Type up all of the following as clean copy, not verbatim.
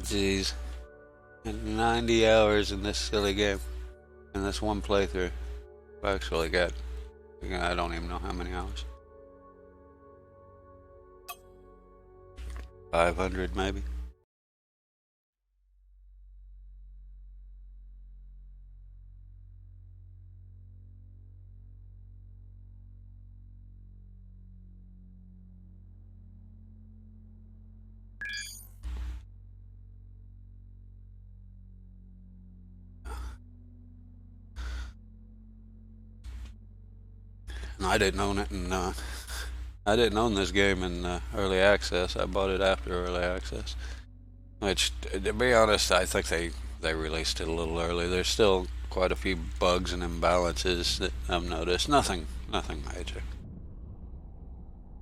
Jeez. And 90 hours in this silly game. In this one playthrough. I've actually got, I don't even know how many hours. 500 maybe. And I didn't own it, and I didn't own this game in early access. I bought it after early access. Which, to be honest, I think they released it a little early. There's still quite a few bugs and imbalances that I've noticed. Nothing major.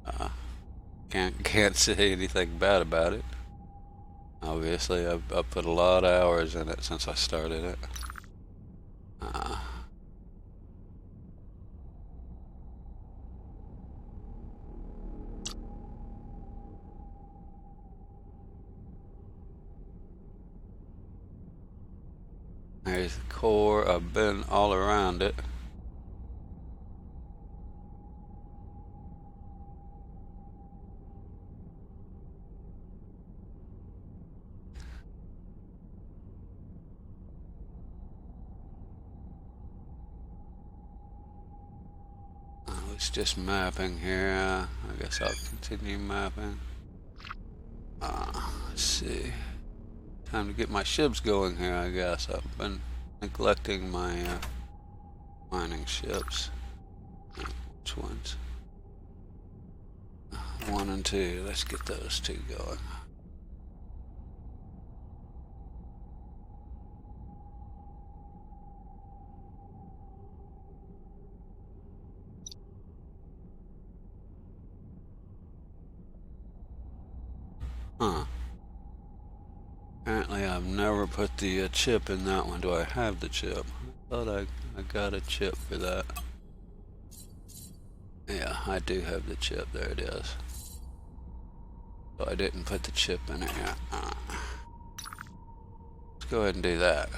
Uh, can't say anything bad about it. Obviously, I've put a lot of hours in it since I started it. There's the core. I've been all around it. It's just mapping here. I guess I'll continue mapping. Let's see. Time to get my ships going here, I guess. I've been neglecting my mining ships. Which ones? 1 and 2. Let's get those 2 going. Huh. Apparently I've never put the chip in that one. Do I have the chip? I thought I got a chip for that. Yeah, I do have the chip. There it is. So I didn't put the chip in it yet. Let's go ahead and do that.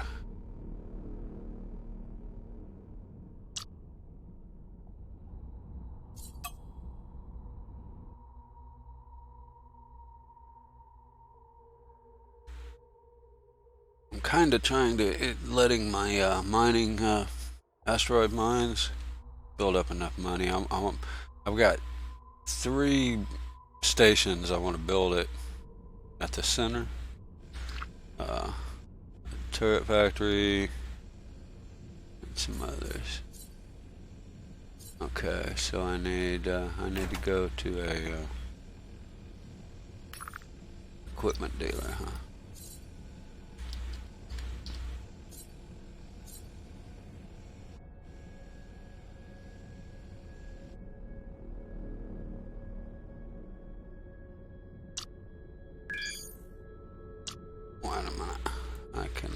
I'm kind of trying to letting my mining asteroid mines build up enough money. I've got 3 stations I want to build it at the center. Turret factory and some others. Okay, so I need to go to a equipment dealer, huh? Wait a minute. I can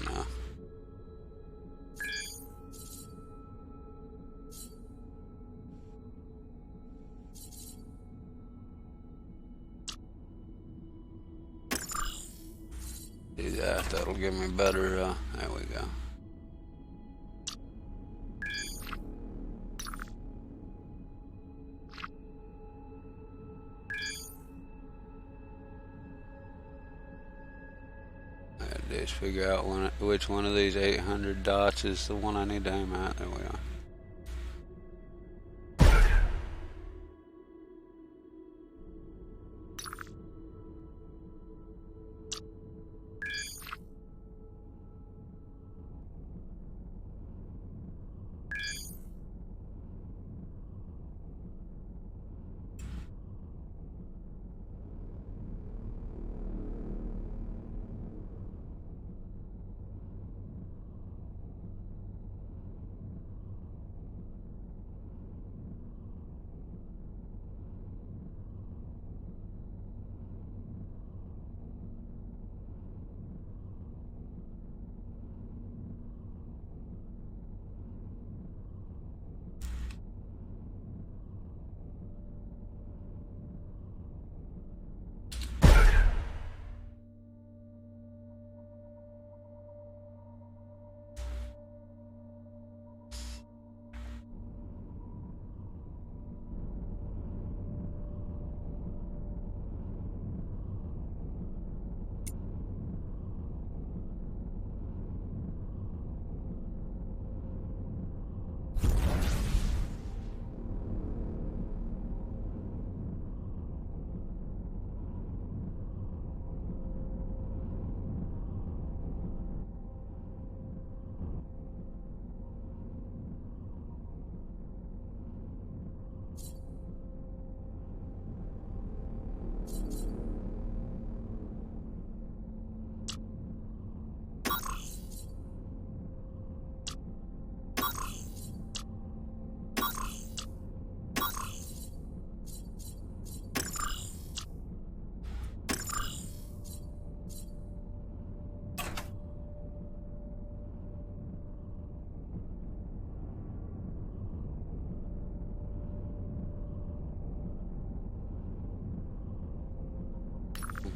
do that. That'll give me better. There we go. I gotta do is figure out which one of these 800 dots is the one I need to aim at. There we go.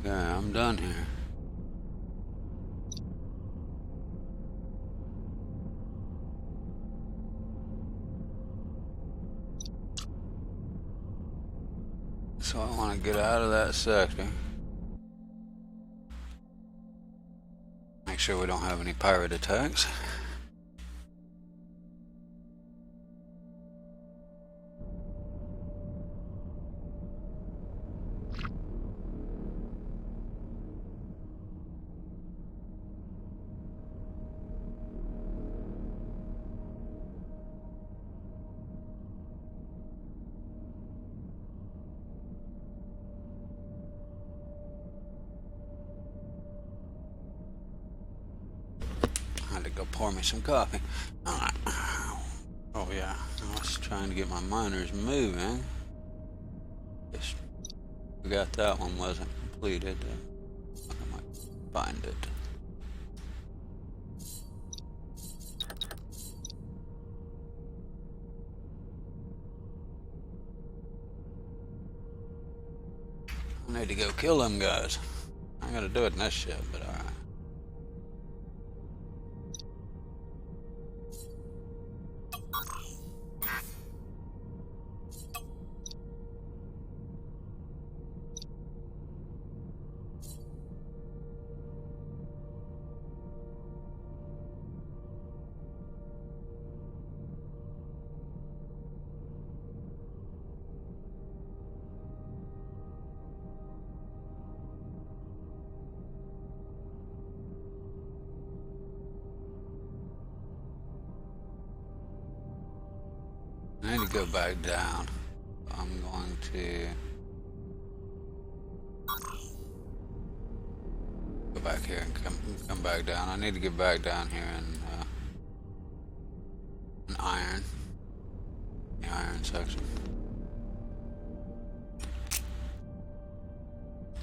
Yeah, I'm done here. So I want to get out of that sector. Make sure we don't have any pirate attacks. I had to go pour me some coffee. Alright. Oh yeah, I was trying to get my miners moving. Just forgot that one wasn't completed. I might find it. I need to go kill them guys. I gotta do it in this ship, but alright. I need to go back down. I'm going to go back here and come back down. I need to get back down here and an iron. The iron section.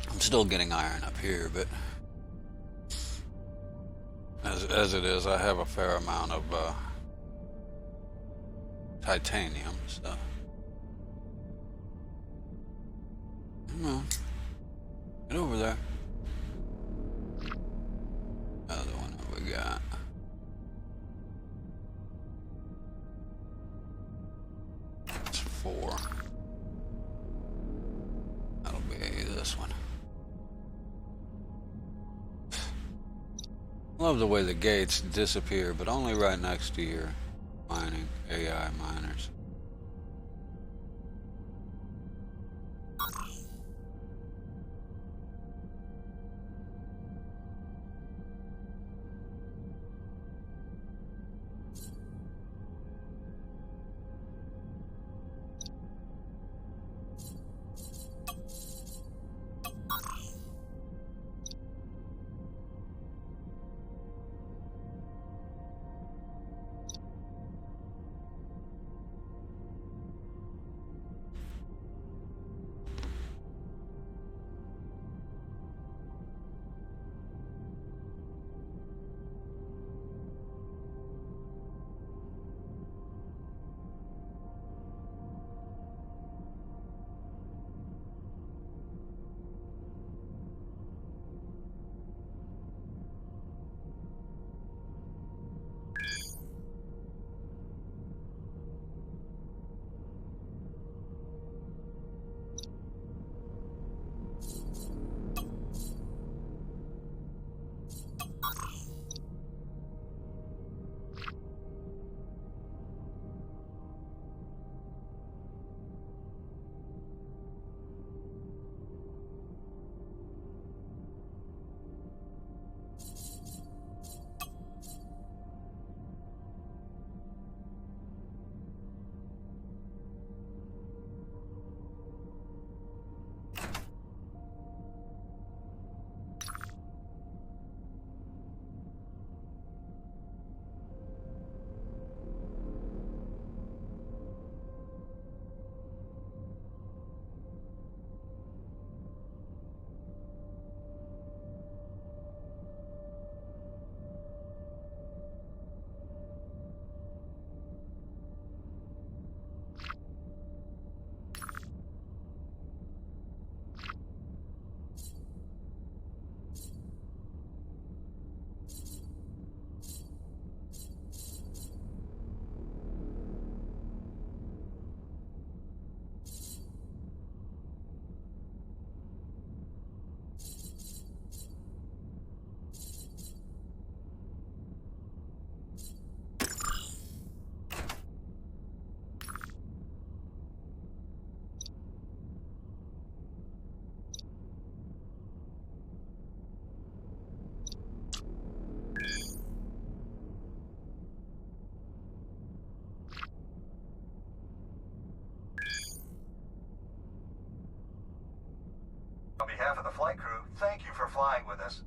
I'm still getting iron up here, but as it is, I have a fair amount of titanium, so come on, get over there. Other one that we got. That's 4. That'll be this one. Love the way the gates disappear, but only right next to your mining AI miners. behalf of the flight crew, thank you for flying with us.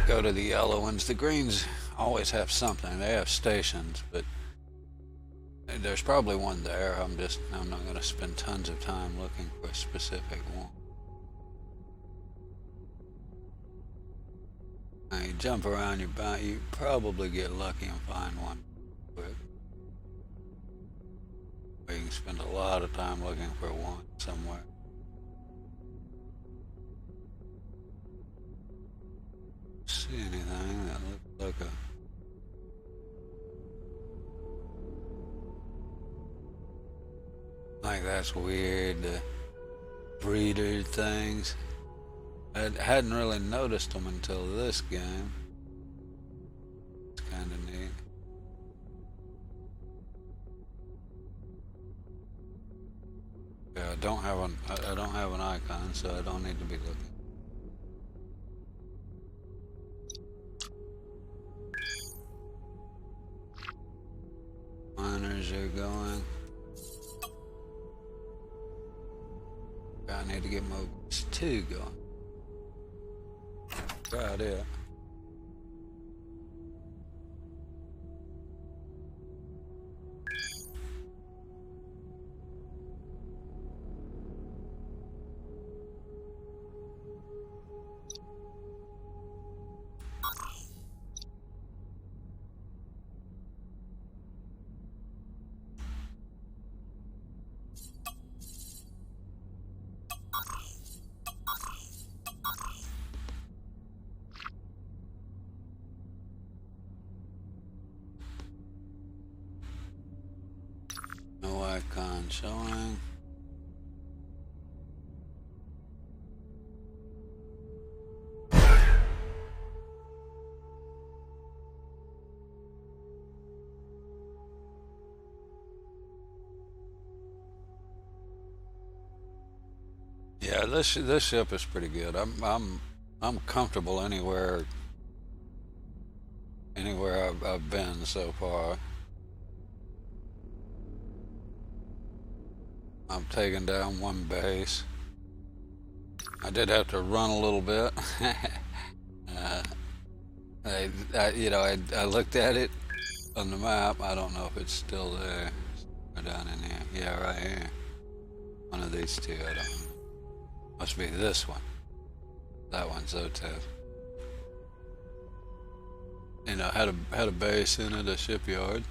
Go to the yellow ones. The greens always have something. They have stations, but there's probably one there. I'm not going to spend tons of time looking for a specific one. Now you jump around, you probably get lucky and find one quick. Or you can spend a lot of time looking for one somewhere. See anything that looks like that's weird, the breeder things. I hadn't really noticed them until this game. It's kind of neat. Yeah, I don't have an icon, so I don't need to be looking. Miners are going. I need to get mobiles 2 going. About it. None showing. Yeah, this ship is pretty good. I'm comfortable anywhere I've been so far. I'm taking down one base. I did have to run a little bit. uh, I looked at it on the map. I don't know if it's still there. Somewhere down in here. Yeah, right here. One of these two. I don't know. Must be this one. That one's Zotev. Had a base in it, a shipyard.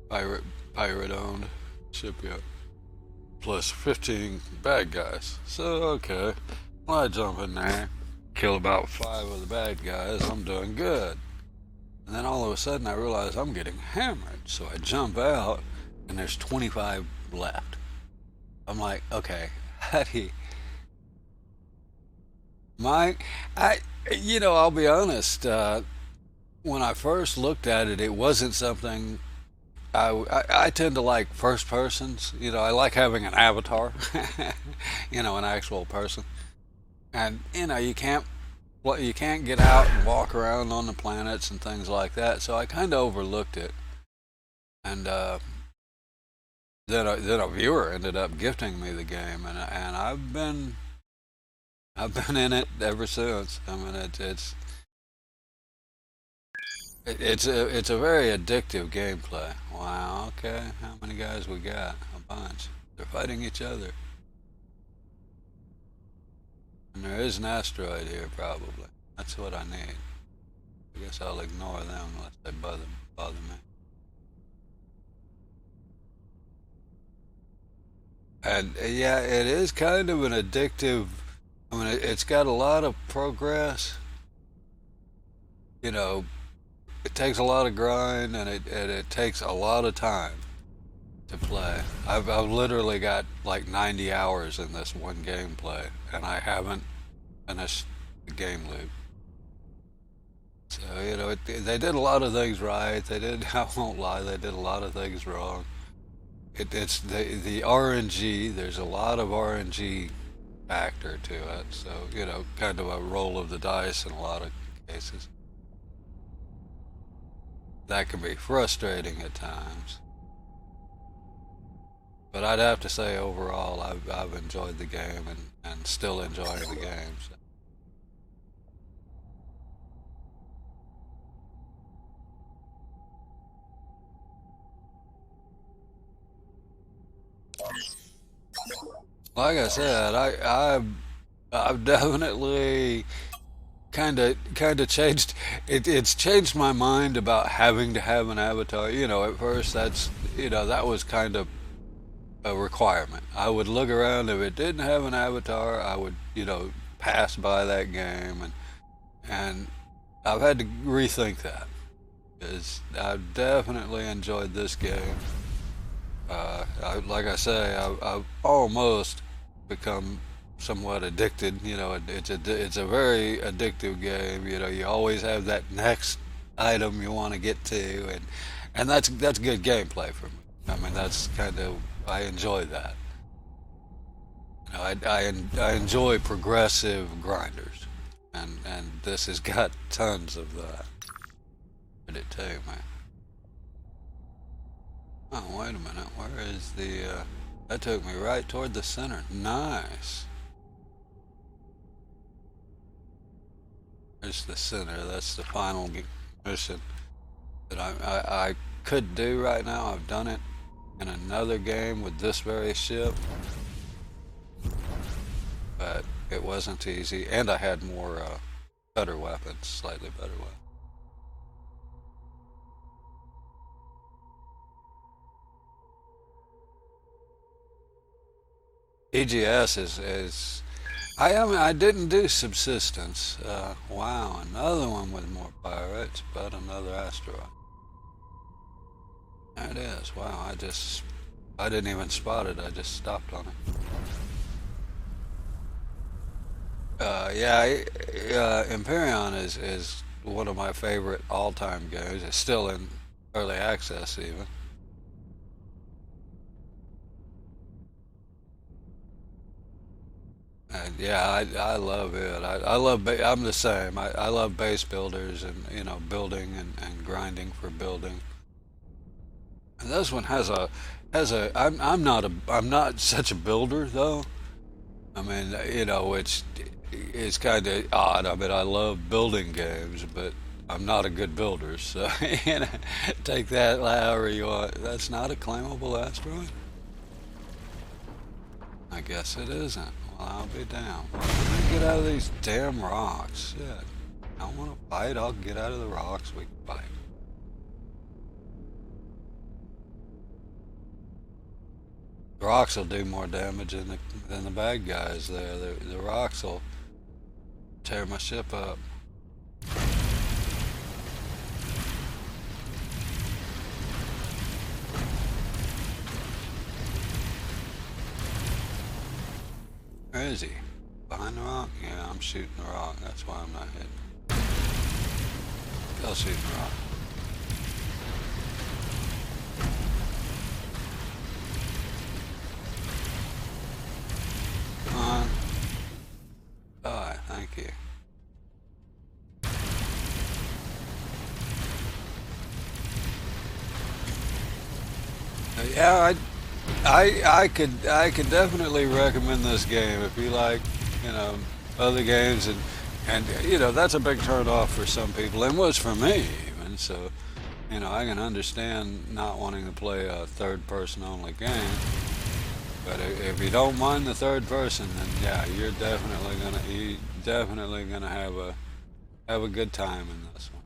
Pirate owned shipyard. Plus 15 bad guys. So okay. Well, I jump in there, kill about 5 of the bad guys. I'm doing good. And then all of a sudden I realize I'm getting hammered. So I jump out and there's 25 left. I'm like, okay, how do you I'll be honest. When I first looked at it, it wasn't something I tend to like first persons. I like having an avatar, an actual person. And you can't get out and walk around on the planets and things like that. So I kind of overlooked it. And then a viewer ended up gifting me the game, and I've been in it ever since. I mean, it's a very addictive gameplay. Wow. Okay. How many guys we got? A bunch. They're fighting each other. And there is an asteroid here, probably. That's what I need. I guess I'll ignore them unless they bother me. And yeah, it is kind of an addictive. I mean, it's got a lot of progress. You know, it takes a lot of grind, and it takes a lot of time to play. I've literally got like 90 hours in this one gameplay, and I haven't finished the game loop. So they did a lot of things right. They did. I won't lie. They did a lot of things wrong. It's the RNG. There's a lot of RNG factor to it. So kind of a roll of the dice in a lot of cases. That can be frustrating at times. But I'd have to say overall, I've enjoyed the game and still enjoying the game. So. Like I said, I've definitely kind of changed. It's changed my mind about having to have an avatar. At first that was kind of a requirement. I would look around, if it didn't have an avatar, I would pass by that game, and I've had to rethink that because I've definitely enjoyed this game. Like I say, I've almost become somewhat addicted. It's a very addictive game. You always have that next item you want to get to, and that's good gameplay for me. I mean, that's kind of I enjoy that. I enjoy progressive grinders, and this has got tons of that. Did it too, man? Oh, wait a minute. Where is the? That took me right toward the center. Nice. There's the center. That's the final mission that I could do right now. I've done it in another game with this very ship, but it wasn't easy, and I had more better weapons, slightly better weapons. EGS is I didn't do subsistence. Wow, another one with more pirates, but another asteroid. There it is. Wow, I just I didn't even spot it. I just stopped on it. Yeah, Empyrean is one of my favorite all-time games. It's still in early access even. And yeah, I love it. I love I'm the same. I love base builders and building and grinding for building. And this one I'm not such a builder though. I mean, which is kind of odd. I mean, I love building games, but I'm not a good builder. So, you know, take that however you want. That's not a claimable asteroid? I guess it isn't. Well, I'll be down. Well, let me get out of these damn rocks. Shit. I want to fight. I'll get out of the rocks. We can fight. The rocks will do more damage than the bad guys there. The rocks will tear my ship up. Where is he? Behind the rock? Yeah, I'm shooting the rock. That's why I'm not hitting. Still shooting the rock. Come on. Die. Thank you. Yeah, I could definitely recommend this game if you like, you know, other games and that's a big turn off for some people and was for me even. So, I can understand not wanting to play a third person only game. But if you don't mind the third person, then yeah, you definitely gonna have a good time in this one.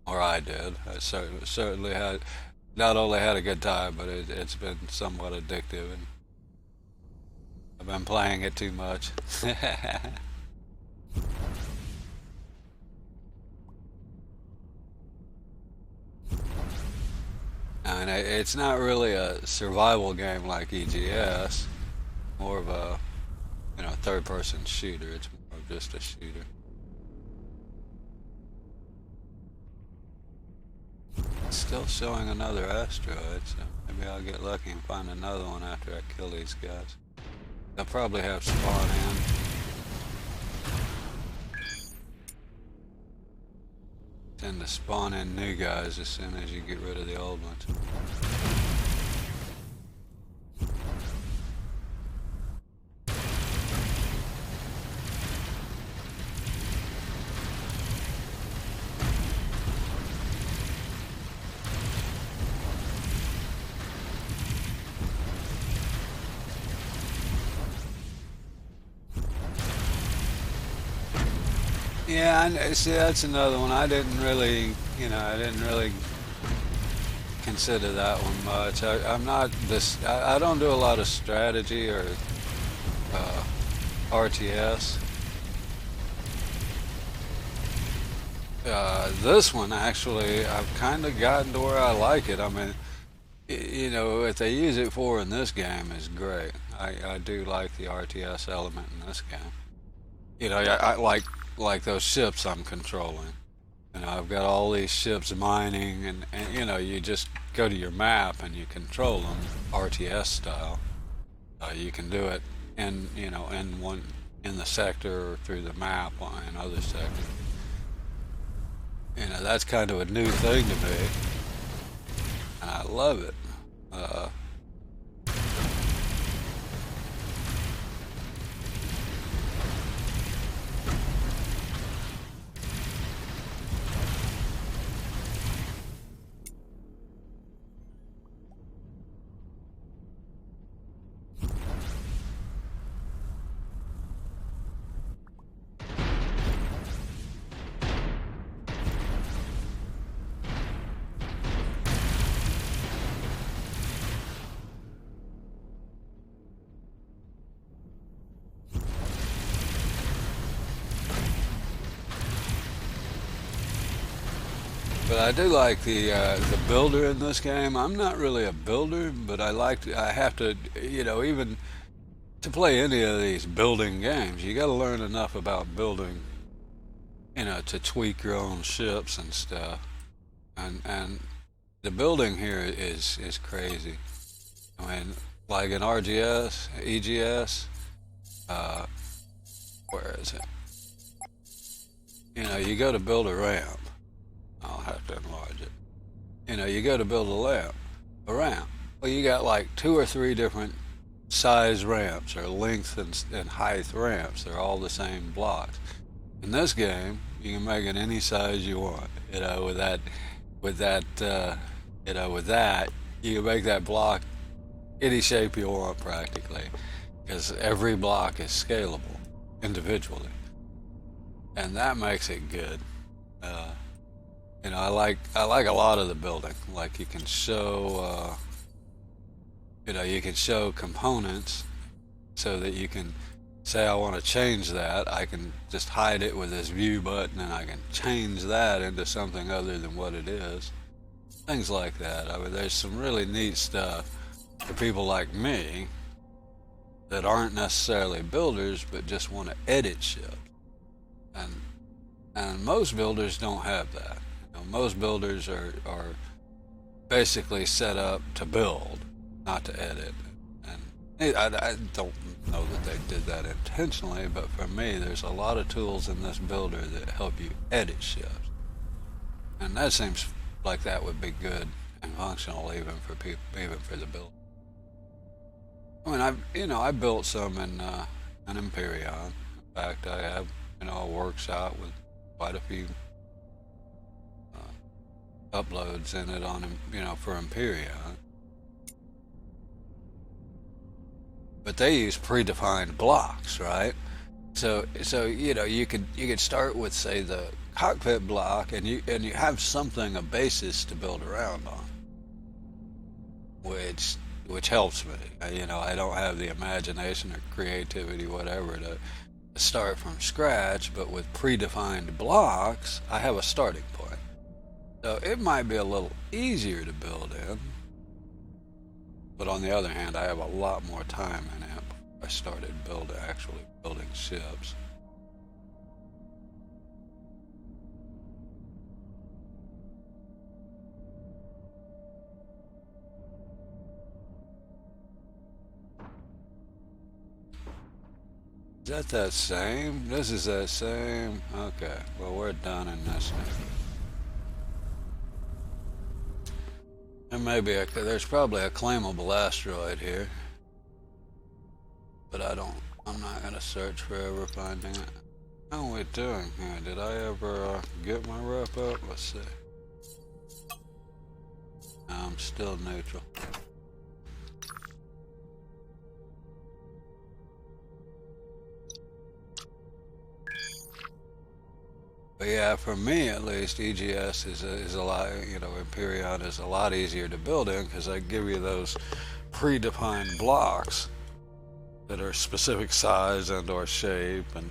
Or I did. I certainly had not only had a good time, but it's been somewhat addictive, and I've been playing it too much. I mean, it's not really a survival game like EGS. More of a third-person shooter. It's more of just a shooter. It's still showing another asteroid, so maybe I'll get lucky and find another one after I kill these guys. They'll probably have spawn in. Tend to spawn in new guys as soon as you get rid of the old ones. Yeah, see, that's another one. I didn't really consider that one much. I'm not this. I don't do a lot of strategy or uh, RTS. This one actually, I've kind of gotten to where I like it. I mean, what they use it for in this game is great. I do like the RTS element in this game. I like those ships I'm controlling. I've got all these ships mining, and you just go to your map and you control them RTS style. You can do it in the sector or through the map in other sectors. That's kind of a new thing to me, and I love it. Uh, But I do like the builder in this game. I'm not really a builder, but I have to, even to play any of these building games, you got to learn enough about building, to tweak your own ships and stuff. And the building here is crazy. I mean, like in RGS, EGS, uh, where is it? You go to build a ramp. I'll have to enlarge it. You go to build a ramp. Well, you got like two or three different size ramps or length and height ramps. They're all the same blocks. In this game, you can make it any size you want. With that, with that, you can make that block any shape you want practically, because every block is scalable individually, and that makes it good. Uh, I like a lot of the building. Like you can show components so that you can say I want to change that. I can just hide it with this view button, and I can change that into something other than what it is. Things like that. I mean, there's some really neat stuff for people like me that aren't necessarily builders but just want to edit shit. And most builders don't have that. Most builders are basically set up to build, not to edit. And I don't know that they did that intentionally, but for me, there's a lot of tools in this builder that help you edit ships. And that seems like that would be good and functional even for people, even for the build. I mean, I built some in an Empyrean. In fact, I have a workshop with quite a few uploads in it on for Empyrean. But they use predefined blocks, right? So you could start with, say, the cockpit block, and you have something, a basis to build around on, which helps me. I don't have the imagination or creativity, whatever, to start from scratch, but with predefined blocks, I have a starting point. So it might be a little easier to build in, but on the other hand, I have a lot more time in it before I started actually building ships. Is that same? This is that same? Okay, well, we're done in this now. And there's probably a claimable asteroid here, but I'm not gonna search forever finding it. How are we doing here? Did I ever get my rep up? Let's see. No, I'm still neutral. But yeah, for me at least, EGS is a lot, Empyrean is a lot easier to build in because I give you those predefined blocks that are specific size and or shape, and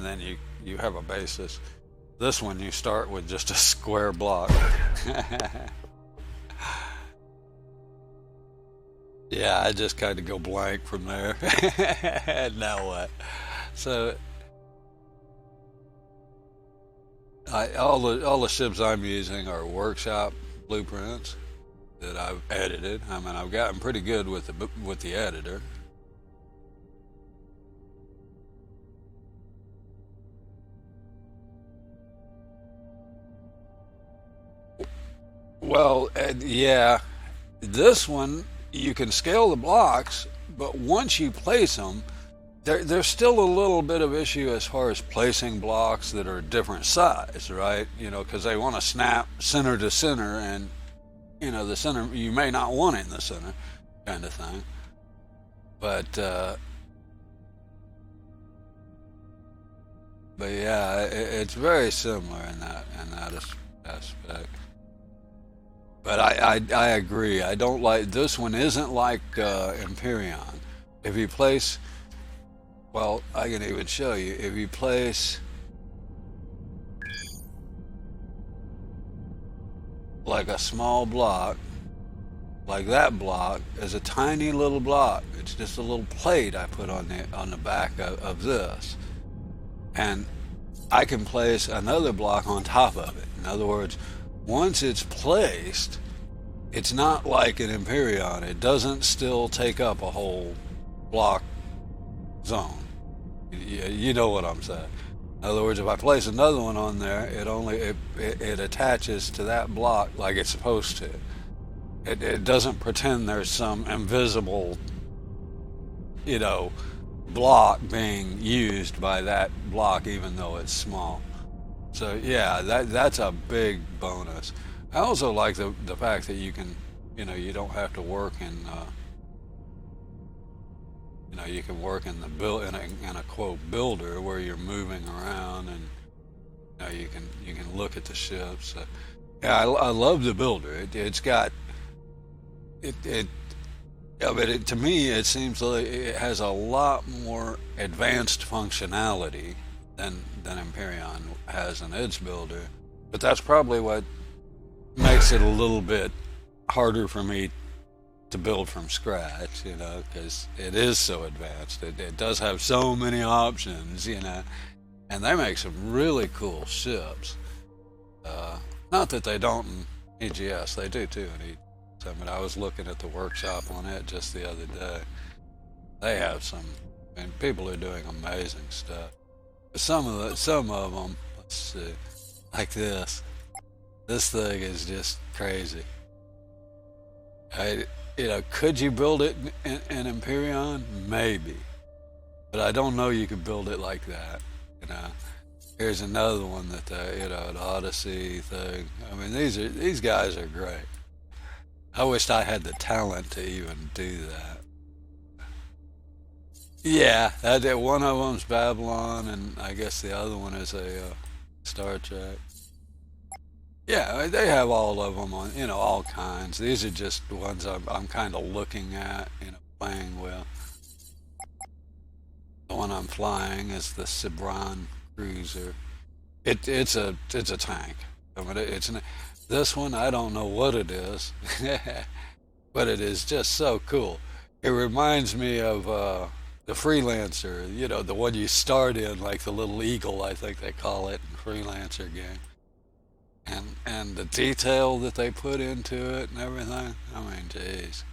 then you have a basis. This one you start with just a square block. Yeah, I just kind of go blank from there. Now what? So all the ships I'm using are workshop blueprints that I've edited. I mean, I've gotten pretty good with the editor. Well, yeah, this one you can scale the blocks, but once you place them, there's still a little bit of issue as far as placing blocks that are different size, right? Because they want to snap center to center, and the center, you may not want it in the center, kind of thing. But yeah, it's very similar in that aspect. But I agree. I don't like this one. Isn't like Empyrean. If you place, well, I can even show you. If you place like a small block, like that block is a tiny little block. It's just a little plate I put on the back of this, and I can place another block on top of it. In other words, once it's placed, it's not like an Empyrean. It doesn't still take up a whole block zone. You know what I'm saying. In other words, if I place another one on there, it attaches to that block like it's supposed to. It doesn't pretend there's some invisible, you know, block being used by that block, even though it's small. So yeah, that's a big bonus. I also like the fact that you can, you don't have to work in, you can work in the build in a quote builder where you're moving around, and you can look at the ships. Yeah, I love the builder. It's got it. Yeah, but to me, it seems like it has a lot more advanced functionality than Empyreon has in its builder. But that's probably what makes it a little bit harder for me to build from scratch, because it is so advanced. It does have so many options, and they make some really cool ships. Not that they don't in EGS, they do too in EGS. I mean, I was looking at the workshop on it just the other day. They have some, and people are doing amazing stuff. Some of them, let's see, like this. This thing is just crazy. Could you build it in Empyreon? Maybe, but I don't know you could build it like that. You know, here's another one that an Odyssey thing. I mean, these guys are great. I wished I had the talent to even do that. Yeah, one of them's Babylon, and I guess the other one is a Star Trek. Yeah, they have all of them on, all kinds. These are just ones I'm kind of looking at, playing with. The one I'm flying is the Cibran cruiser. It's a tank. I mean, this one I don't know what it is, but it is just so cool. It reminds me of the Freelancer, the one you start in, like the little eagle, I think they call it, in Freelancer game. And the detail that they put into it and everything. I mean, jeez.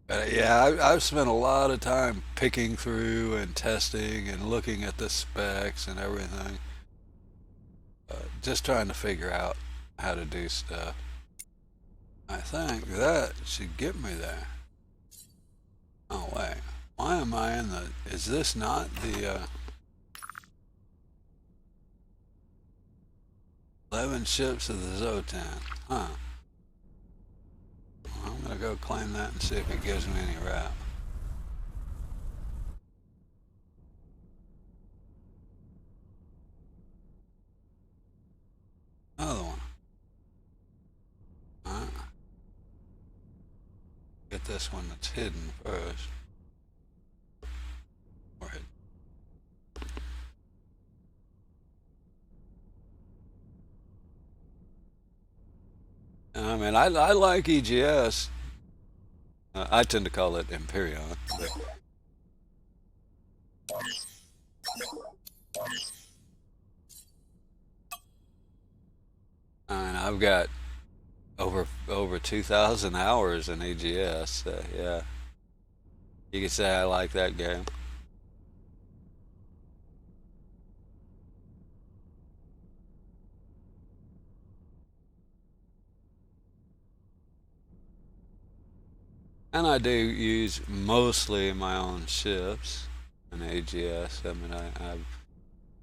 Yeah, I've spent a lot of time picking through and testing and looking at the specs and everything, just trying to figure out how to do stuff. I think that should get me there. Oh wait, why am I in the? Is this not the 11 ships of the Zotan? Huh. Well, I'm gonna go claim that and see if it gives me any route. Another one. Alright. Get this one that's hidden first. Or hidden. I mean, I like EGS. I tend to call it Empyreon. But, I mean, I've got over 2,000 hours in EGS. Yeah, you could say I like that game. And I do use mostly my own ships in AGS. I mean, I've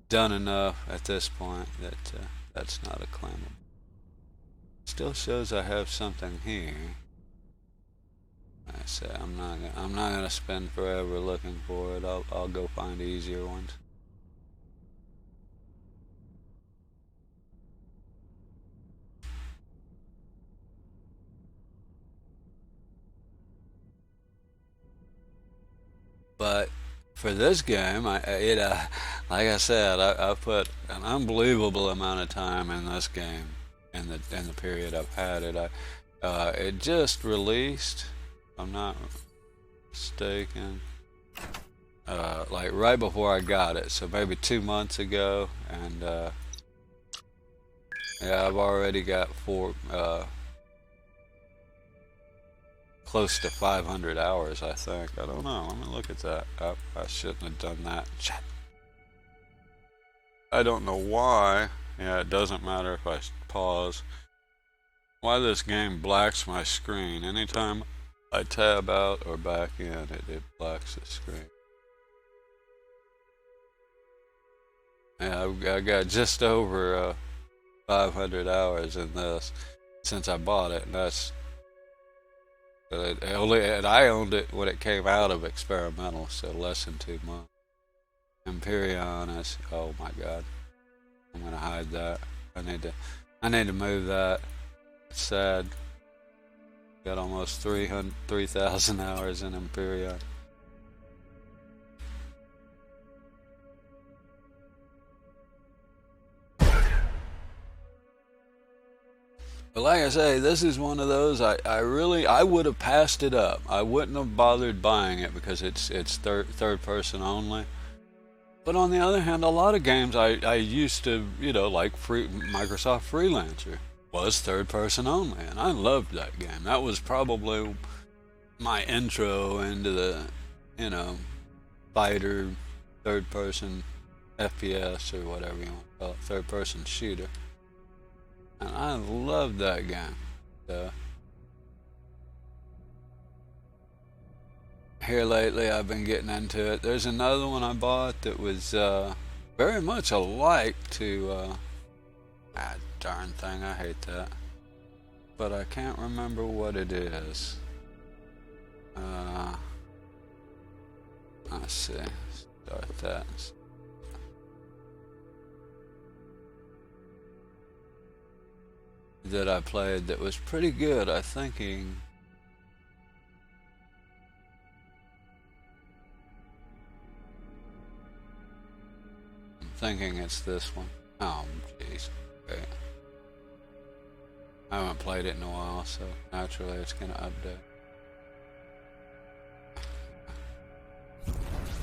done enough at this point that that's not a claimable. Still shows I have something here. I say I'm not gonna spend forever looking for it. I'll go find easier ones. But for this game, like I said, I put an unbelievable amount of time in this game, in the period I've had it. It just released, if I'm not mistaken, like right before I got it, so maybe 2 months ago, and yeah, I've already got close to 500 hours, I think. I don't know. Let me look at that. I shouldn't have done that. Shit. I don't know why. Yeah, it doesn't matter if I pause. Why this game blacks my screen. Anytime I tab out or back in, it blacks the screen. Yeah, I got just over 500 hours in this since I bought it, and that's and I owned it when it came out of experimental, so less than 2 months. Avorion is, oh my god, I'm gonna hide that. I need to move that. It's sad. Got almost 3,000 hours in Avorion. But like I say, this is one of those I would have passed it up. I wouldn't have bothered buying it because it's third person only. But on the other hand, a lot of games I used to, like Microsoft Freelancer was third person only, and I loved that game. That was probably my intro into the, you know, fighter third person FPS or whatever you want to call it, third person shooter. And I loved that game. Here lately I've been getting into it. There's another one I bought that was very much alike to darn thing, I hate that. But I can't remember what it is. Let's see. Start that. That I played that was pretty good. I'm thinking it's this one. Oh, jeez. Okay. I haven't played it in a while, so naturally it's gonna update.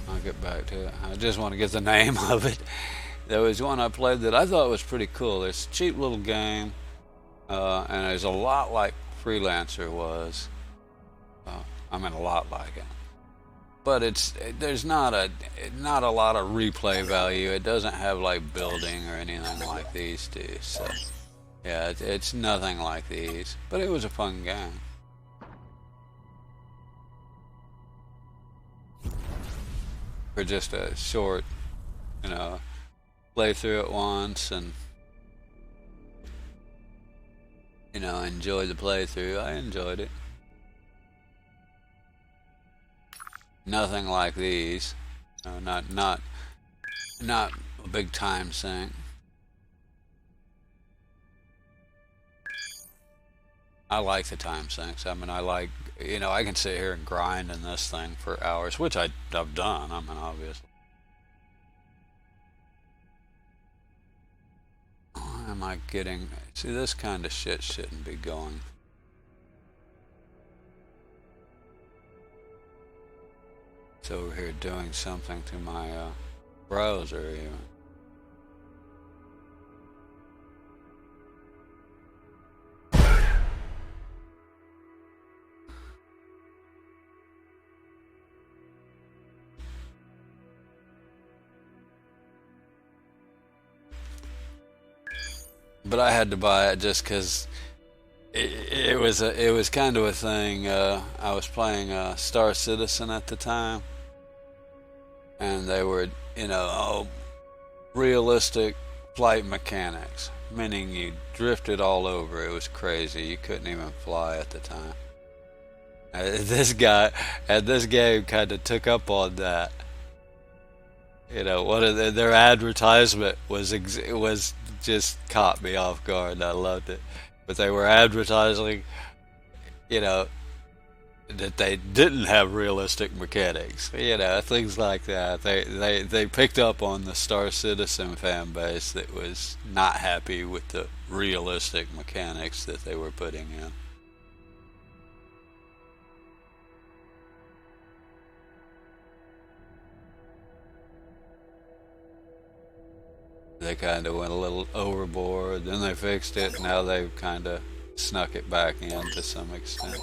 I'll get back to it. I just want to get the name of it. There was one I played that I thought was pretty cool. It's a cheap little game, and it's a lot like Freelancer was. I mean, a lot like it. But there's not a lot of replay value. It doesn't have like building or anything like these do. So yeah, it's nothing like these. But it was a fun game. For just a short, play through it once and enjoy the playthrough. I enjoyed it. Nothing like these. Not a big time sink. I like the time sinks. I mean, I can sit here and grind in this thing for hours, which I've done. I mean, obviously. Why am I getting? See, this kind of shit shouldn't be going. It's over here doing something to my browser even. But I had to buy it just because it was kind of a thing. I was playing Star Citizen at the time, and they were realistic flight mechanics, meaning you drifted all over. It was crazy. You couldn't even fly at the time. This game kind of took up on that. One of their advertisement was just caught me off guard. I loved it. But they were advertising, that they didn't have realistic mechanics. Things like that. They picked up on the Star Citizen fan base that was not happy with the realistic mechanics that they were putting in. They kind of went a little overboard, then they fixed it, now they've kind of snuck it back in to some extent.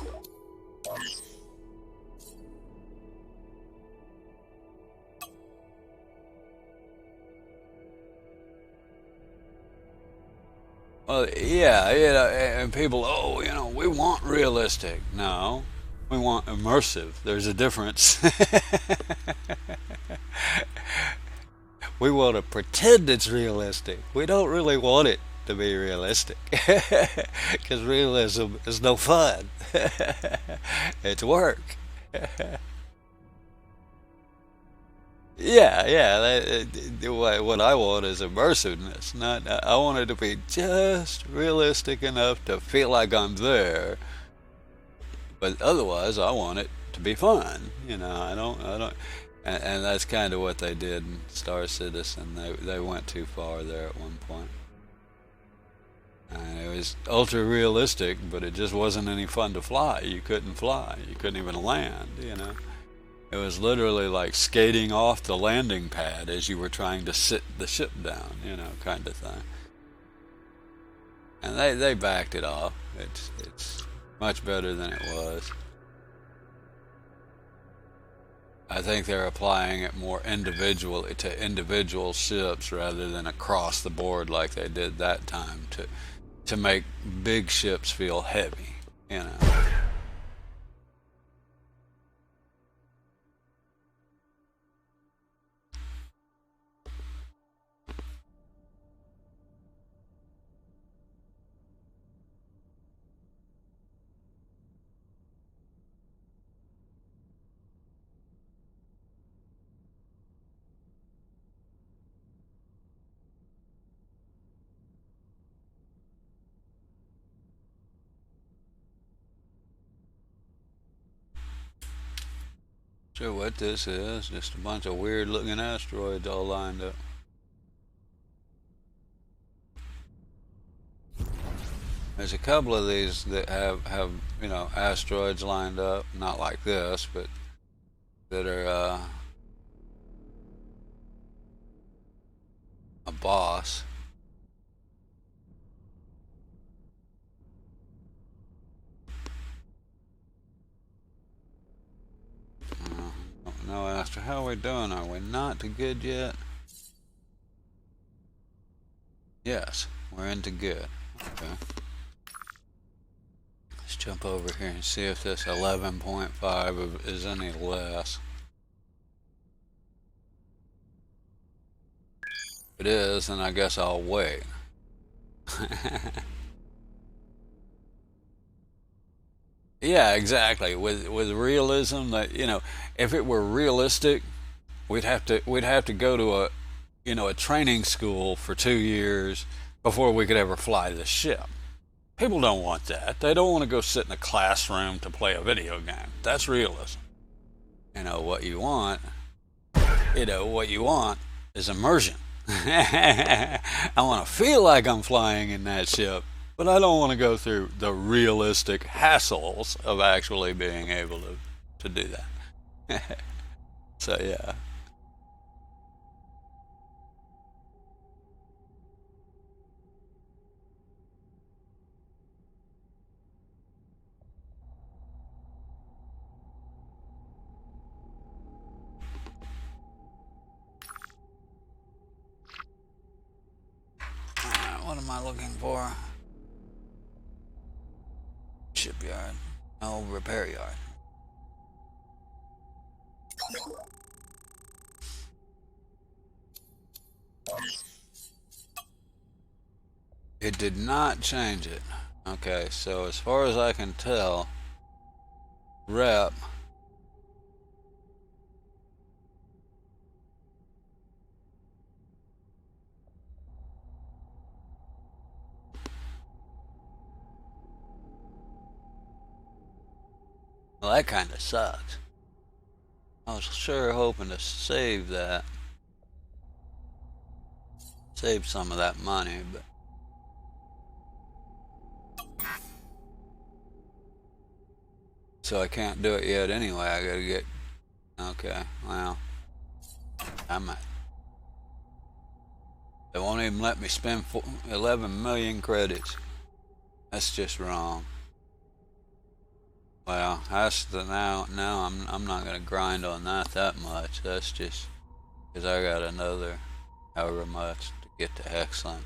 Well, yeah, and people, oh, we want realistic. No, we want immersive. There's a difference. We want to pretend it's realistic. We don't really want it to be realistic. Because realism is no fun, it's work. What I want is immersiveness. Not I want it to be just realistic enough to feel like I'm there, but otherwise, I want it to be fun. I don't, and that's kind of what they did in Star Citizen. They went too far there at one point, and it was ultra realistic, but it just wasn't any fun to fly. You couldn't fly. You couldn't even land. It was literally like skating off the landing pad as you were trying to sit the ship down, kind of thing. And they backed it off. It's much better than it was. I think they're applying it more individually to individual ships rather than across the board like they did that time to make big ships feel heavy, you know. Sure, what this is, just a bunch of weird looking asteroids all lined up. There's a couple of these that have asteroids lined up, not like this, but that are a boss. Don't know, Astro. How are we doing? Are we not too good yet? Yes, we're into good. Okay. Let's jump over here and see if this 11.5 is any less. If it is, then I guess I'll wait. Yeah, exactly. With realism, that if it were realistic, we'd have to go to a training school for 2 years before we could ever fly the ship. People don't want that. They don't want to go sit in a classroom to play a video game. That's realism. What you want. What you want is immersion. I want to feel like I'm flying in that ship, but I don't want to go through the realistic hassles of actually being able to do that. So yeah. What am I looking for? Shipyard. No, repair yard. It did not change it. Okay, so as far as I can tell, rep Well, that kind of sucks. I was sure hoping to save that. Save some of that money, but... So I can't do it yet anyway. I gotta get... Okay, well... I might... They won't even let me spend 11 million credits. That's just wrong. Well, that's the now I'm not gonna grind on that much. That's just because I got another however much to get to excellent.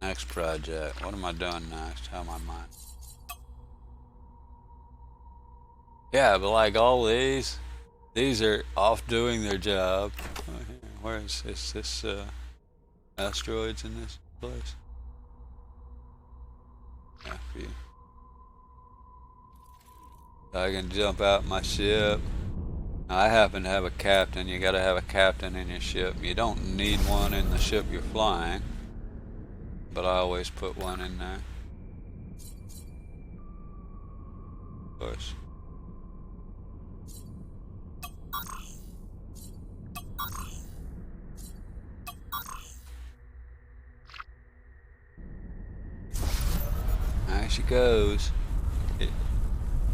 Next project. What am I doing next? How am I mining? Yeah, but like all these are off doing their job. Where is this asteroids in this place? After you. I can jump out my ship. I happen to have a captain. You gotta have a captain in your ship. You don't need one in the ship you're flying, but I always put one in there. Of course. There she goes.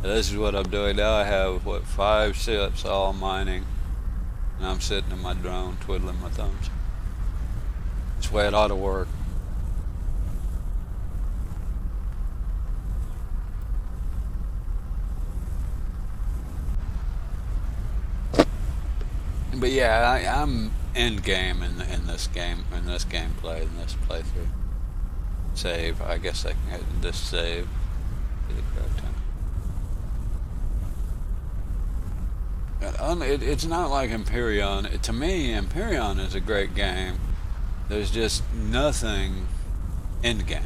This is what I'm doing now. I have, what, 5 ships all mining. And I'm sitting in my drone twiddling my thumbs. That's the way it ought to work. But yeah, I'm end game in this gameplay, in this playthrough. Save. I guess I can hit this save. Get it correct time. It's not like Avorion. To me, Avorion is a great game. There's just nothing end game.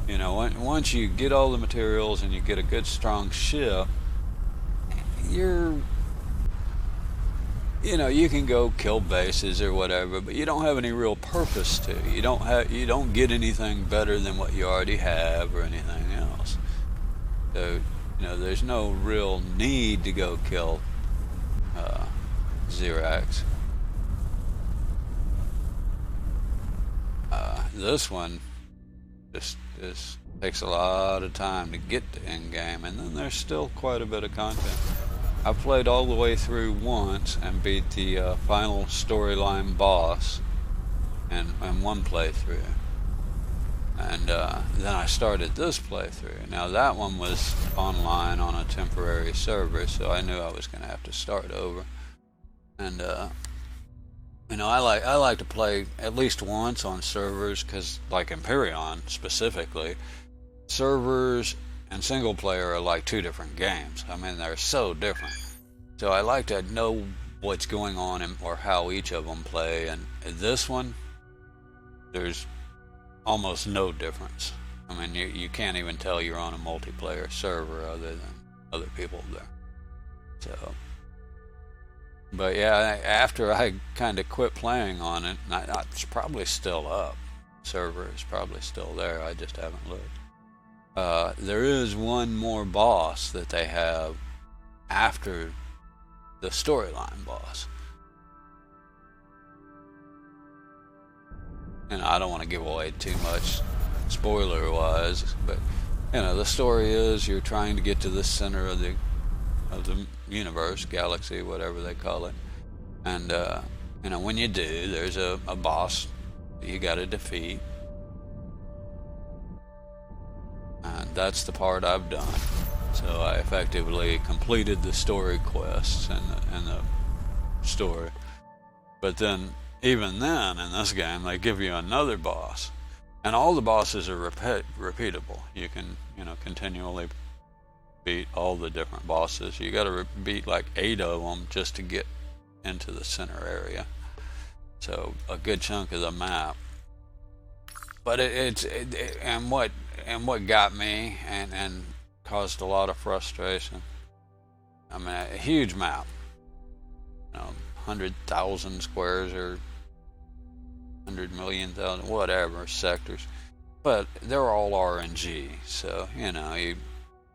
You know, once you get all the materials and you get a good strong ship, you know, you can go kill bases or whatever, but you don't have any real purpose to. You don't get anything better than what you already have or anything else. So, you know, there's no real need to go kill Xerax. This one just takes a lot of time to get to end game, and then there's still quite a bit of content. I played all the way through once and beat the final storyline boss in one playthrough. And then I started this playthrough. Now that one was online on a temporary server, so I knew I was going to have to start over. And you know, I like to play at least once on servers, because like Avorion specifically, servers and single player are like 2 different games. I mean, they're so different. So I like to know what's going on or how each of them play. And this one, there's almost no difference. I mean, you can't even tell you're on a multiplayer server other than other people there. So, but yeah, after I kind of quit playing on it, it's probably still up. Server is probably still there. I just haven't looked. There is one more boss that they have after the storyline boss. And I don't want to give away too much spoiler wise, but you know, the story is you're trying to get to the center of the universe, galaxy, whatever they call it. And you know, when you do, there's a boss that you got to defeat. And that's the part I've done. So I effectively completed the story quests and the story. But then, even then, in this game, they give you another boss. And all the bosses are repeatable. You can, you know, continually beat all the different bosses. You got to beat like 8 of them just to get into the center area. So a good chunk of the map. But what got me and caused a lot of frustration. I mean, a huge map, you know, 100,000 squares or 100 million, whatever sectors, but they're all RNG. So you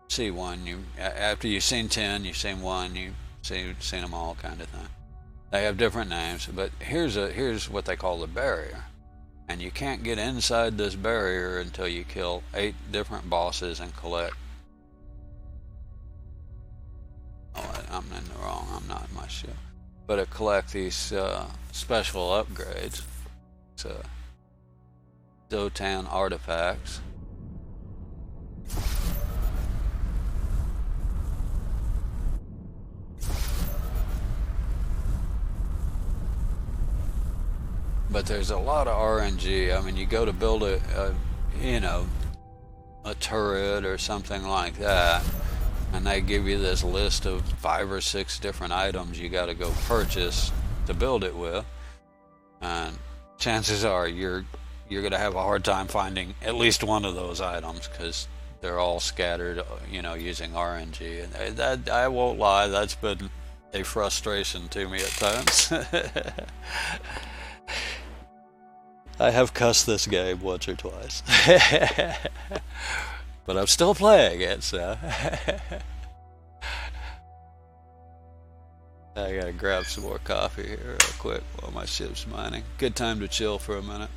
see one, after you've seen 10, you've seen one, seen them all, kind of thing. They have different names, but here's what they call the barrier, and you can't get inside this barrier until you kill 8 different bosses and collect. Oh, I'm in the wrong. I'm not in my ship, but it collect these special upgrades. So Zotan artifacts. But there's a lot of RNG. I mean, you go to build a turret or something like that, and they give you this list of 5 or 6 different items you got to go purchase to build it with, and chances are you're gonna have a hard time finding at least one of those items because they're all scattered, using RNG. And that, I won't lie, that's been a frustration to me at times. I have cussed this game once or twice, but I'm still playing it, so I gotta grab some more coffee here real quick while my ship's mining. Good time to chill for a minute.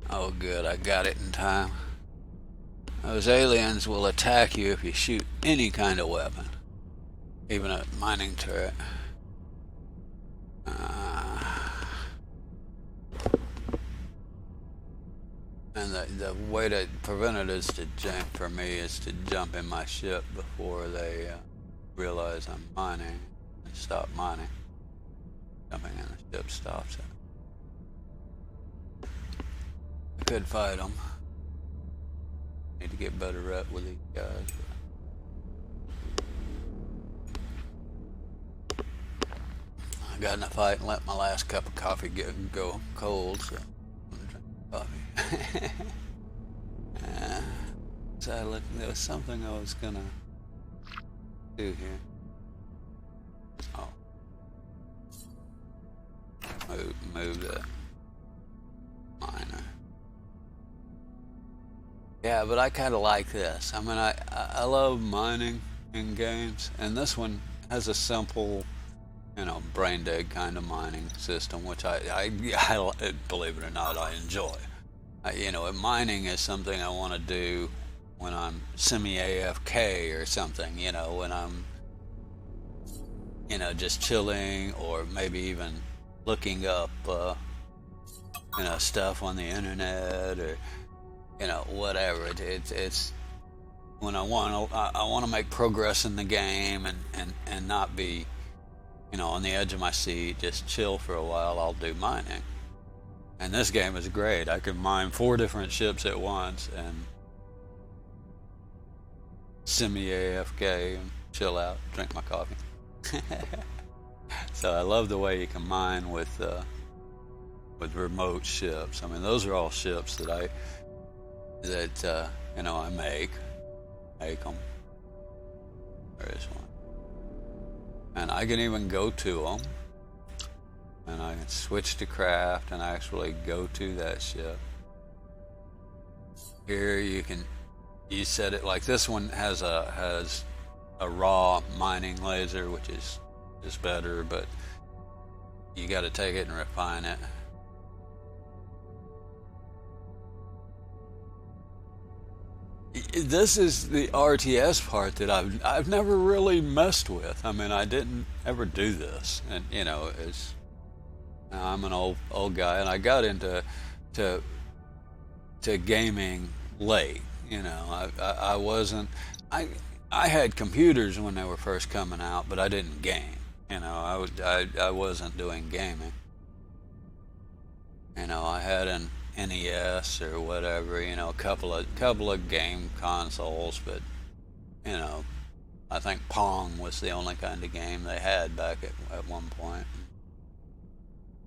Oh good, I got it in time. Those aliens will attack you if you shoot any kind of weapon, even a mining turret. And the way to prevent it is for me, is to jump in my ship before they realize I'm mining and stop mining. Jumping in the ship stops it. I could fight them. Need to get better rep with these guys. I got in a fight and let my last cup of coffee go cold, so I'm gonna drink coffee. So there was something I was gonna do here. Oh, move that miner. Yeah, but I kind of like this. I mean, I love mining in games, and this one has a simple, brain dead kind of mining system, which I believe it or not, I enjoy. Mining is something I want to do when I'm semi-AFK or something, when I'm, just chilling, or maybe even looking up, stuff on the internet, or, whatever. It's when I want to make progress in the game and not be, on the edge of my seat, just chill for a while. I'll do mining. And this game is great. I can mine 4 different ships at once and semi-AFK and chill out, drink my coffee. So I love the way you can mine with remote ships. I mean, those are all ships that I make them. There is one, and I can even go to them, and I can switch to craft and actually go to that ship. Here you set it like this one has a raw mining laser, which is better, but you got to take it and refine it. This is the RTS part that I've never really messed with. I mean, I didn't ever do this, and it's I'm an old guy, and I got into to to gaming late. I wasn't. I had computers when they were first coming out, but I didn't game. I wasn't doing gaming. I had an NES or whatever. A couple of game consoles, but you know, I think Pong was the only kind of game they had back at one point.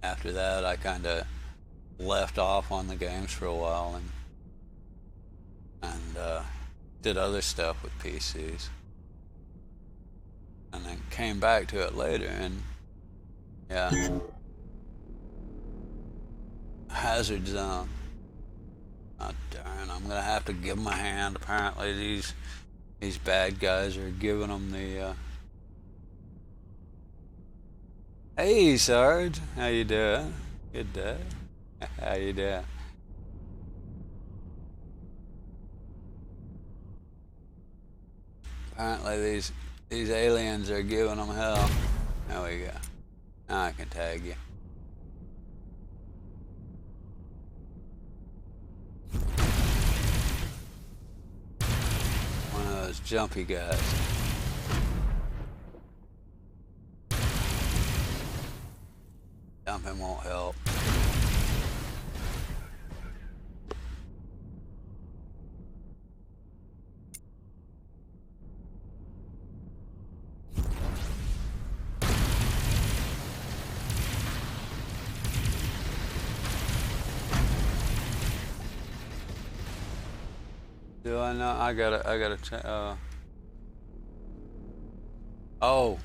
After that, I kind of left off on the games for a while and did other stuff with PCs, and then came back to it later. And yeah, Hazard Zone. Oh, darn! I'm gonna have to give them a hand. Apparently, these bad guys are giving them the. Hey, Sarge, how you doing? Good day. How you doing? Apparently, these aliens are giving them hell. There we go. Now I can tag you. One of those jumpy guys. Jumping won't help. Do I know? I gotta. Oh,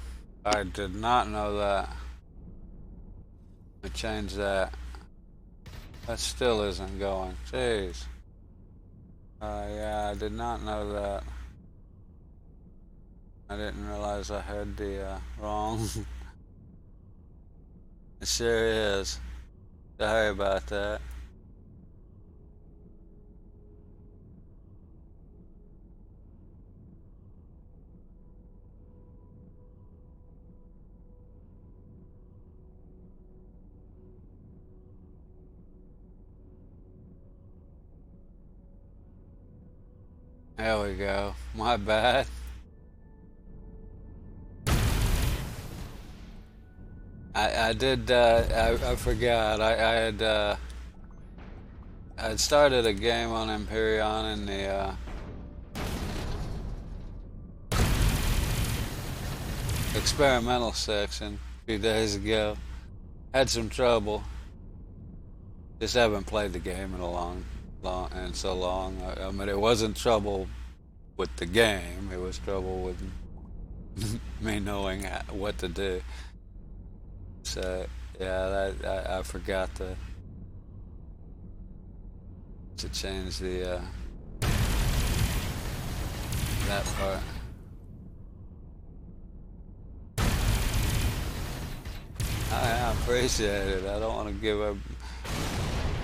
I did not know that. I changed that. That still isn't going. Jeez. Yeah, I did not know that. I didn't realize I had the wrong. It sure is. Sorry about that. There we go. My bad. I did. I forgot. I had started a game on Empyrean in the experimental section a few days ago. Had some trouble. Just haven't played the game in a long. I mean, it wasn't trouble with the game. It was trouble with me knowing what to do. So yeah, I forgot to change the that part. I appreciate it. I don't want to give up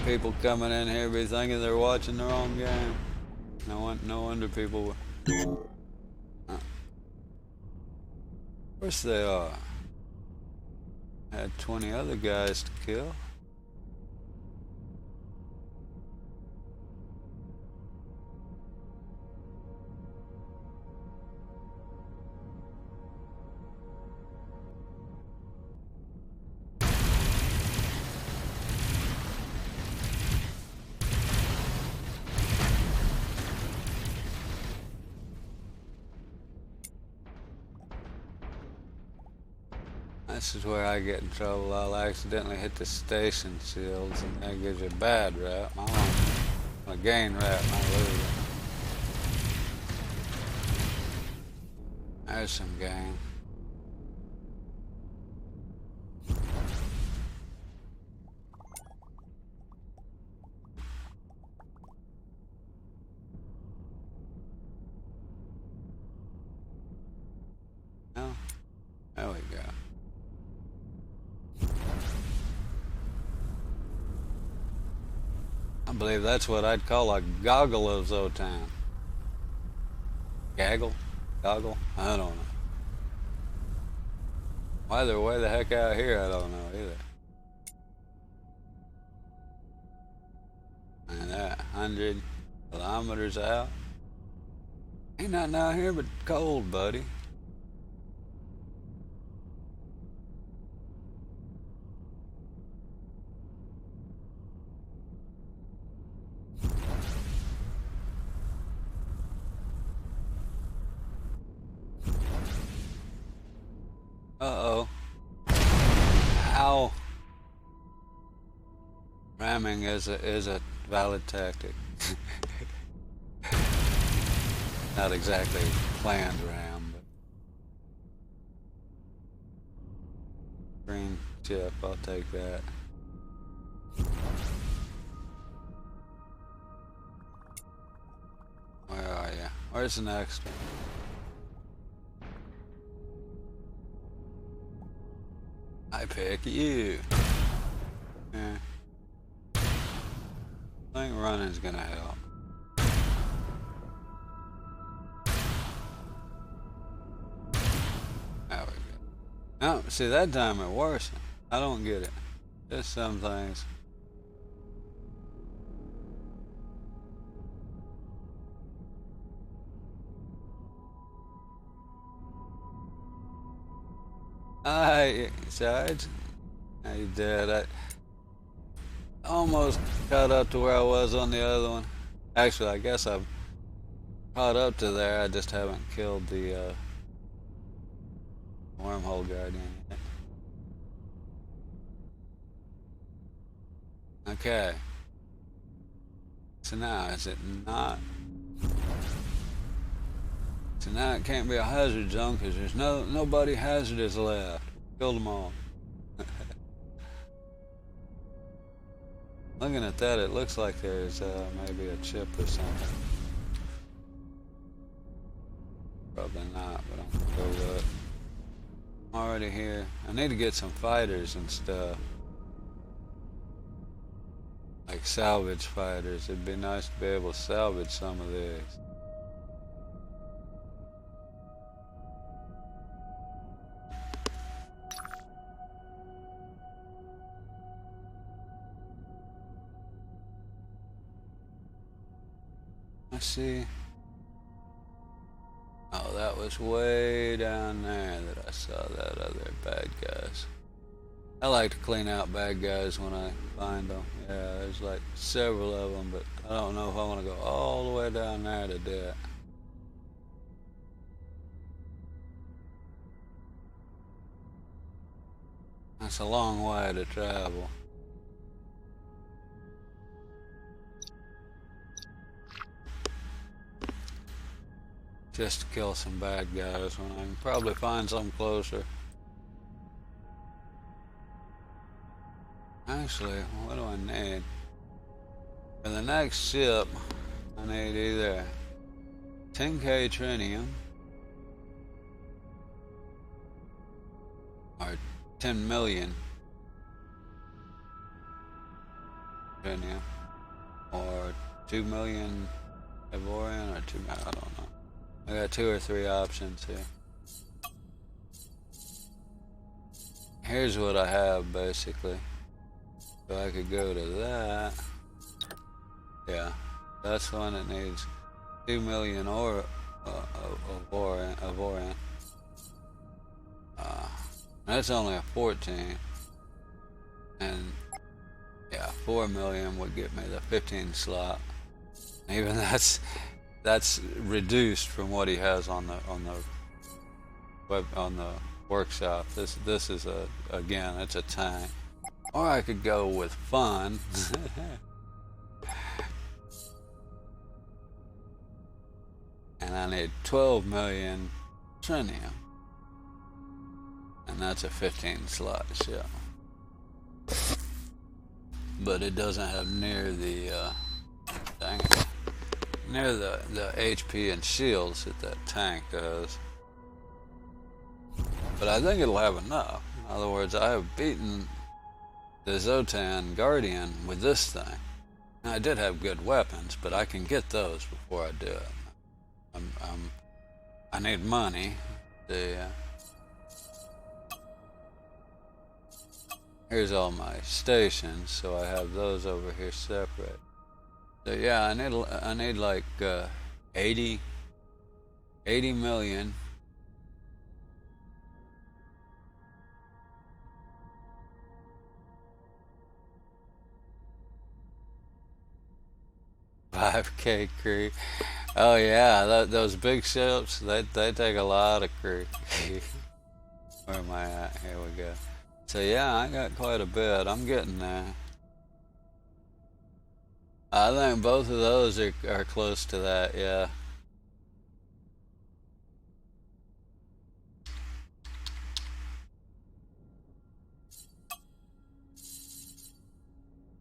people coming in here be thinking they're watching the wrong game. No wonder people. Of course they are. Had 20 other guys to kill. This is where I get in trouble. I'll accidentally hit the station shields, and that gives you a bad rep. I want a gain rep, not lose it. There's some gain. Oh, there we go. I believe that's what I'd call a goggle of Zotan. Gaggle? Goggle? I don't know. Why they're way the heck out here, I don't know either. And that 100 kilometers out. Ain't nothing out here but cold, buddy. Uh-oh. Ow. Ramming is a valid tactic. Not exactly planned ram, but green chip, I'll take that. Where are you? Where's the next one? I pick you. Yeah. I think running's gonna help. There we go. No, see that time it worsened. I don't get it. Just some things. Sides. I did. I almost caught up to where I was on the other one. Actually, I guess I've caught up to there. I just haven't killed the wormhole guardian yet. Okay. So now, is it not? So now it can't be a hazard zone because there's nobody hazardous left. Killed them all. Looking at that, it looks like there's maybe a chip or something. Probably not, but I'm gonna go look. I'm already here. I need to get some fighters and stuff. Like salvage fighters. It'd be nice to be able to salvage some of these. Let's see. Oh, that was way down there that I saw that other bad guys. I like to clean out bad guys when I find them. Yeah, there's like several of them, but I don't know if I want to go all the way down there to do it. That's a long way to travel. Just to kill some bad guys when I can probably find some closer. Actually, what do I need? For the next ship, I need either 10k trinium or 10 million trinium or 2 million Avorion or 2 million, I don't know. I got 2 or 3 options here. Here's what I have basically. So I could go to that. Yeah, that's one that needs 2 million or Avorion. That's only a 14. And yeah, 4 million would get me the 15 slot. Even that's reduced from what he has on the workshop. This is again, it's a tank. Or I could go with fun. And I need 12 million trinium. And that's a 15 slot ship. But it doesn't have near the dang it, near the HP and shields that tank does. but I think it'll have enough. In other words, I have beaten the Zotan Guardian with this thing. Now, I did have good weapons, but I can get those before I do it. I need money. Here's all my stations, so I have those over here separate. So yeah, I need like 80 million. $5K crew. Oh yeah, those big ships, they take a lot of crew. Where am I at? Here we go. So yeah, I got quite a bit. I'm getting there. I think both of those are close to that, yeah.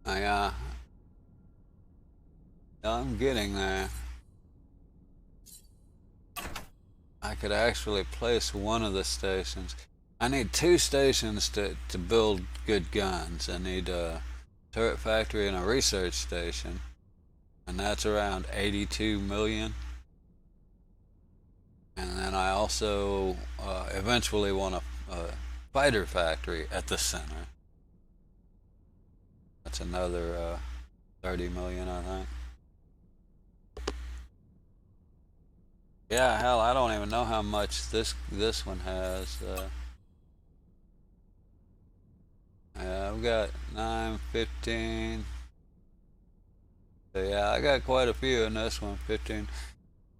Yeah, I'm getting there. I could actually place one of the stations. I need 2 stations to build good guns. I need a turret factory and a research station. And that's around 82 million. And then I also eventually want a fighter factory at the center. That's another 30 million, I think. Yeah, hell, I don't even know how much this one has. Yeah, I've got 9, 15. So yeah, I got quite a few in this one. 15.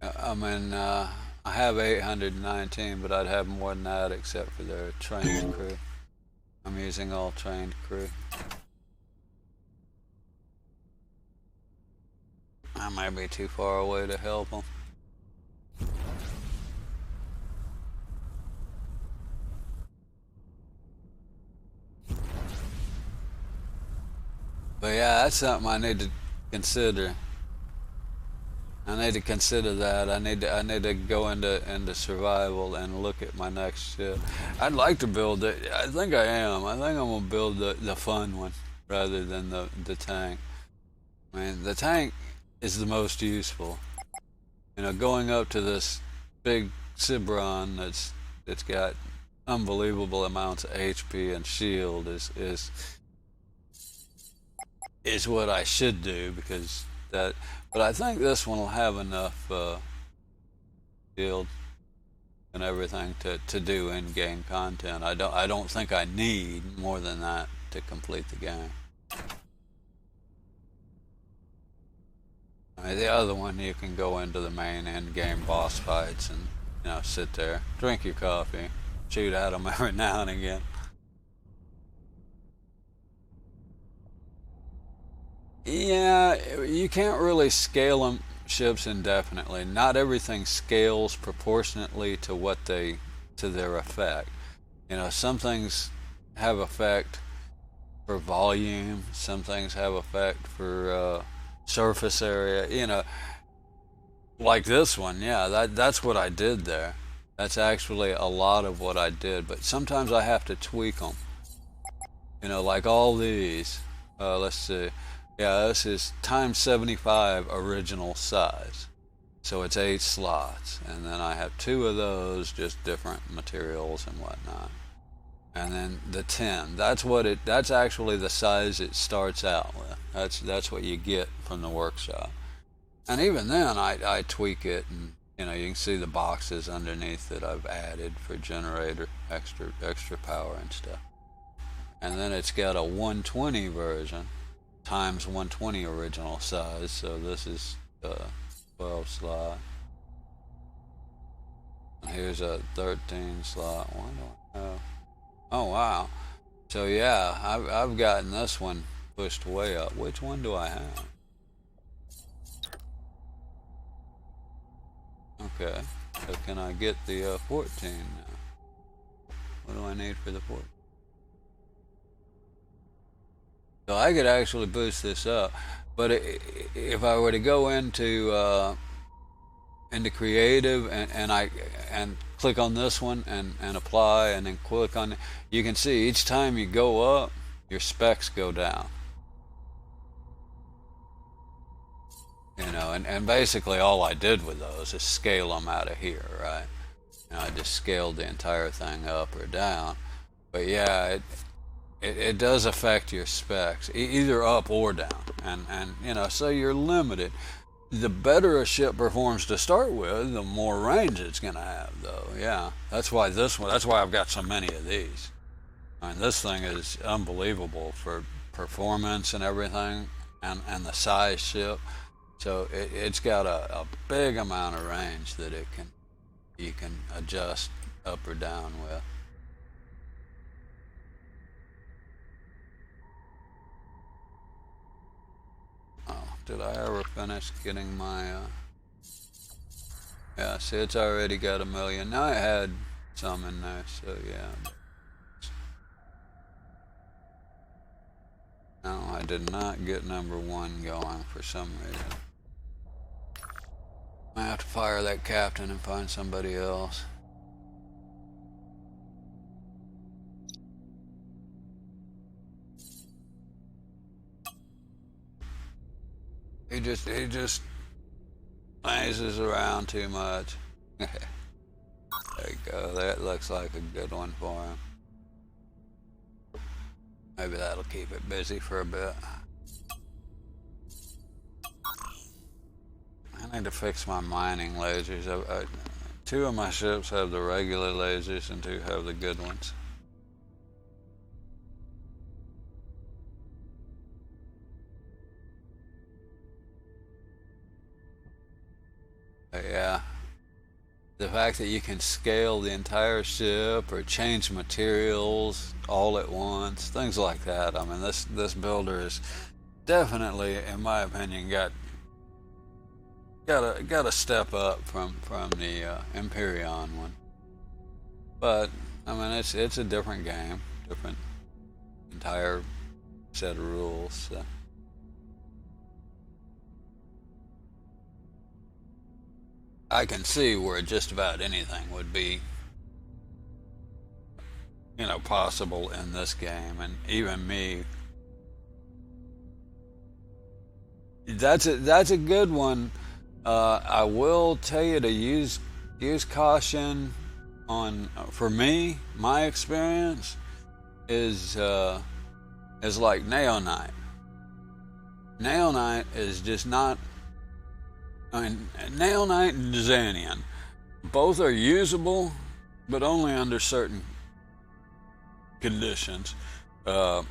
I mean, I have 819, but I'd have more than that except for their trained crew. I'm using all trained crew. I might be too far away to help them. But yeah, that's something I need to consider. I need to consider that. I need to go into survival and look at my next ship. I'd like to build it. I think I am. I think I'm gonna build the fun one rather than the tank. I mean, the tank is the most useful. You know, going up to this big Cibron that's got unbelievable amounts of HP and shield is what I should do because that. But I think this one will have enough shield and everything to do in-game content. I don't think I need more than that to complete the game. I mean, the other one you can go into the main end-game boss fights and sit there, drink your coffee, shoot at them every now and again. Yeah, you can't really scale them ships indefinitely. Not everything scales proportionately to their effect. Some things have effect for volume. Some things have effect for surface area. Like this one. Yeah, that's what I did there. That's actually a lot of what I did. But sometimes I have to tweak them. Like all these. Let's see. Yeah, this is times 75 original size. So it's 8 slots. And then I have 2 of those, just different materials and whatnot. And then the 10. That's actually the size it starts out with. That's what you get from the workshop. And even then I tweak it and you can see the boxes underneath that I've added for generator, extra power and stuff. And then it's got a 120 version times 120 original size, so this is 12 slot. And here's a 13 slot one. Oh wow! So yeah, I've gotten this one pushed way up. Which one do I have? Okay, so can I get the 14 now? What do I need for the 14? So I could actually boost this up, but if I were to go into into creative, and click on this one and apply, and then click on it. You can see each time you go up, your specs go down. And basically all I did with those is scale them out of here, right? I just scaled the entire thing up or down. But yeah, it does affect your specs, either up or down. And so you're limited. The better a ship performs to start with, the more range it's going to have, though. Yeah, that's why that's why I've got so many of these. I mean, this thing is unbelievable for performance and everything, and the size ship. So it's got a big amount of range that you can adjust up or down with. Oh, did I ever finish getting my? Yeah, see, it's already got 1,000,000. Now I had some in there, so yeah. No, I did not get #1 going for some reason. I have to fire that captain and find somebody else. He just mazes around too much. There you go. That looks like a good one for him. Maybe that'll keep it busy for a bit. I need to fix my mining lasers. Two of my ships have the regular lasers and two have the good ones. But yeah, the fact that you can scale the entire ship or change materials all at once, things like that. I mean, this builder is definitely, in my opinion, got a step up from the Avorion one. But I mean, it's a different game, different entire set of rules. So. I can see where just about anything would be, possible in this game, and even me. That's a good one. I will tell you to use caution on. For me, my experience is like Neonite. Neonite is just not. I mean, Neonite and Xanian, both are usable, but only under certain conditions. And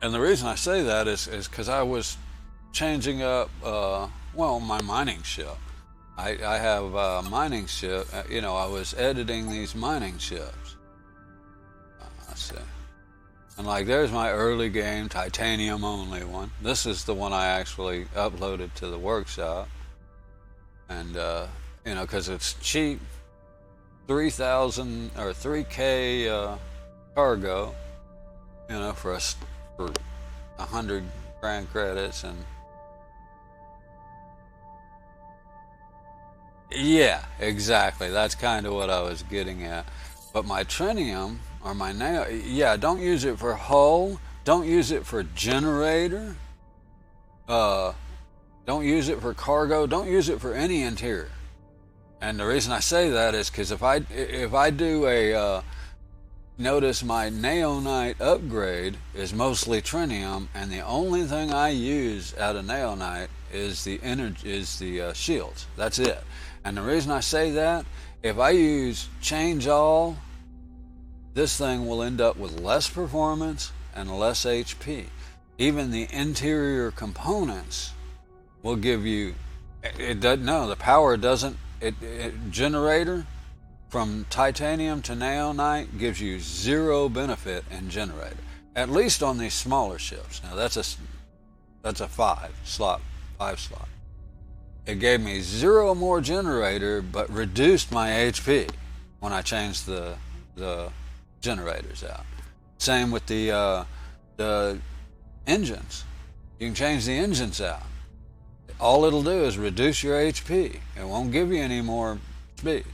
the reason I say that is because I was changing up, my mining ship. I have a mining ship. I was editing these mining ships. Let's see. And like, there's my early game titanium only one. This is the one I actually uploaded to the workshop. And because it's cheap, 3,000 or 3K cargo, for 100 grand credits, and yeah, exactly. That's kind of what I was getting at. But my trinium or my nail, yeah, don't use it for hull. Don't use it for generator. Don't use it for cargo. Don't use it for any interior. And the reason I say that is because if I do a notice my Neonite upgrade is mostly trinium, and the only thing I use out of Neonite is the shields. That's it. And the reason I say that, if I use change all, this thing will end up with less performance and less HP. Even the interior components will give you, it doesn't, no, the power doesn't, generator from titanium to Neonite gives you 0 benefit in generator, at least on these smaller ships. Now that's a 5 slot. It gave me 0 more generator, but reduced my HP when I changed the generators out. Same with the engines. You can change the engines out. all it'll do is reduce your HP. It won't give you any more speed.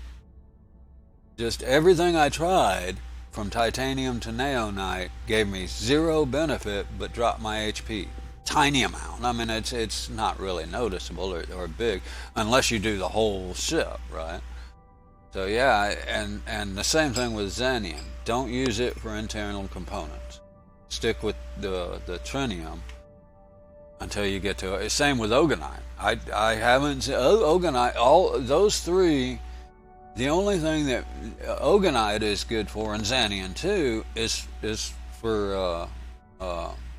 Just everything I tried from titanium to neonite gave me zero benefit but dropped my HP. Tiny amount. I mean, it's not really noticeable or big unless you do the whole ship, right? So yeah, and the same thing with Xanium. Don't use it for internal components. Stick with the trinium until you get to it. Same with Ogonite. I haven't Ogonite. All those three. The only thing that Ogonite is good for, and Xanium too, is for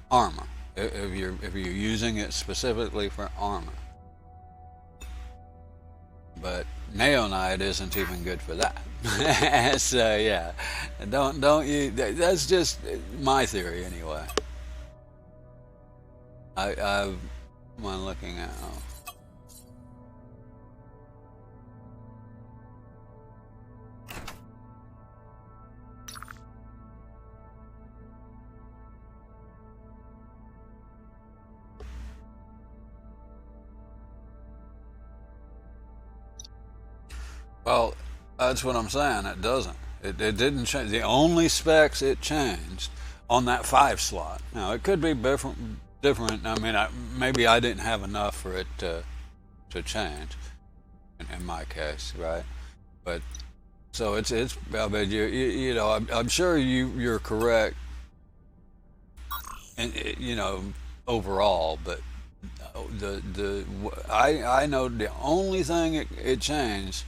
armor. If you're using it specifically for armor. But neonite isn't even good for that. So yeah, don't you? That's just my theory anyway. I'm looking at. Oh. Well, that's what I'm saying. It doesn't. It didn't change. The only specs it changed on that 5 slot. Now it could be different. I mean, maybe I didn't have enough for it to change. In my case, right? But so it's. I mean, you know, I'm sure you're correct. And you know, overall, but I know the only thing it changed,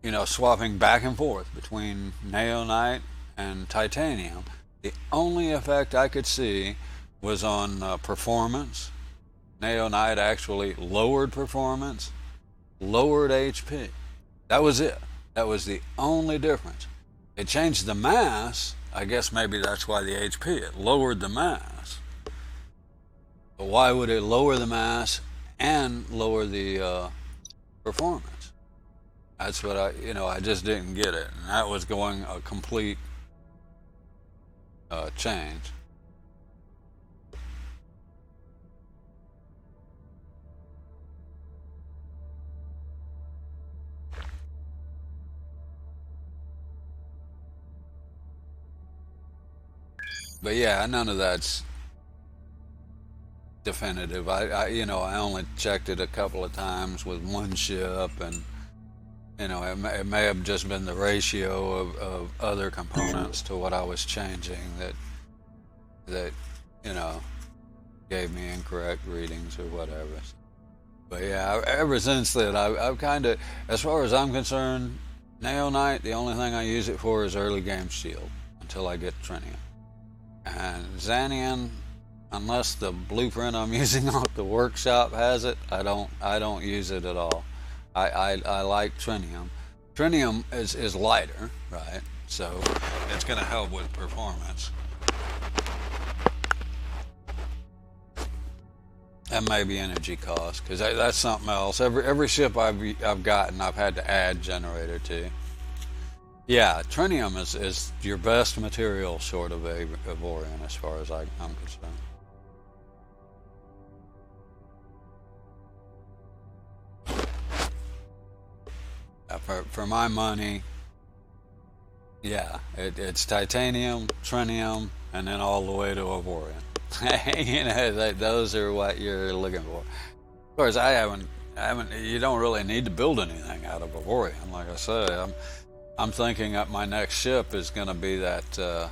you know, swapping back and forth between neonite and titanium, the only effect I could see was on performance. Neonite actually lowered performance, lowered HP. That was it. That was the only difference. It changed the mass. I guess maybe that's why the HP, it lowered the mass. But why would it lower the mass and lower the performance? That's what I just didn't get it. And that was going a complete change. But yeah, none of that's definitive. I only checked it a couple of times with one ship, and it may have just been the ratio of other components to what I was changing that gave me incorrect readings or whatever. But yeah, ever since then, I've kind of, as far as I'm concerned, neonite, the only thing I use it for is early game shield until I get trinium. And Xanium, unless the blueprint I'm using off the workshop has it, I don't use it at all. I like trinium. Trinium is lighter, right? So it's going to help with performance. And maybe energy cost, because that's something else. Every ship I've gotten, I've had to add generator to. Yeah, trinium is your best material short of Avorion, as far as I'm concerned. For my money, yeah, it's titanium, trinium, and then all the way to Avorion. Those are what you're looking for. Of course, I haven't. You don't really need to build anything out of Avorion. Like I say, I'm thinking that my next ship is going to be that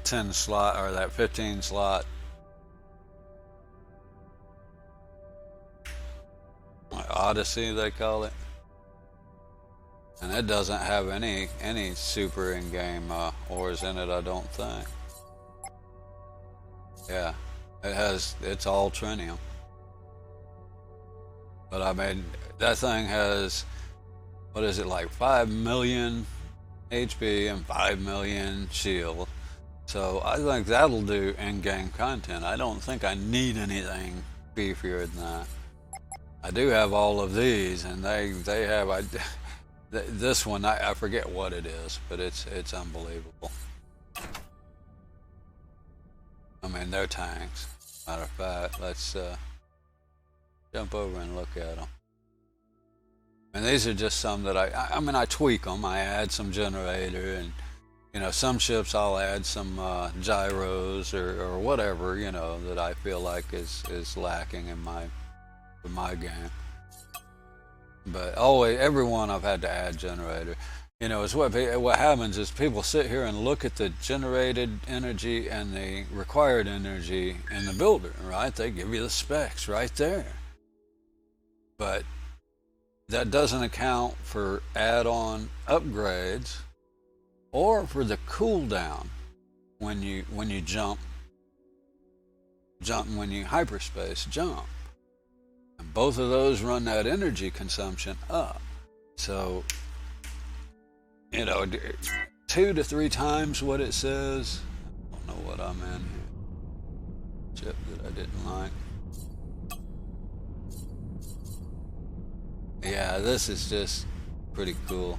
10 slot or that 15 slot Odyssey, they call it, and it doesn't have any super in-game ores in it, I don't think. Yeah, it's all trinium. But I mean, that thing has, what is it, like 5 million HP and 5 million shield. So I think that'll do in-game content. I don't think I need anything beefier than that. I do have all of these, and they have this one. I forget what it is, but it's unbelievable. I mean, they're tanks. Matter of fact, let's Jump over and look at them. And these are just some that I mean, I tweak them. I add some generator, and some ships I'll add some gyros or whatever, that I feel like is lacking in my game. But always, every one I've had to add generator. It's what happens is people sit here and look at the generated energy and the required energy in the builder, right? They give you the specs right there. But that doesn't account for add-on upgrades or for the cooldown when you jump when you hyperspace jump. And both of those run that energy consumption up. So 2 to 3 times what it says. I don't know what I'm in here. Chip that I didn't like. Yeah, this is just pretty cool.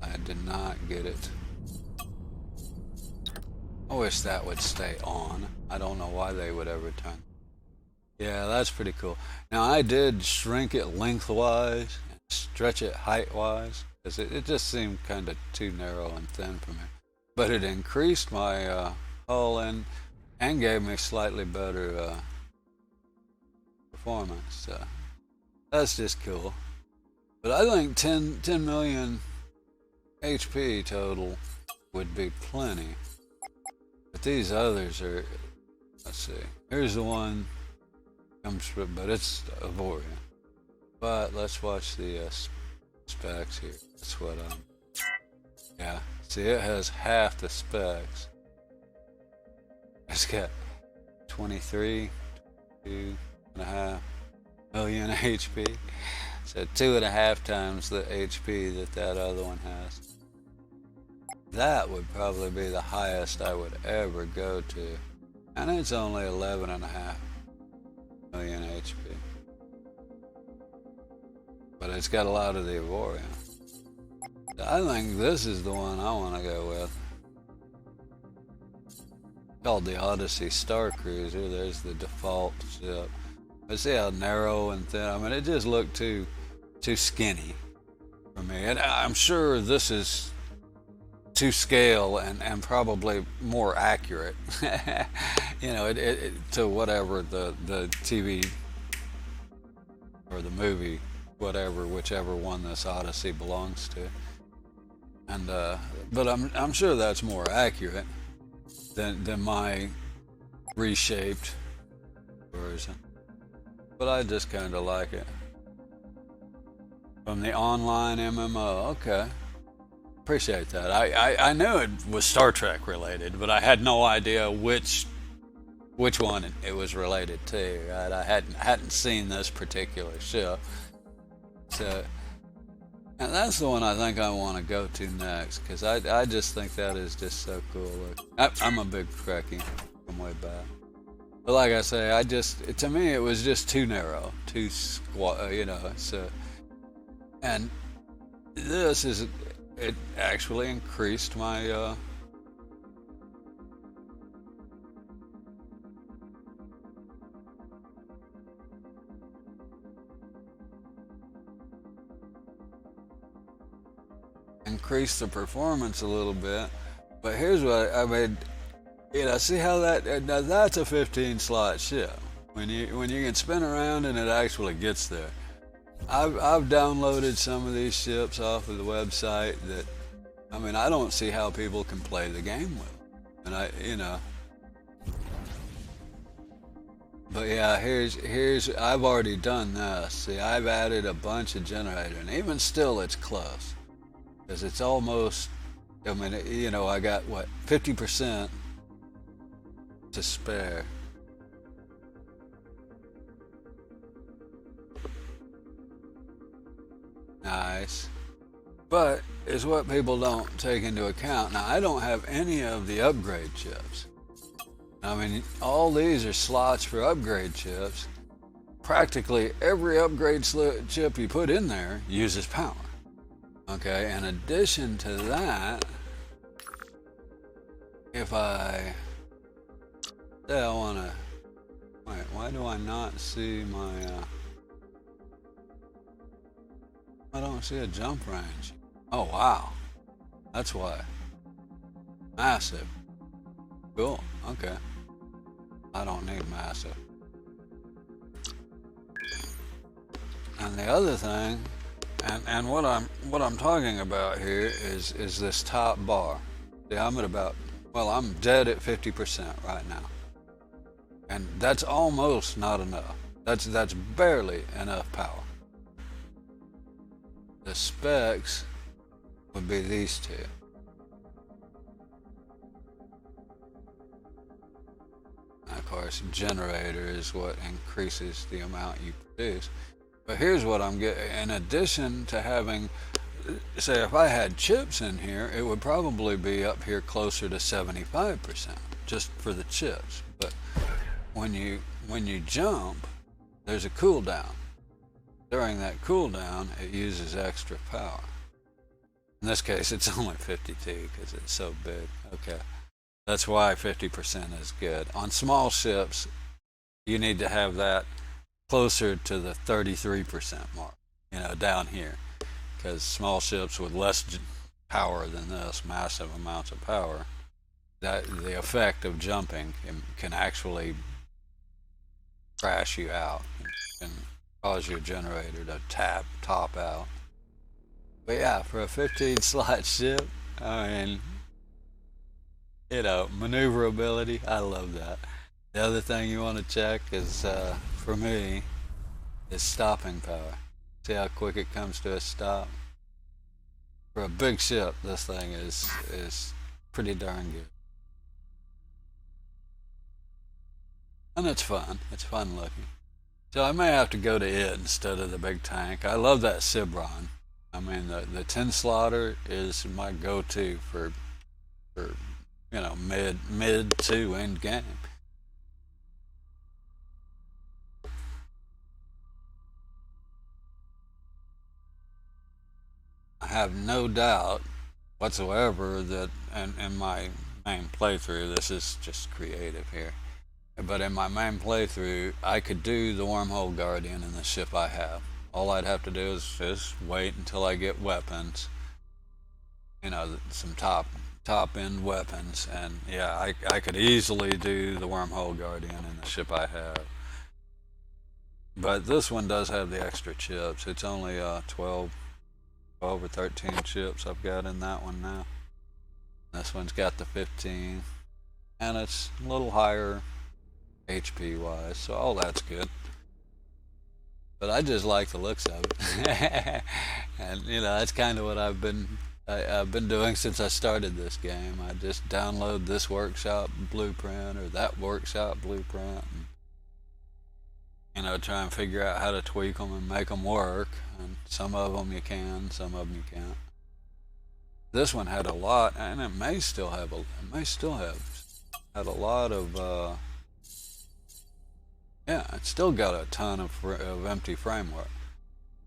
I did not get it. I wish that would stay on. I don't know why they would ever turn. Yeah, that's pretty cool. Now I did shrink it lengthwise and stretch it heightwise because it just seemed kind of too narrow and thin for me. But it increased my hull and gave me slightly better performance. So that's just cool. But I think 10 million HP total would be plenty. But these others are, let's see. Here's the one comes from, but it's Avorion. But let's watch the specs here. That's what yeah. See, it has half the specs. It's got 2.5 million HP. So 2.5 times the HP that other one has. That would probably be the highest I would ever go to. And it's only 11.5 million HP. But it's got a lot of the Avorion. I think this is the one I want to go with. Called the Odyssey Star Cruiser. There's the default ship. But see how narrow and thin. I mean, it just looked too skinny for me. And I'm sure this is to scale and probably more accurate. To whatever the TV or the movie, whichever one this Odyssey belongs to. And but I'm sure that's more accurate than my reshaped version. But I just kind of like it. From the online MMO, okay. Appreciate that. I knew it was Star Trek related, but I had no idea which one it was related to. Right? I hadn't seen this particular ship, so. And that's the one I think I want to go to next, because I just think that is just so cool. I'm a big Trekkie from way back. But like I say, to me it was just too narrow, too squat, so. And it actually increased my, increase the performance a little bit. But here's what I mean, see how that's a 15 slot ship. When you can spin around and it actually gets there. I've downloaded some of these ships off of the website that, I don't see how people can play the game with. And But yeah, here's I've already done this. See, I've added a bunch of generator, and even still it's close. Because it's almost, I got 50% to spare. Nice. But it's what people don't take into account. Now, I don't have any of the upgrade chips. All these are slots for upgrade chips. Practically every upgrade chip you put in there uses power. Okay, in addition to that, if I say I want to, wait, why do I not see my, I don't see a jump range. Oh, wow. That's why. Massive. Cool. Okay. I don't need massive. And the other thing, and what I'm talking about here is this top bar. See, I'm at about, well, I'm dead at 50% right now, and that's almost not enough. That's barely enough power. The specs would be these two. And of course, generator is what increases the amount you produce. But here's what I'm getting. In addition to having, say, if I had chips in here, it would probably be up here closer to 75%, just for the chips. But when you jump, there's a cooldown. During that cooldown, it uses extra power. In this case, it's only 52 because it's so big. Okay, that's why 50% is good. On small ships, you need to have that closer to the 33% mark, down here, because small ships with less power than this, massive amounts of power, that the effect of jumping can actually crash you out and cause your generator to top out. But yeah, for a 15 slot ship, I mean, maneuverability, I love that. The other thing you want to check is, for me, is stopping power. See how quick it comes to a stop? For a big ship, this thing is pretty darn good. And it's fun. It's fun looking. So I may have to go to it instead of the big tank. I love that Cibron. I mean, the 10 slotter is my go-to for mid to end game. I have no doubt whatsoever that in my main playthrough, this is just creative here, but in my main playthrough, I could do the Wormhole Guardian in the ship I have. All I'd have to do is wait until I get weapons, some top end weapons, and yeah, I could easily do the Wormhole Guardian in the ship I have. But this one does have the extra chips. It's only 12 or 13 chips I've got in that one now. This one's got the 15, and it's a little higher HP wise, so all that's good. But I just like the looks of it, and that's kind of what I've been doing since I started this game. I just download this workshop blueprint or that workshop blueprint, and try and figure out how to tweak them and make them work. And some of them you can, some of them you can't. This one had a lot, and it may still have had a lot of. Yeah, it's still got a ton of empty framework.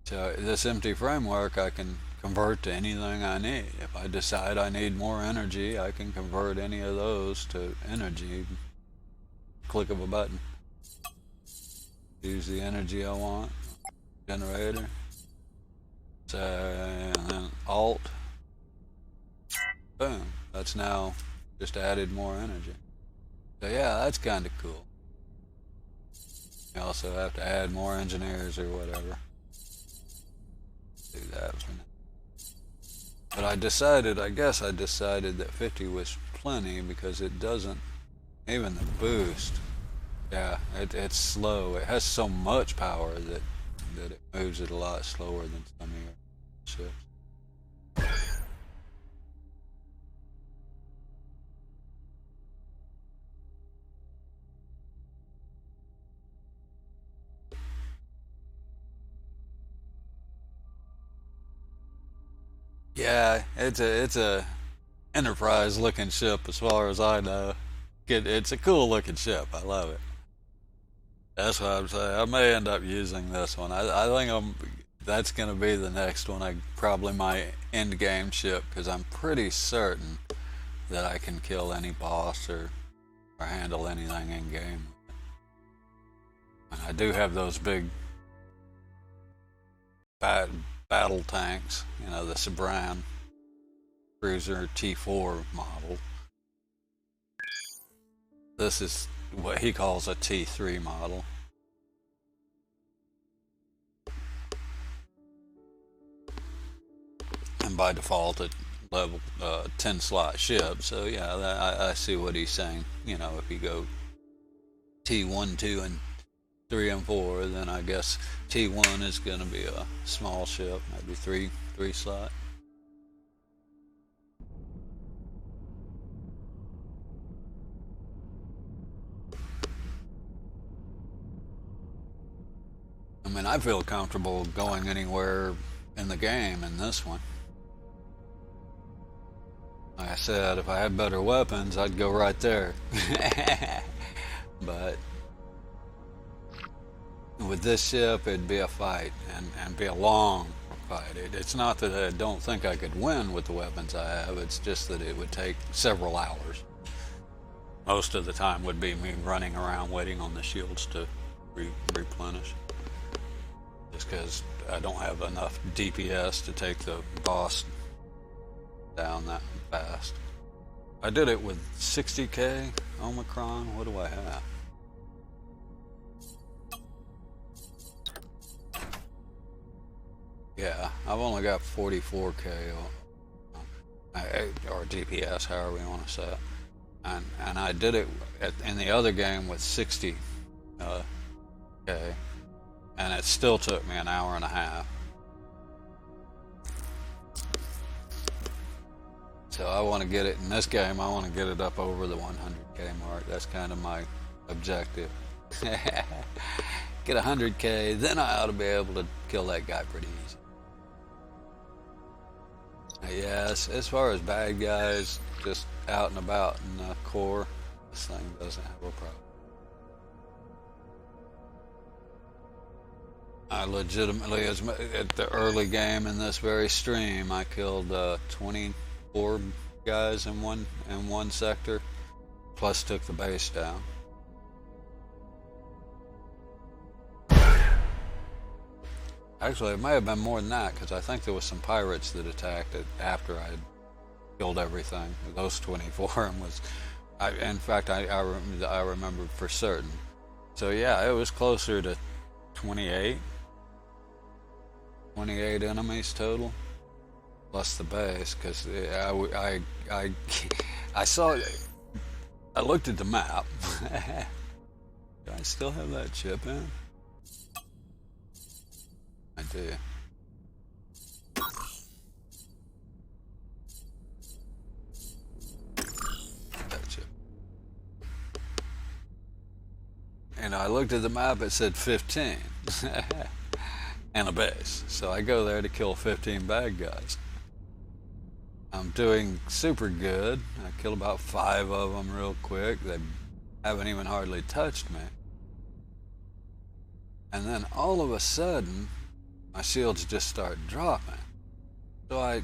So this empty framework I can convert to anything I need. If I decide I need more energy, I can convert any of those to energy. Click of a button. Use the energy I want. Generator. So, and then Alt. Boom. That's now just added more energy. So yeah, that's kind of cool. You also have to add more engineers or whatever. Do that for now. But I guess I decided that 50 was plenty because it doesn't, even the boost, yeah, it's slow. It has so much power that it moves it a lot slower than some of your ships. Yeah, it's a Enterprise looking ship as far as I know. It's a cool looking ship. I love it. That's what I'm saying. I may end up using this one. I think that's gonna be the next one. Probably my end game ship because I'm pretty certain that I can kill any boss or handle anything in game. And I do have those big battle tanks, you know, the Sabran Cruiser T4 model. This is what he calls a T3 model. And by default it level 10 slot ship, so yeah, I see what he's saying. You know, if you go T1, 2, and 3 and 4, then I guess T1 is going to be a small ship, maybe three slot. I mean, I feel comfortable going anywhere in the game in this one. Like I said, if I had better weapons, I'd go right there. But with this ship, it'd be a fight, and be a long fight. It's not that I don't think I could win with the weapons I have, it's just that it would take several hours. Most of the time would be me running around waiting on the shields to replenish. Just because I don't have enough DPS to take the boss down that fast. I did it with 60k Omicron. What do I have? Yeah, I've only got 44k or DPS, however you want to say it. And I did it in the other game with 60k, and it still took me an hour and a half. So I want to get it in this game. I want to get it up over the 100k mark. That's kind of my objective. Get 100k, then I ought to be able to kill that guy pretty easy. Yes, as far as bad guys, just out and about in the core, this thing doesn't have a problem. I legitimately, at the early game in this very stream, I killed 24 guys in one sector, plus took the base down. Actually, it may have been more than that, because I think there was some pirates that attacked it after I had killed everything. Those 24 was, in fact, I remember for certain. So yeah, it was closer to 28 enemies total, plus the base. Because I saw, I looked at the map. Do I still have that chip in? I do. That chip. And I looked at the map, it said 15. And a base. So I go there to kill 15 bad guys. I'm doing super good. I killed about 5 of them real quick. They haven't even hardly touched me. And then all of a sudden, my shields just start dropping. So I,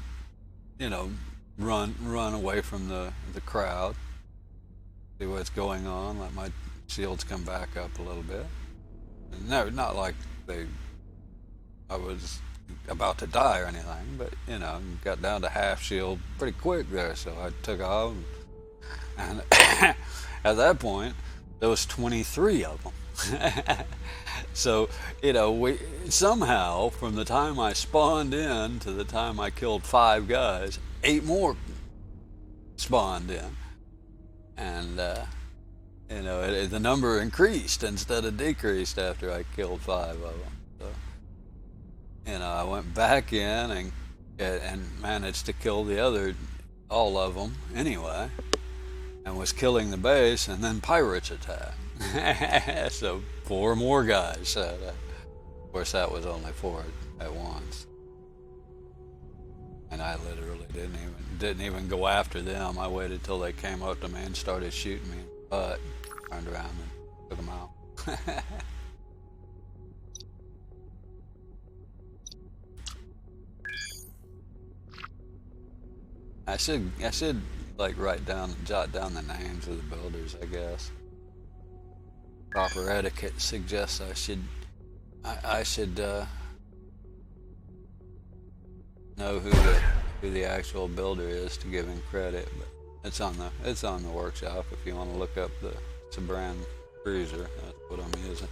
run away from the crowd, see what's going on, let my shields come back up a little bit. No, not like I was about to die or anything, but got down to half shield pretty quick there, so I took off, and at that point there was 23 of them. So we somehow, from the time I spawned in to the time I killed 5 guys, 8 more spawned in, and the number increased instead of decreased after I killed 5 of them. So I went back in and managed to kill all of them anyway, and was killing the base, and then pirates attacked. So 4 more guys. Of course, that was only 4 at once, and I literally didn't even go after them. I waited till they came up to me and started shooting me in the butt. Turned around and took them out. I should like jot down the names of the builders, I guess. Proper etiquette suggests I should know who the actual builder is to give him credit, but it's on the workshop if you want to look up it's a brand cruiser. That's what I'm using.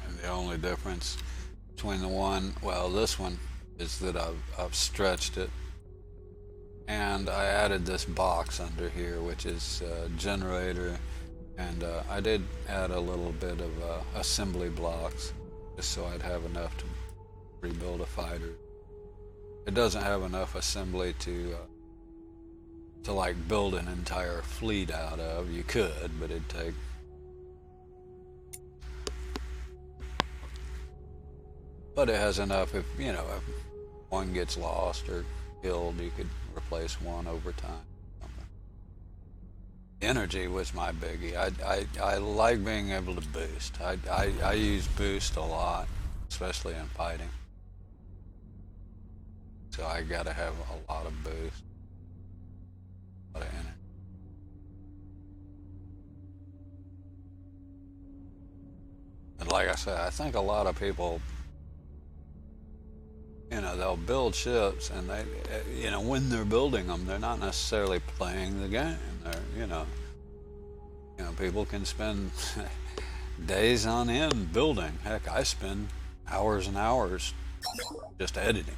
And the only difference between this one is that I've stretched it, and I added this box under here, which is generator, and I did add a little bit of assembly blocks just so I'd have enough to rebuild a fighter. It doesn't have enough assembly to like build an entire fleet out of. You could, but it'd take. But it has enough if one gets lost or killed, you could replace one over time. Energy was my biggie. I like being able to boost. I use boost a lot, especially in fighting. So I gotta have a lot of boost, a lot of energy. And like I said, I think a lot of people, they'll build ships, and when they're building them, they're not necessarily playing the game. People can spend days on end building. Heck, I spend hours and hours just editing.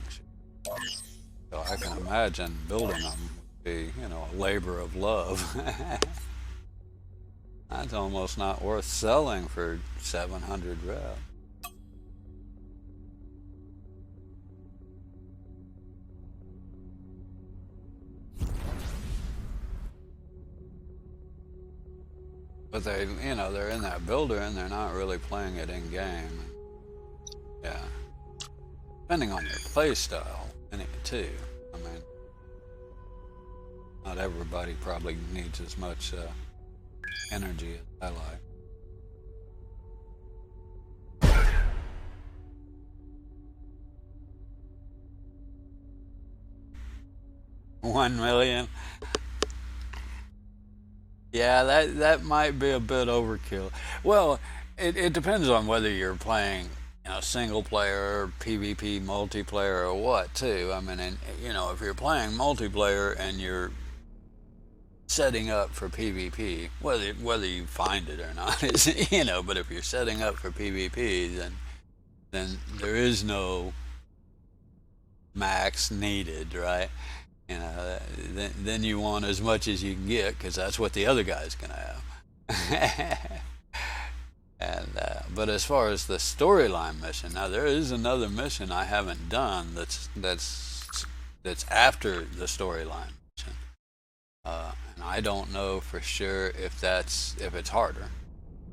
So I can imagine building them would be, a labor of love. That's almost not worth selling for 700 reps. But they're in that builder and they're not really playing it in game. Yeah. Depending on their play style, in it too. I mean, not everybody probably needs as much energy as I like. 1 million. Yeah, that might be a bit overkill. Well, it depends on whether you're playing, single player, PvP, multiplayer, or what too. I mean, and if you're playing multiplayer and you're setting up for PvP, whether you find it or not is but if you're setting up for PvP, then there is no max needed, right? Then you want as much as you can get because that's what the other guy's gonna have. But as far as the storyline mission, now there is another mission I haven't done that's after the storyline mission, and I don't know for sure if it's harder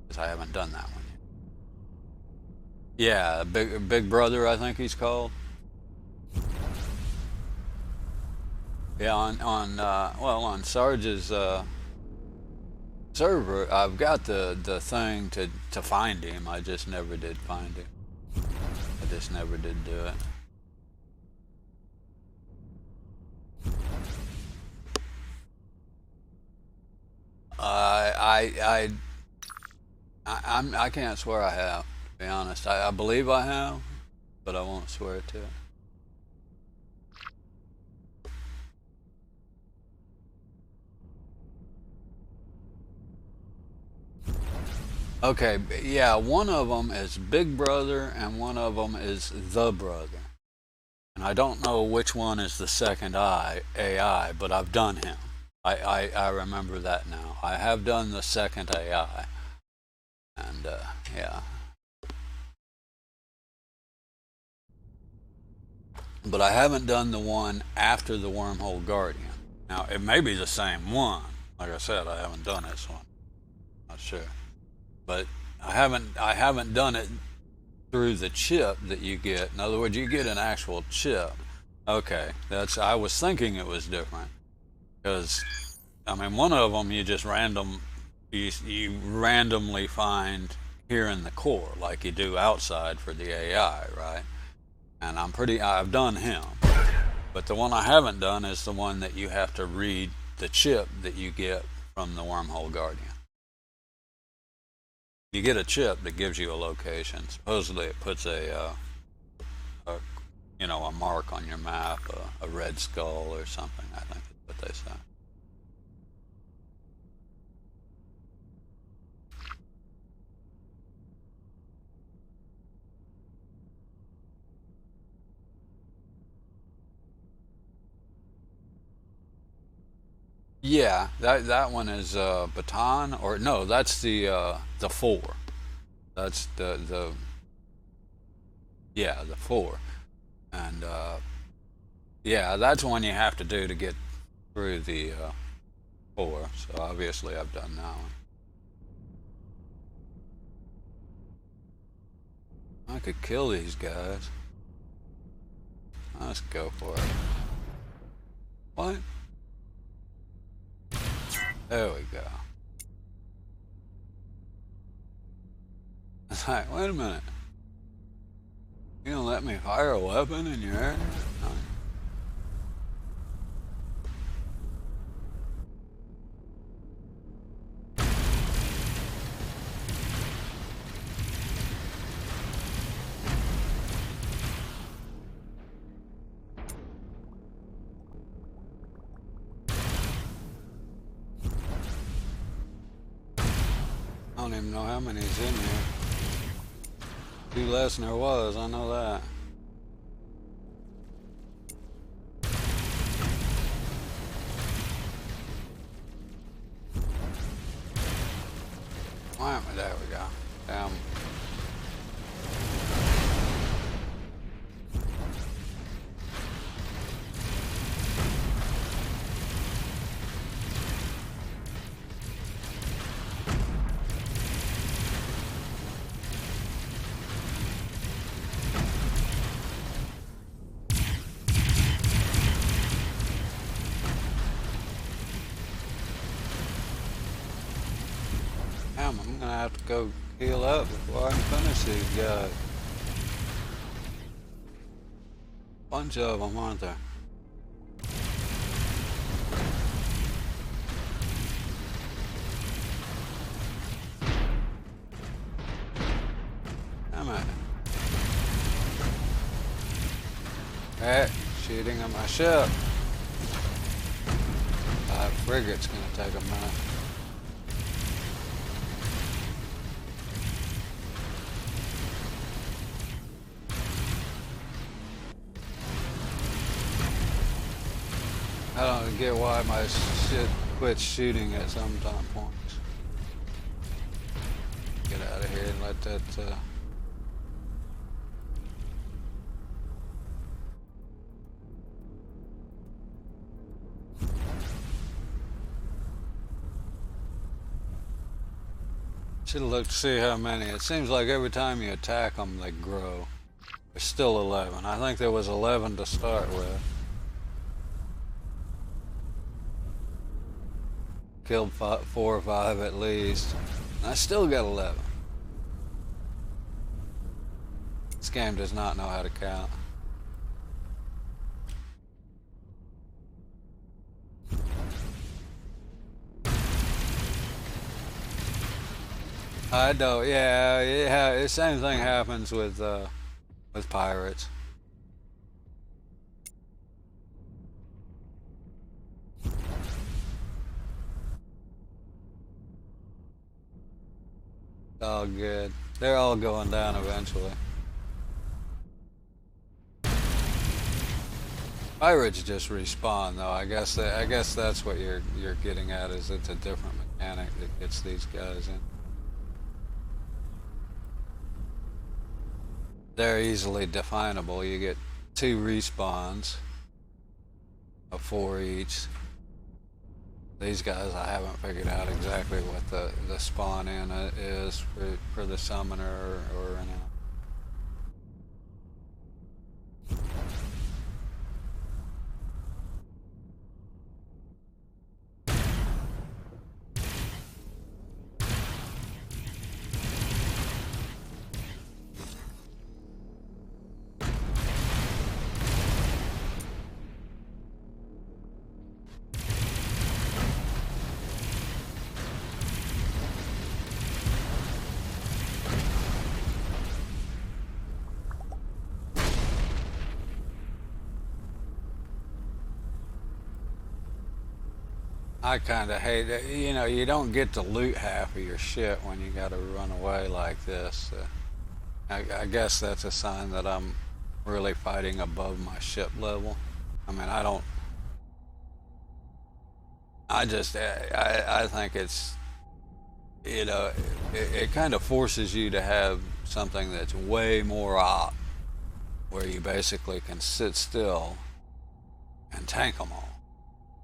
because I haven't done that one yet. Yeah, Big Brother, I think he's called. Yeah, on Sarge's server, I've got the thing to find him. I just never did find him. I just never did do it. I can't swear I have. To be honest, I believe I have, but I won't swear to it. Okay, yeah, one of them is Big Brother and one of them is The Brother. And I don't know which one is the second AI, but I've done him. I remember that now. I have done the second AI. And, yeah. But I haven't done the one after the Wormhole Guardian. Now, it may be the same one. Like I said, I haven't done this one. Not sure. But I haven't done it through the chip that you get. In other words, you get an actual chip. Okay, I was thinking it was different because I mean, one of them you randomly find here in the core, like you do outside for the AI, right? And I've done him, but the one I haven't done is the one that you have to read the chip that you get from the Wormhole Guardian. You get a chip that gives you a location. Supposedly, it puts a a mark on your map, a red skull or something. I think that's what they say. Yeah, that one is baton, or no, that's the four. That's the yeah, the four, and yeah, that's one you have to do to get through the four. So obviously, I've done that one. I could kill these guys. Let's go for it. What? There we go. It's like, wait a minute. You gonna let me fire a weapon in your area? No. I don't even know how many's in here. Two less than there was, I know that. Wham, there we go. Damn. Damn, I'm gonna have to go heal up before I can finish these guys. Bunch of them, aren't there? Damn it. Hey, shooting at my ship. That frigate's gonna take a minute. I don't get why my shit quits shooting at some time points. Get out of here and let that should have looked to see how many. It seems like every time you attack them, they grow. There's still 11. I think there was 11 to start with. Killed 4 or 5 at least. And I still got 11. This game does not know how to count. I don't. Yeah. The same thing happens with pirates. All good. They're all going down eventually. Pirates just respawn though. I guess that's what you're getting at, is it's a different mechanic that gets these guys in. They're easily definable. You get 2 respawns of 4 each. These guys, I haven't figured out exactly what the spawn in is for the summoner or anything. I kind of hate it. You know, you don't get to loot half of your shit when you got to run away like this. I guess that's a sign that I'm really fighting above my ship level. I mean, I don't. I just. I think it's. You know, it kind of forces you to have something that's way more op, where you basically can sit still and tank them all.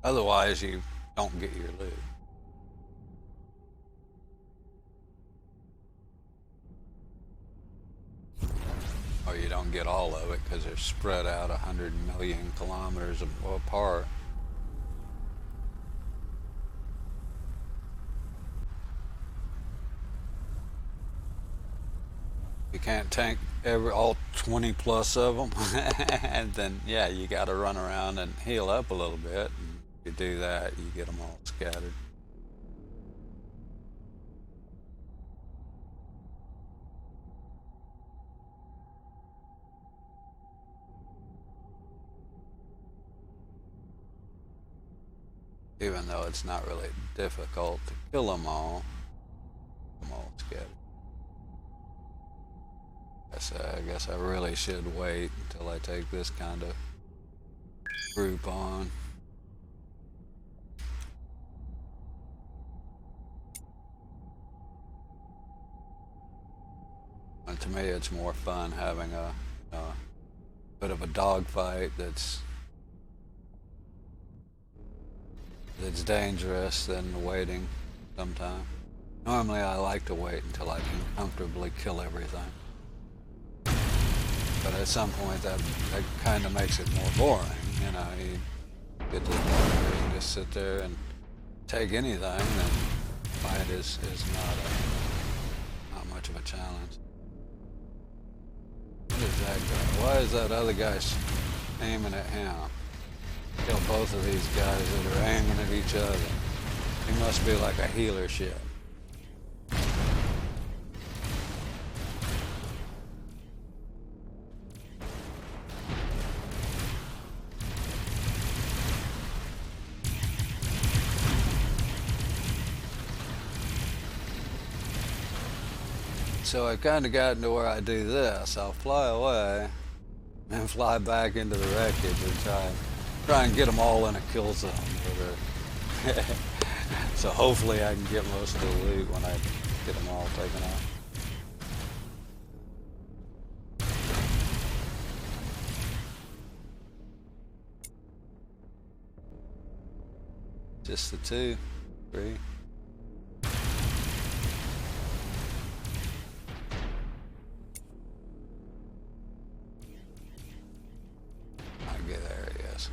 Otherwise, you don't get your loot. Or you don't get all of it because they're spread out 100 million kilometers apart. You can't tank all 20 plus of them, and then yeah, you got to run around and heal up a little bit. And if you do that, you get them all scattered. Even though it's not really difficult to kill them all scattered. I guess I really should wait until I take this kind of group on. And to me, it's more fun having a bit of a dogfight that's dangerous than waiting sometime. Normally, I like to wait until I can comfortably kill everything. But at some point, that kind of makes it more boring. You know, you get to the point where you just sit there and take anything, then fight is not much of a challenge. What is that guy? Why is that other guy aiming at him? Kill both of these guys that are aiming at each other. He must be like a healer ship. So I've kind of gotten to where I do this. I'll fly away and fly back into the wreckage and try and get them all in a kill zone. So hopefully I can get most of the loot when I get them all taken out. Just the 2, 3. There he is.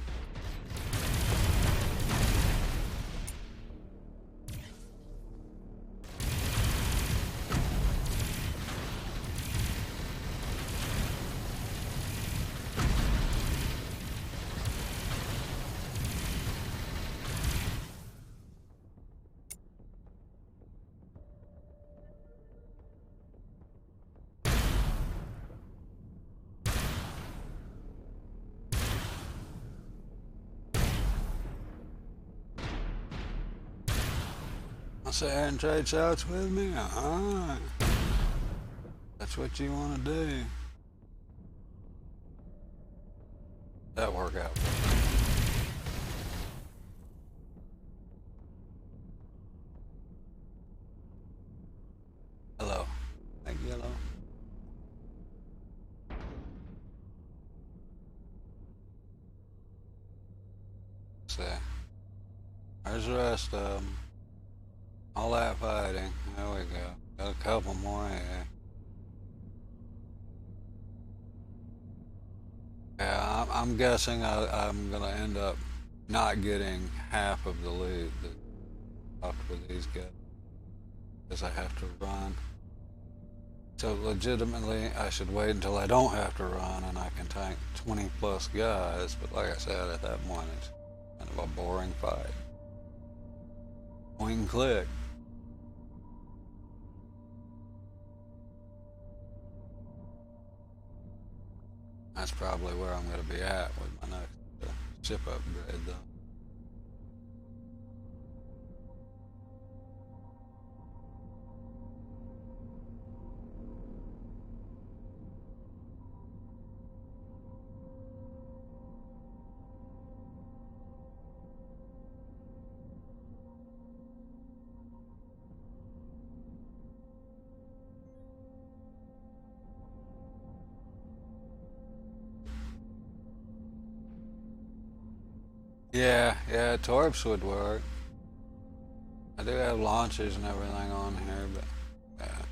I'll sit here and trade shots with me? Alright. That's what you want to do. That work out. Hello. Thank you, hello. See. There's the rest of them. All that fighting. There we go. Got a couple more here. Yeah, I'm guessing I'm gonna end up not getting half of the loot that left for these guys because I have to run. So legitimately, I should wait until I don't have to run and I can tank 20 plus guys. But like I said, at that point, it's kind of a boring fight. Point and click. That's probably where I'm going to be at with my next ship upgrade, though. Yeah, torps would work. I do have launchers and everything on here, but yeah.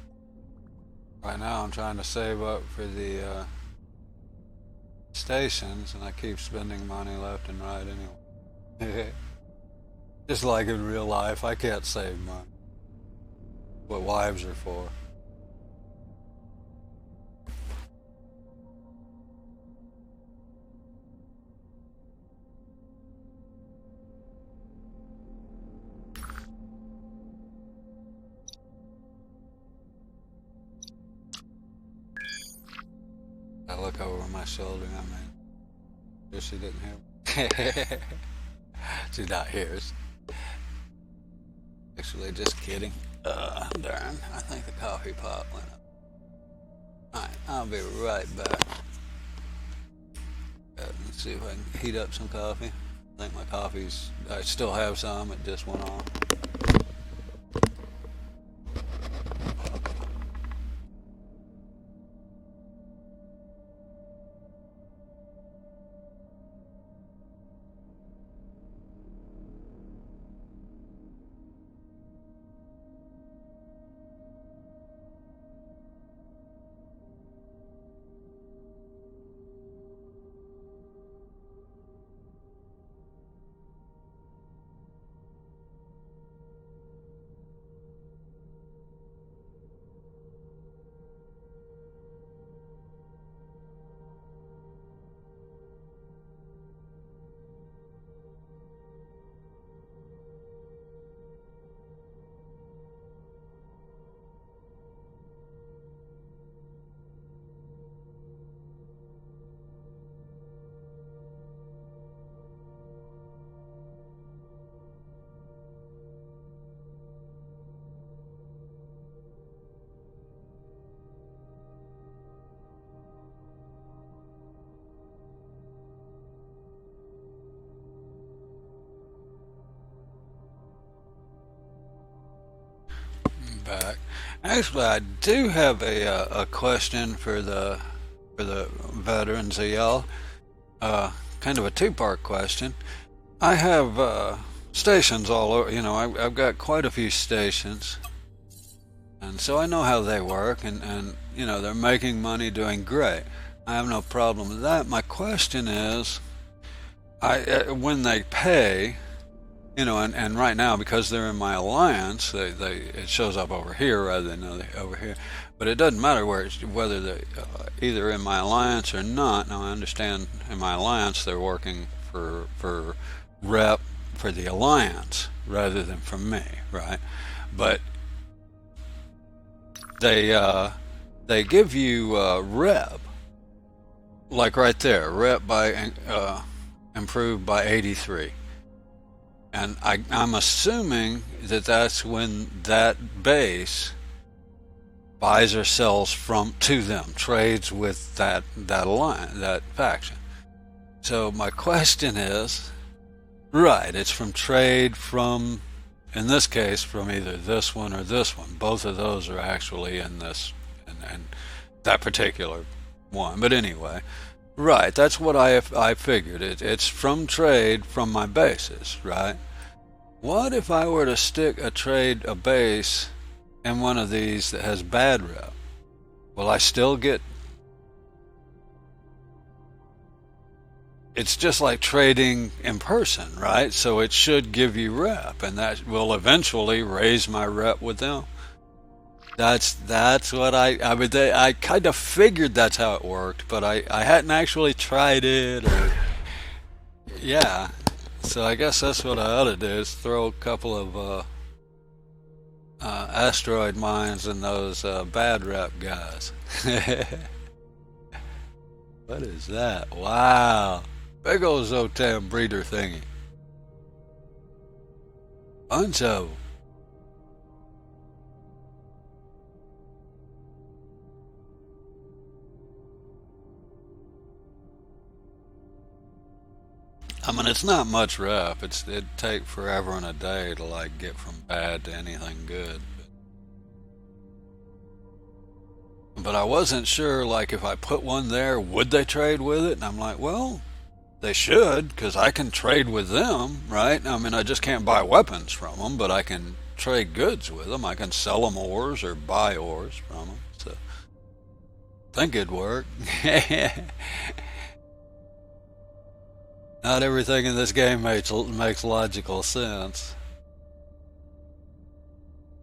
Right now I'm trying to save up for the stations, and I keep spending money left and right anyway. Just like in real life, I can't save money. What wives are for. I look over my shoulder. I mean, if she didn't hear me. She's not here. Actually, just kidding. Darn. I think the coffee pot went up. Alright, I'll be right back. Let's see if I can heat up some coffee. I think my coffee's. I still have some, it just went off. Back. Actually, I do have a question for the veterans of y'all. Kind of a two-part question. I have stations all over. I've got quite a few stations, and so I know how they work, and they're making money, doing great. I have no problem with that. My question is, when they pay, and right now because they're in my alliance, it shows up over here rather than over here. But it doesn't matter whether they're either in my alliance or not. Now I understand in my alliance they're working for rep for the alliance rather than for me, right? But they give you rep, like right there, rep by improved by 83. And I'm assuming that that's when that base buys or sells to them, trades with that faction. So my question is, right? It's from trade from, in this case, from either this one or this one. Both of those are actually in this and that particular one. But anyway, right? That's what I figured. It's from trade from my bases, right? What if I were to stick a base in one of these that has bad rep? Will I still get? It's just like trading in person, right? So it should give you rep, and that will eventually raise my rep with them. That's what I kind of figured that's how it worked, but I hadn't actually tried it or yeah. So I guess that's what I ought to do is throw a couple of asteroid mines in those bad rep guys. What is that? Wow. Big old Zotan breeder thingy. Bunch of them. I mean, it's not much rep. It'd take forever and a day to like get from bad to anything good. But I wasn't sure, like, if I put one there, would they trade with it? And I'm like, well, They should, because I can trade with them, right? I mean, I just can't buy weapons from them, but I can trade goods with them. I can sell them ores or buy ores from them. So I think it'd work. Not everything in this game makes logical sense.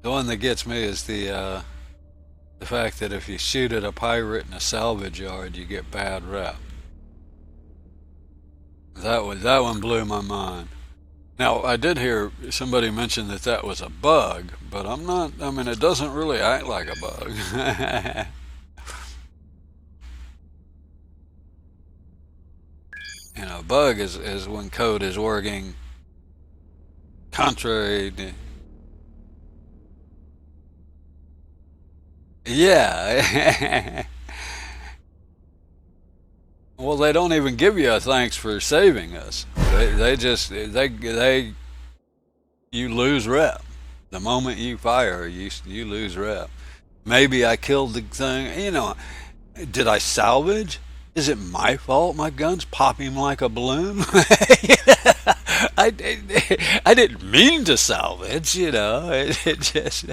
The one that gets me is the fact that if you shoot at a pirate in a salvage yard, you get bad rep. That one blew my mind. Now I did hear somebody mention that that was a bug, but I'm not. I mean, it doesn't really act like a bug. A bug is when code is working contrary to. Yeah. Well, they don't even give you a thanks for saving us. They just you lose rep. The moment you fire, you lose rep. Maybe I killed the thing. Did I salvage? Is it my fault my gun's popping like a balloon? I didn't mean to salvage, It just.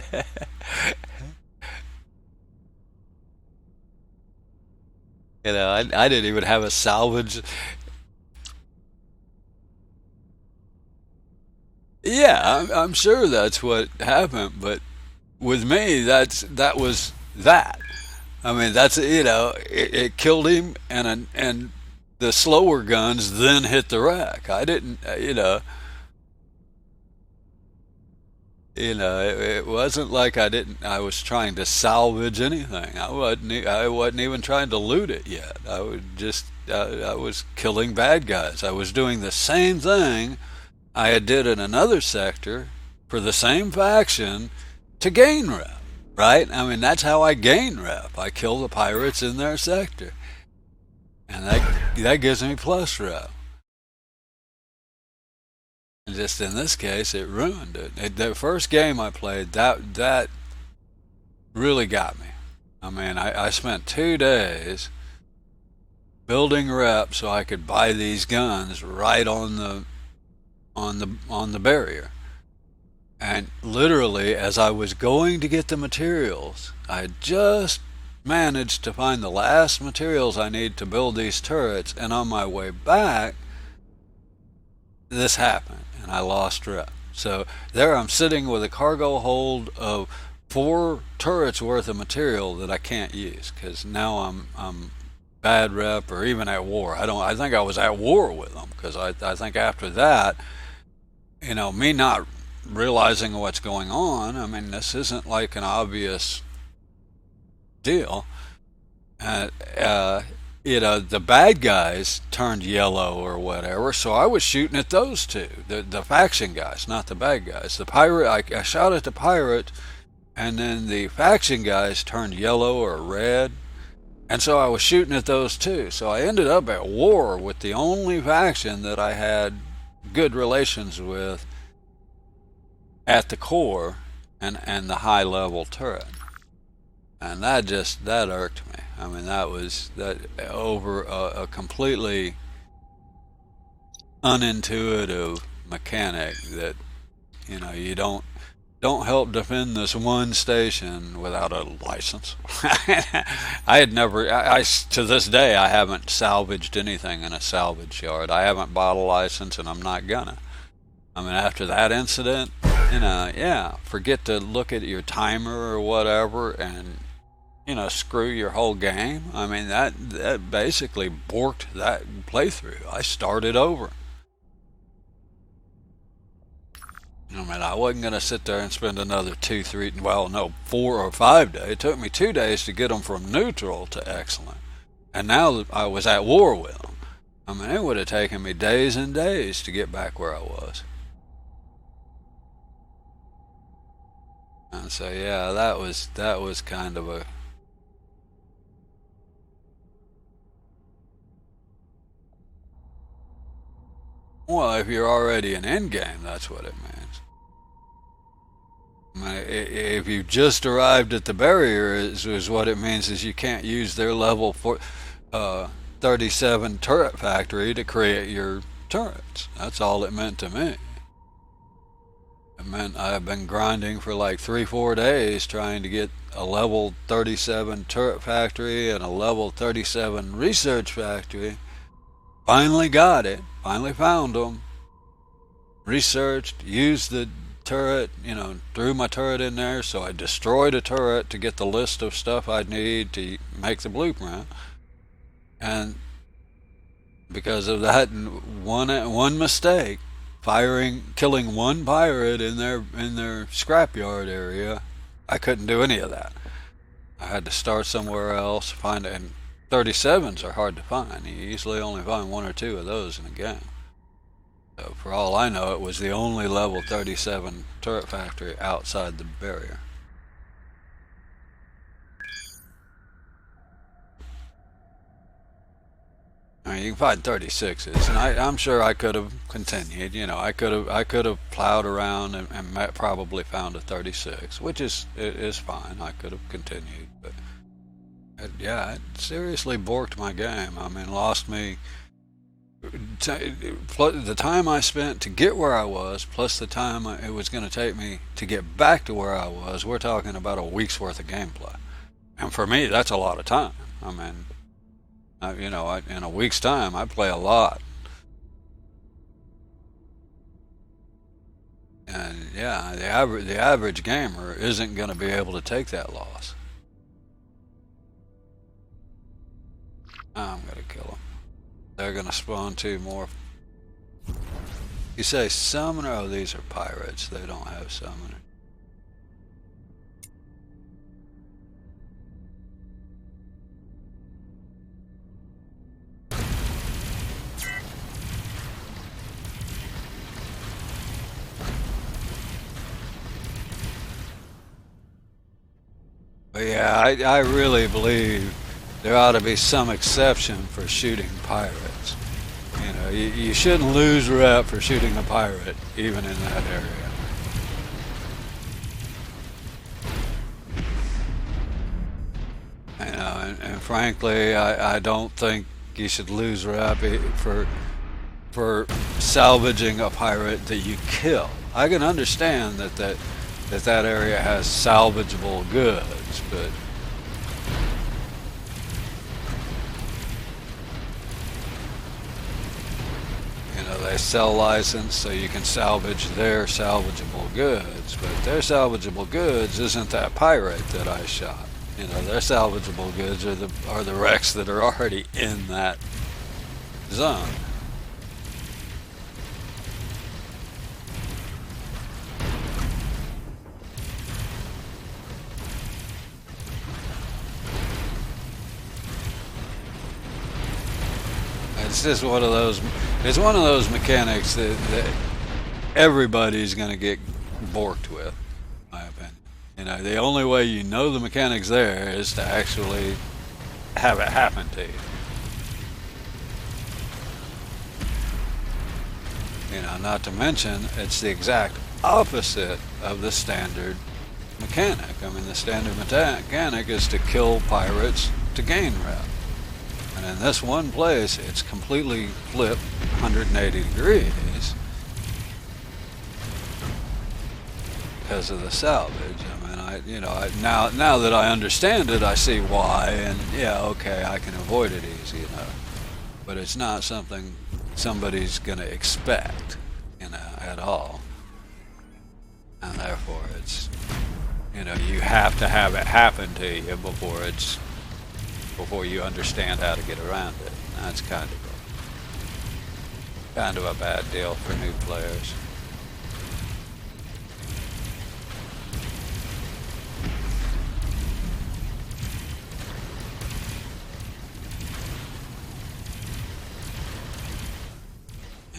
I didn't even have a salvage. Yeah, I'm sure that's what happened, but with me, that was that. I mean, it killed him, and the slower guns then hit the rack. I didn't, it wasn't like I was trying to salvage anything. I wasn't even trying to loot it yet. I was killing bad guys. I was doing the same thing I had did in another sector for the same faction to gain rep, right? I mean, that's how I gain rep. I kill the pirates in their sector, and that gives me plus rep. And just in this case, it ruined it. The first game I played, that really got me. I mean, I spent 2 days building rep so I could buy these guns right on the barrier. And literally, as I was going to get the materials, I just managed to find the last materials I need to build these turrets, and on my way back, this happened, and I lost rep. So there I'm sitting with a cargo hold of 4 turrets worth of material that I can't use because now I'm bad rep or even at war. I think I was at war with them because I think after that, me not realizing what's going on. I mean, this isn't like an obvious deal. Uh, uh, the bad guys turned yellow or whatever, so I was shooting at those two, the faction guys, not the bad guys. The pirate, I shot at the pirate, and then the faction guys turned yellow or red, and so I was shooting at those two. So I ended up at war with the only faction that I had good relations with at the core and the high level turret. And that irked me. I mean, that was that over a completely unintuitive mechanic that you don't help defend this one station without a license. I had never, to this day, I haven't salvaged anything in a salvage yard. I haven't bought a license, and I'm not gonna. I mean, after that incident, yeah, forget to look at your timer or whatever, and screw your whole game. I mean, that basically borked that playthrough. I started over. I mean, I wasn't going to sit there and spend another 2, 3, well, no, 4 or 5 days. It took me 2 days to get them from neutral to excellent. And now I was at war with them. I mean, it would have taken me days and days to get back where I was. And so, yeah, that was kind of a. Well, if you're already in endgame, that's what it means. I mean, if you just arrived at the barrier, is what it means is you can't use their level 37 turret factory to create your turrets. That's all it meant to me. It meant I've been grinding for like 3-4 days trying to get a level 37 turret factory and a level 37 research factory. Finally got it. Finally found them. Researched, used the turret, threw my turret in there, so I destroyed a turret to get the list of stuff I'd need to make the blueprint. And because of that one mistake, killing one pirate in their scrapyard area, I couldn't do any of that. I had to start somewhere else, find it, and 37s are hard to find. You usually only find one or two of those in a game. So for all I know, it was the only level 37 turret factory outside the barrier. I mean, you can find 36s, and I'm sure I could have continued. I could have plowed around and probably found a 36, which is fine. I could have continued, but it seriously borked my game. I mean, lost me the time I spent to get where I was, plus the time it was going to take me to get back to where I was. We're talking about a week's worth of gameplay, and for me, that's a lot of time. I mean, in a week's time, I play a lot. And yeah, the average gamer isn't going to be able to take that loss. I'm going to kill them. They're going to spawn two more. You say summoner? Oh, these are pirates. They don't have summoner. But yeah, I really believe there ought to be some exception for shooting pirates. You shouldn't lose rep for shooting a pirate, even in that area. And frankly, I don't think you should lose rep for salvaging a pirate that you kill. I can understand that area has salvageable goods, but they sell license so you can salvage their salvageable goods, but their salvageable goods isn't that pirate that I shot. Their salvageable goods are the wrecks that are already in that zone. It's just one of those. It's one of those mechanics that everybody's going to get borked with, in my opinion. The only way you know the mechanic's there is to actually have it happen to you. Not to mention, it's the exact opposite of the standard mechanic. I mean, the standard mechanic is to kill pirates to gain rep. And in this one place, it's completely flipped 180 degrees because of the salvage. I mean, now that I understand it, I see why, and yeah, okay, I can avoid it easy, but it's not something somebody's gonna expect, at all, and therefore it's, you have to have it happen to you before you understand how to get around it. That's kind of a bad deal for new players.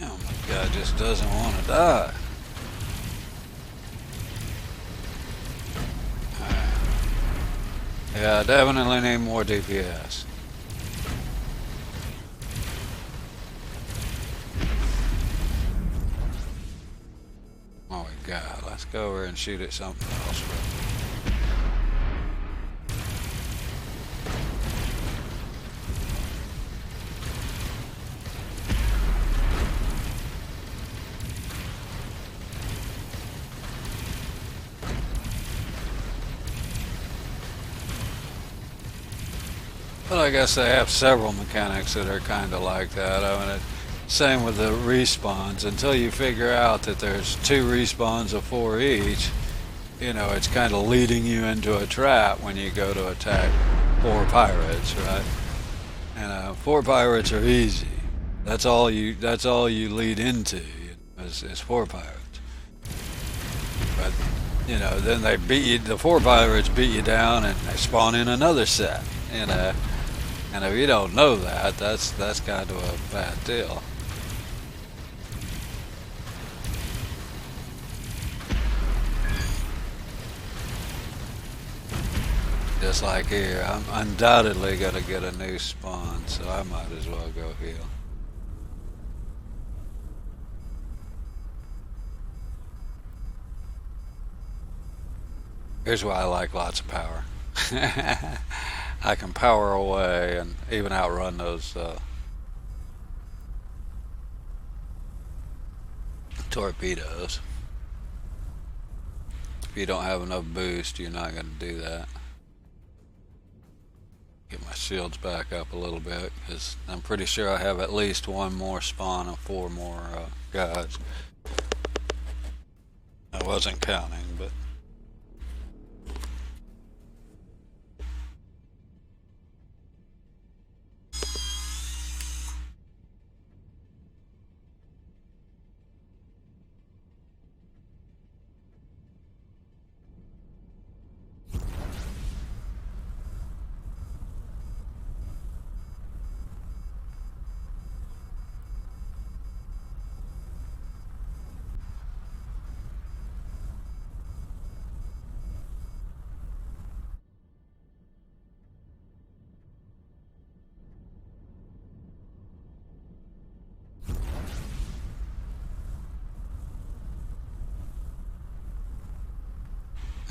Oh my God, just doesn't want to die. Yeah, definitely need more DPS. Oh my God, let's go over and shoot at something else. I guess they have several mechanics that are kind of like that. I mean, same with the respawns. Until you figure out that there's two respawns of four each, it's kind of leading you into a trap when you go to attack four pirates, right? And four pirates are easy. That's all you. That's all you lead into is four pirates. But then they beat you. The four pirates beat you down, and they spawn in another set. And if you don't know that, that's kind of a bad deal. Just like here, I'm undoubtedly gonna get a new spawn, so I might as well go heal. Here's why I like lots of power. I can power away and even outrun those torpedoes. If you don't have enough boost, you're not going to do that. Get my shields back up a little bit, because I'm pretty sure I have at least one more spawn of four more guys. I wasn't counting, but...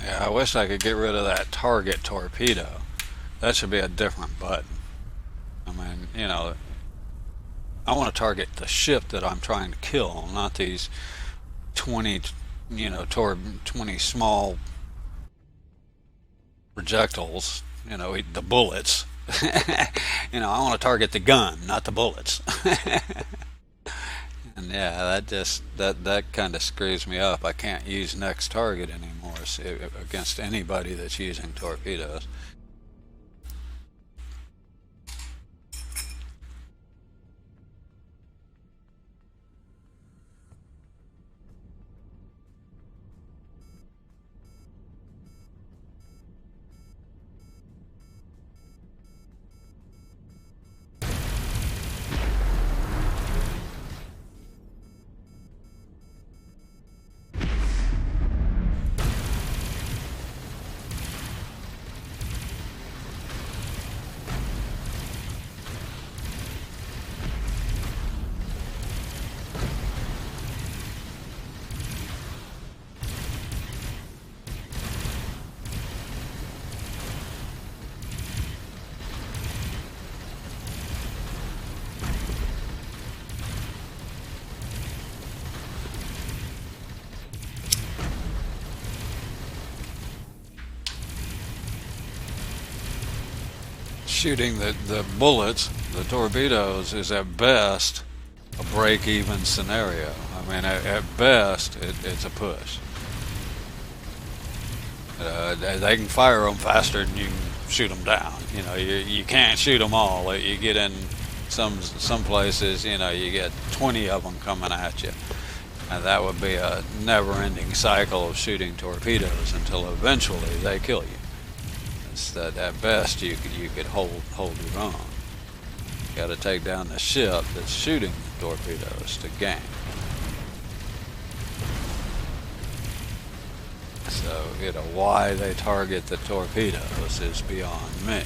Yeah, I wish I could get rid of that target torpedo. That should be a different button. I mean, I want to target the ship that I'm trying to kill, not these 20, 20 small projectiles, the bullets. I want to target the gun, not the bullets. And yeah, that kind of screws me up. I can't use next target anymore against anybody that's using torpedoes. Shooting the bullets, the torpedoes, is at best a break-even scenario. I mean, at best, it's a push. They can fire them faster than you can shoot them down. You can't shoot them all. You get in some places, you get 20 of them coming at you. And that would be a never-ending cycle of shooting torpedoes until eventually they kill you. That at best you could hold your own. You got to take down the ship that's shooting the torpedoes to gain. So why they target the torpedoes is beyond me.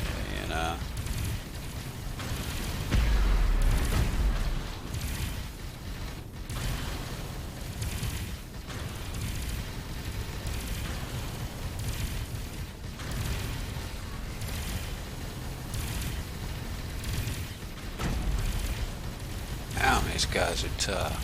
Damn, these guys are tough.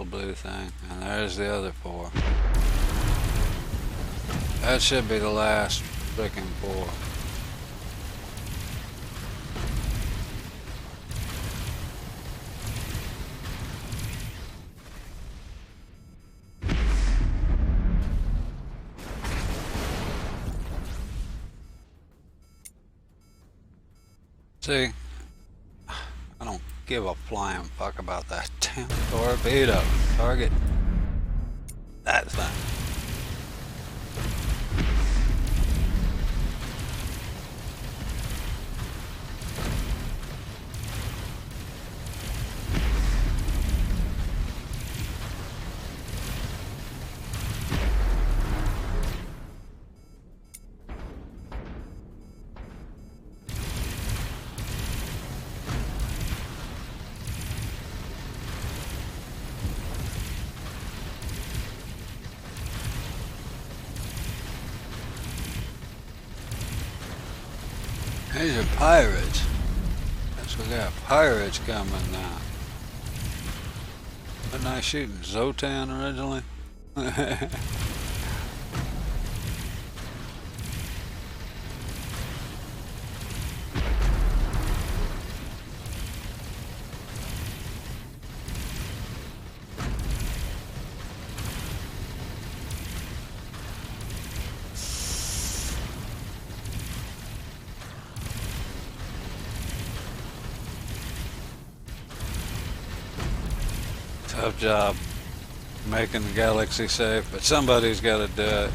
little blue thing. And there's the other 4. That should be the last freaking 4. See, I don't give a flying fuck about that damn torpedo. Target that thing. These are pirates. Guess we got pirates coming now. Wasn't I shooting Zotan originally? Tough job making the galaxy safe, but somebody's got to do it.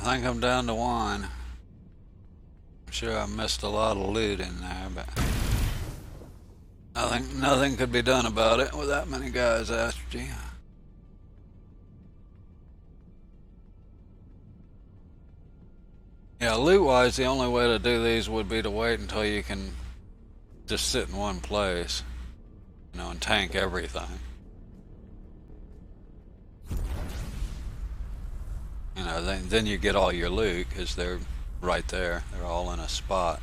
I think I'm down to 1. I'm sure I missed a lot of loot in there, but nothing could be done about it with that many guys after you. Yeah, loot-wise, the only way to do these would be to wait until you can just sit in one place, and tank everything. Then you get all your loot because they're right there. They're all in a spot.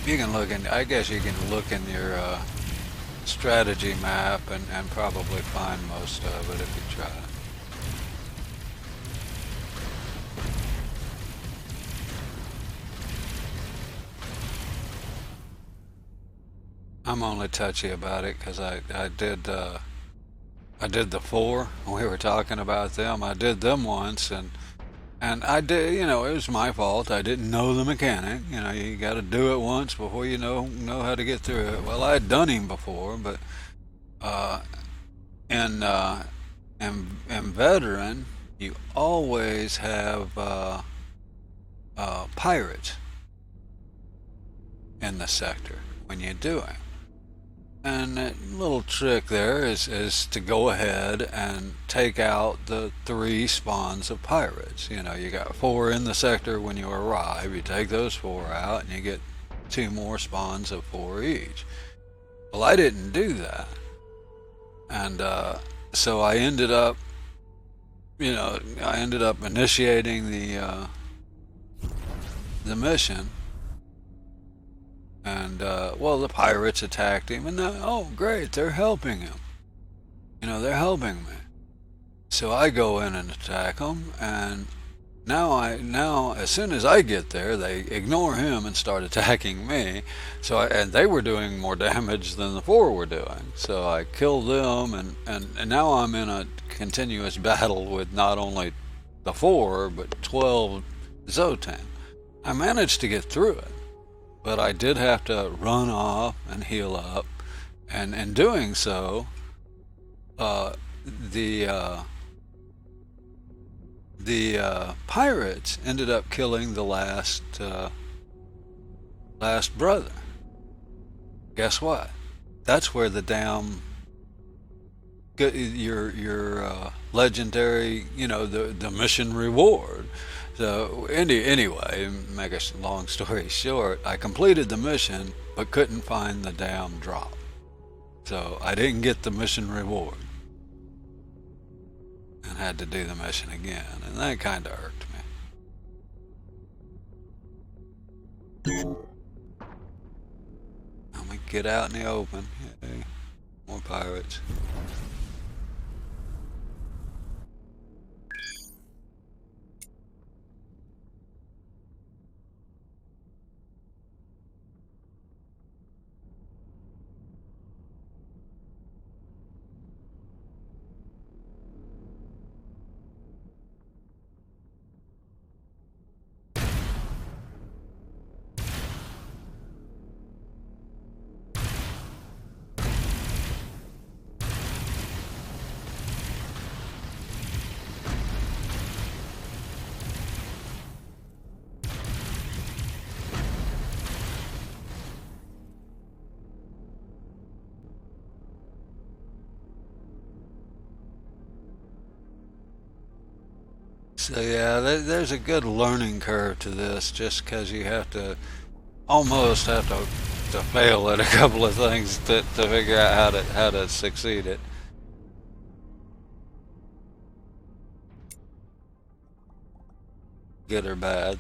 You can look in. I guess you can look in your strategy map and probably find most of it if you try. I'm only touchy about it because I did the 4. We were talking about them. I did them once and I did. It was my fault. I didn't know the mechanic. You got to do it once before you know how to get through it. Well, I had done him before, but in veteran, you always have pirates in the sector when you do it. And that little trick there is to go ahead and take out the 3 spawns of pirates. You got 4 in the sector when you arrive. You take those 4 out and you get 2 more spawns of 4 each. Well, I didn't do that. And so I ended up initiating the mission. And, the pirates attacked him, and oh, great, they're helping him. They're helping me. So I go in and attack them, and now, as soon as I get there, they ignore him and start attacking me. And they were doing more damage than the 4 were doing. So I killed them, and now I'm in a continuous battle with not only the 4, but 12 Zotan. I managed to get through it. but I did have to run off and heal up, and in doing so, uh, the uh, the pirates ended up killing the last brother. Guess what? That's where the damn your legendary, the mission reward. So anyway, make a long story short, I completed the mission but couldn't find the damn drop. So I didn't get the mission reward and had to do the mission again, and that kind of irked me. I'm gonna get out in the open. Yay. More pirates. So yeah, there's a good learning curve to this, just because you almost have to fail at a couple of things to figure out how to succeed it. Good or bad.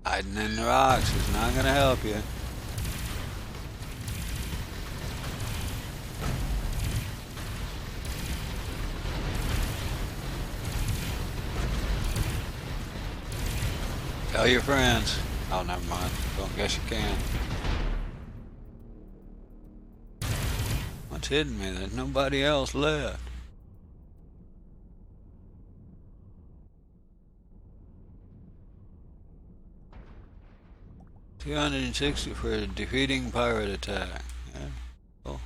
Hiding in the rocks is not gonna help you. Tell your friends. Oh, never mind. Don't guess you can. What's hitting me? There's nobody else left. $260 for a defeating pirate attack. Yeah, cool.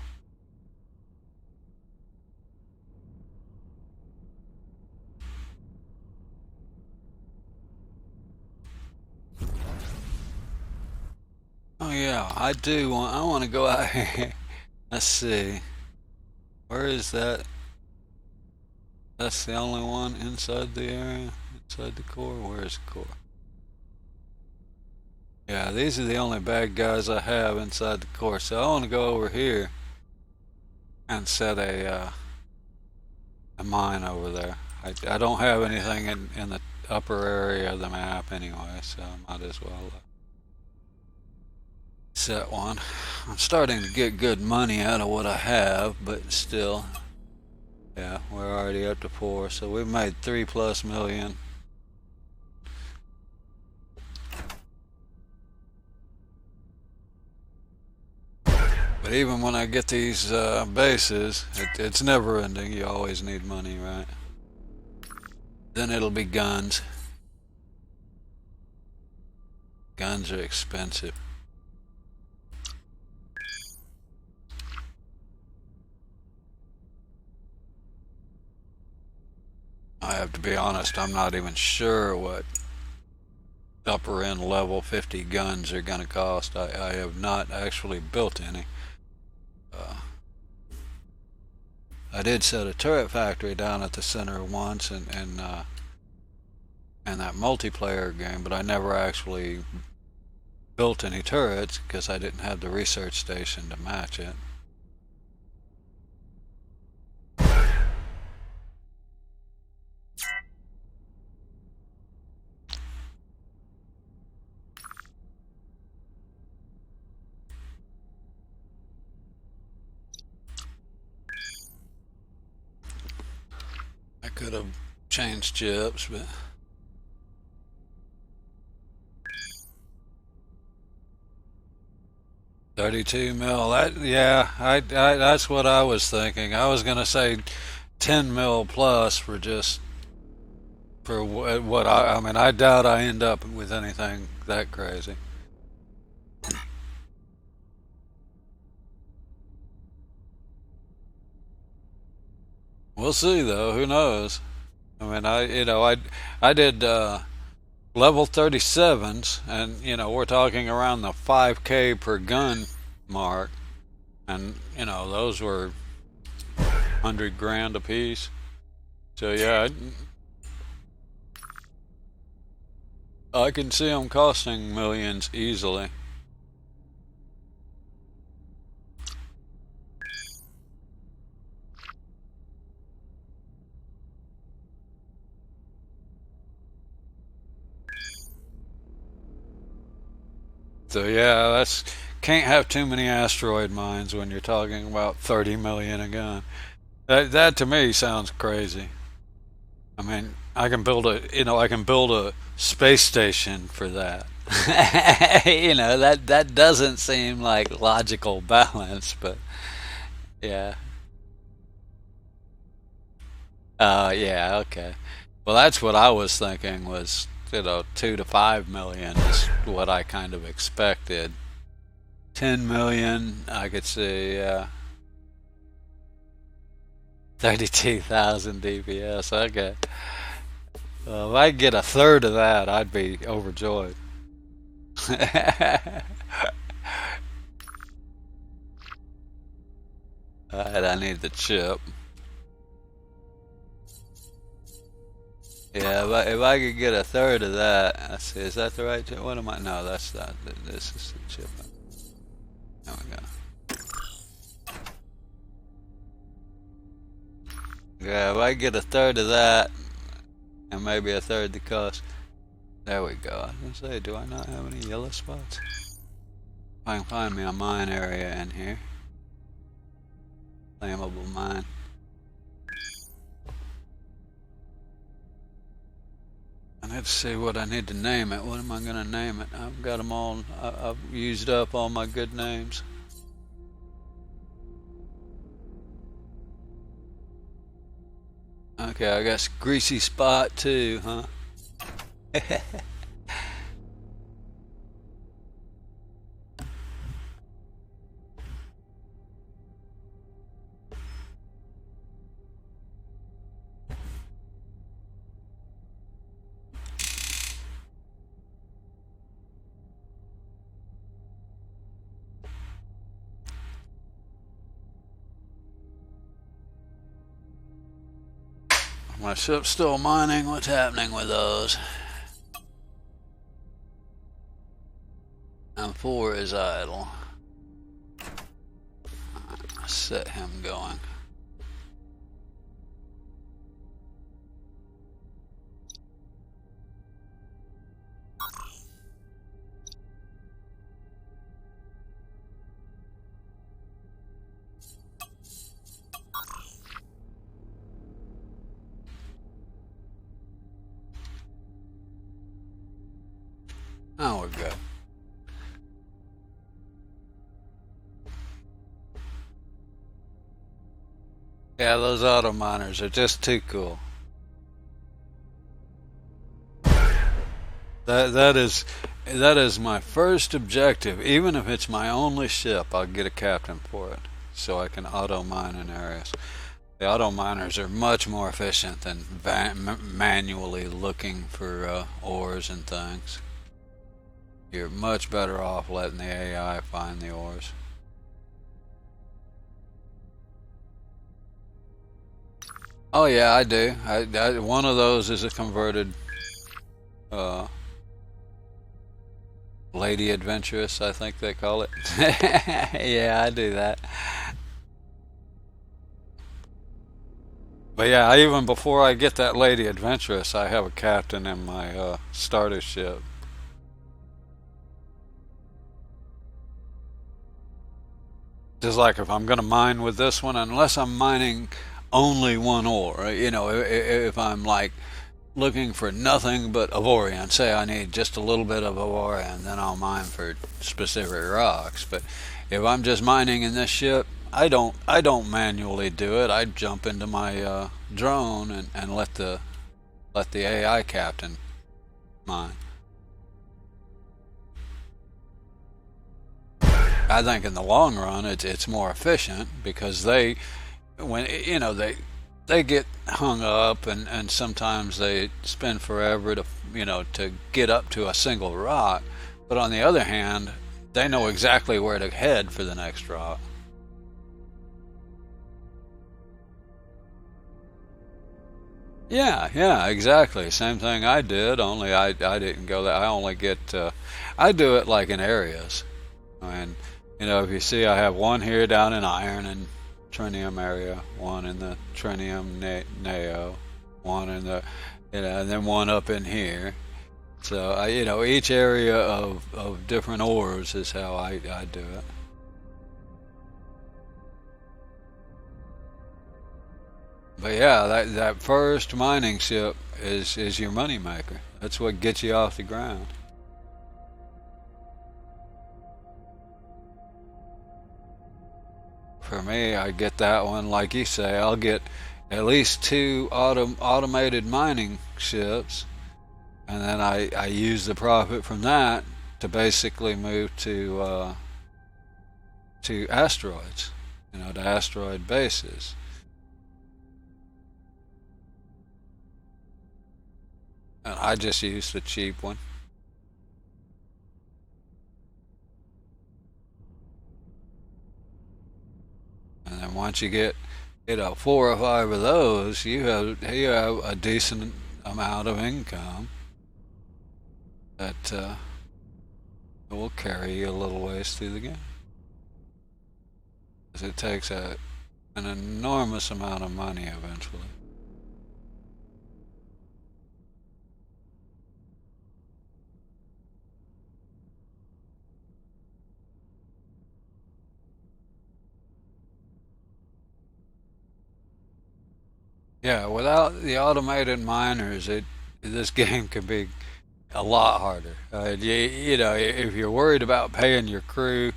Oh yeah, I want to go out here. Let's see. Where is that? That's the only one inside the area? Inside the core? Where is the core? Yeah, these are the only bad guys I have inside the core. So I want to go over here and set a mine over there. I don't have anything in the upper area of the map anyway, so I might as well set one. I'm starting to get good money out of what I have, but still, yeah, we're already up to 4, so we've made 3+ million. But even when I get these bases, it's never ending. You always need money, right? Then it'll be guns. Guns are expensive. I have to be honest, I'm not even sure what upper end level 50 guns are going to cost. I have not actually built any. I did set a turret factory down at the center once in that multiplayer game, but I never actually built any turrets because I didn't have the research station to match it. I could have changed chips, but 32 mil. That yeah, that's what I was thinking. I was gonna say 10 mil plus for just for what I mean. I doubt I end up with anything that crazy. We'll see though. Who knows? I mean, I did level 37s, and we're talking around the 5K per gun mark, and those were 100 grand a piece. So yeah, I can see them costing millions easily. So yeah, that's can't have too many asteroid mines when you're talking about 30 million a gun. That to me sounds crazy. I mean, I can build a space station for that. That doesn't seem like logical balance, but yeah. Yeah, okay. Well, that's what I was thinking was, 2 to 5 million is what I kind of expected. 10 million, I could see, 32,000 DPS. Okay. If I could get a third of that, I'd be overjoyed. Alright, I need the chip. Yeah, if I could get a third of that, let's see, is that the right chip? What am I? No, that's not. This is the chip. There we go. Yeah, if I get a third of that, and maybe a third the cost. There we go. I was gonna say, do I not have any yellow spots? If I can find me a mine area in here. Flammable mine. I need to see what I need to name it. What am I gonna name it? I've got them all. I've used up all my good names. Okay, I got greasy spot too, huh? My ship's still mining. What's happening with those? And 4 is idle. Set him going. Oh, we're good. Yeah, those auto miners are just too cool. That is my first objective. Even if it's my only ship, I'll get a captain for it, so I can auto mine in areas. The auto miners are much more efficient than manually looking for ores and things. You're much better off letting the AI find the ores. Oh yeah, I do. One of those is a converted uh, lady adventurous, I think they call it. Yeah, I do that. But yeah, even before I get that lady adventurous, I have a captain in my starter ship. Just like if I'm going to mine with this one, unless I'm mining only one ore, if I'm like looking for nothing but Avorion, say I need just a little bit of Avorion, then I'll mine for specific rocks. But if I'm just mining in this ship, I don't manually do it. I jump into my drone and let the AI captain mine. I think in the long run it's more efficient because when they get hung up and sometimes they spend forever to get up to a single rock, but on the other hand they know exactly where to head for the next rock. Yeah, exactly. Same thing I did, only I didn't go that. I only get, I do it like in areas. And, if you see, I have one here down in iron and trinium area, one in the trinium neo, one in the, and then one up in here. So, each area of different ores is how I do it. But yeah, that first mining ship is your money maker. That's what gets you off the ground. For me, I get that one, like you say. I'll get at least two automated mining ships, and then I use the profit from that to basically move to asteroids, to asteroid bases. And I just use the cheap one. And then once you get, 4 or 5 of those, you have a decent amount of income that will carry you a little ways through the game. Because it takes an enormous amount of money eventually. Yeah, without the automated miners, this game could be a lot harder. If you're worried about paying your crew,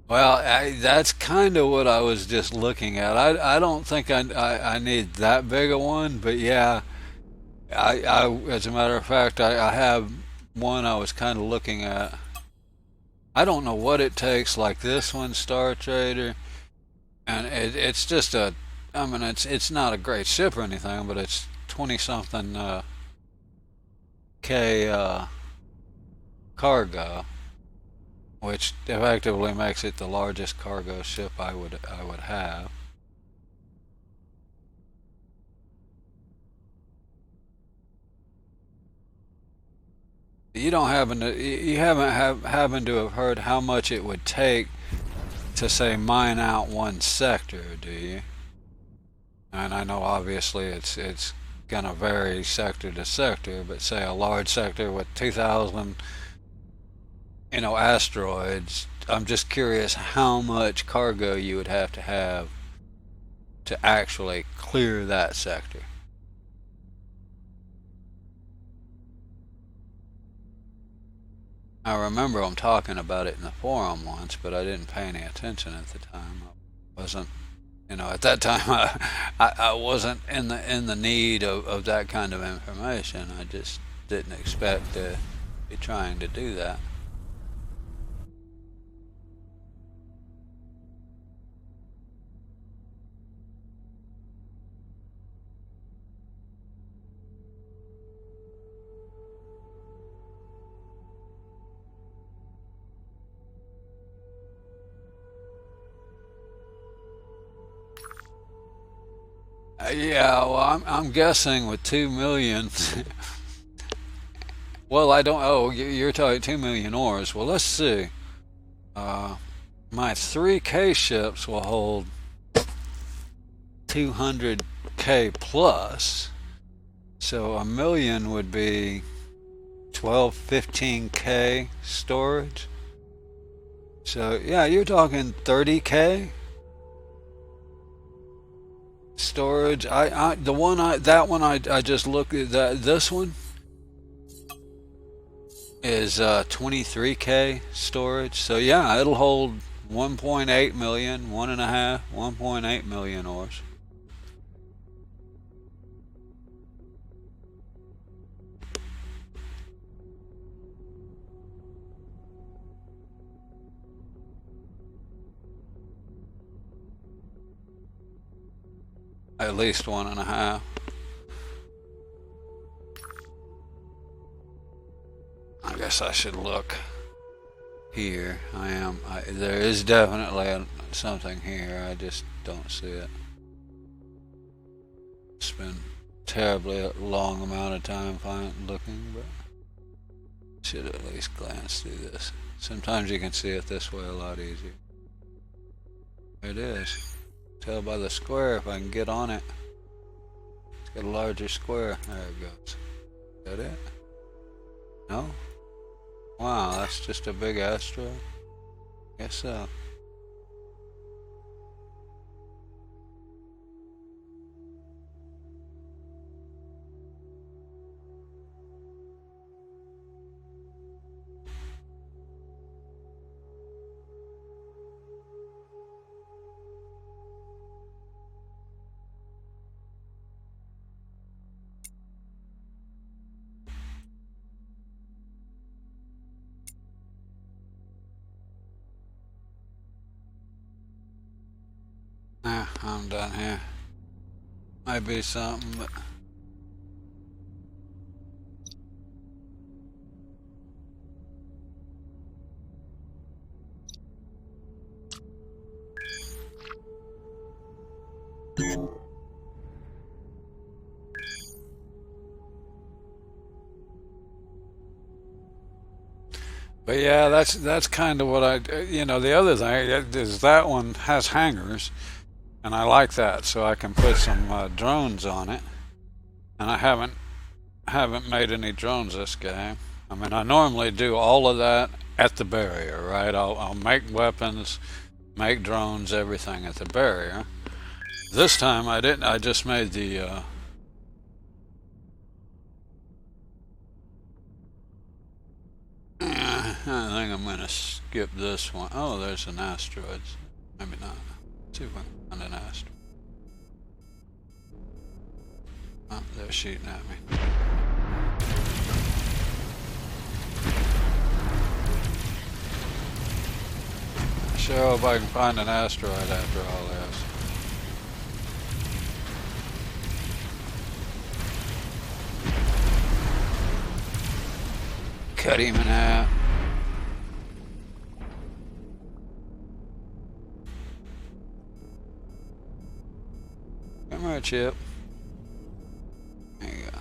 well, that's kind of what I was just looking at. I don't think I need that big a one, but yeah, as a matter of fact, I have one I was kind of looking at. I don't know what it takes, like this one, Star Trader, and it's just I mean, it's not a great ship or anything, but it's 20 something K cargo, which effectively makes it the largest cargo ship I would have. You haven't happen to have heard how much it would take to say mine out one sector, do you? And I know obviously it's gonna vary sector to sector, but say a large sector with 2,000 asteroids. I'm just curious how much cargo you would have to actually clear that sector. I remember them talking about it in the forum once, but I didn't pay any attention at the time. I wasn't, at that time I wasn't in the need of that kind of information. I just didn't expect to be trying to do that. Yeah, well, I'm guessing with 2 million. Well, I don't. Oh, you're talking 2 million ores. Well, let's see. Uh, my 3K ships will hold 200K plus. So a million would be 12, 15K storage. So yeah, you're talking 30K. storage. The one that one I just looked at. This one is 23K storage. So yeah, it'll hold 1.8 million, 1.8 million ores. At least 1.5. I guess I should look here. There is definitely something here. I just don't see it. It's been terribly long amount of time looking, but should at least glance through this. Sometimes you can see it this way a lot easier. There it is. Tell by the square if I can get on it. It's got a larger square. There it goes. Is that it? No? Wow, that's just a big asteroid. Guess so. I'm done here. Might be something, but yeah, that's kind of what the other thing is that one has hangers, and I like that, so I can put some drones on it. And I haven't made any drones this game. I mean, I normally do all of that at the barrier, right? I'll make weapons, make drones, everything at the barrier. This time I didn't. I just made the I think I'm gonna skip this one. Oh, there's an asteroid. Maybe not. Let's see if I can find an asteroid. Oh, they're shooting at me. Sure hope I can find an asteroid after all this. Cut him in half. Come here, Chip. There you go.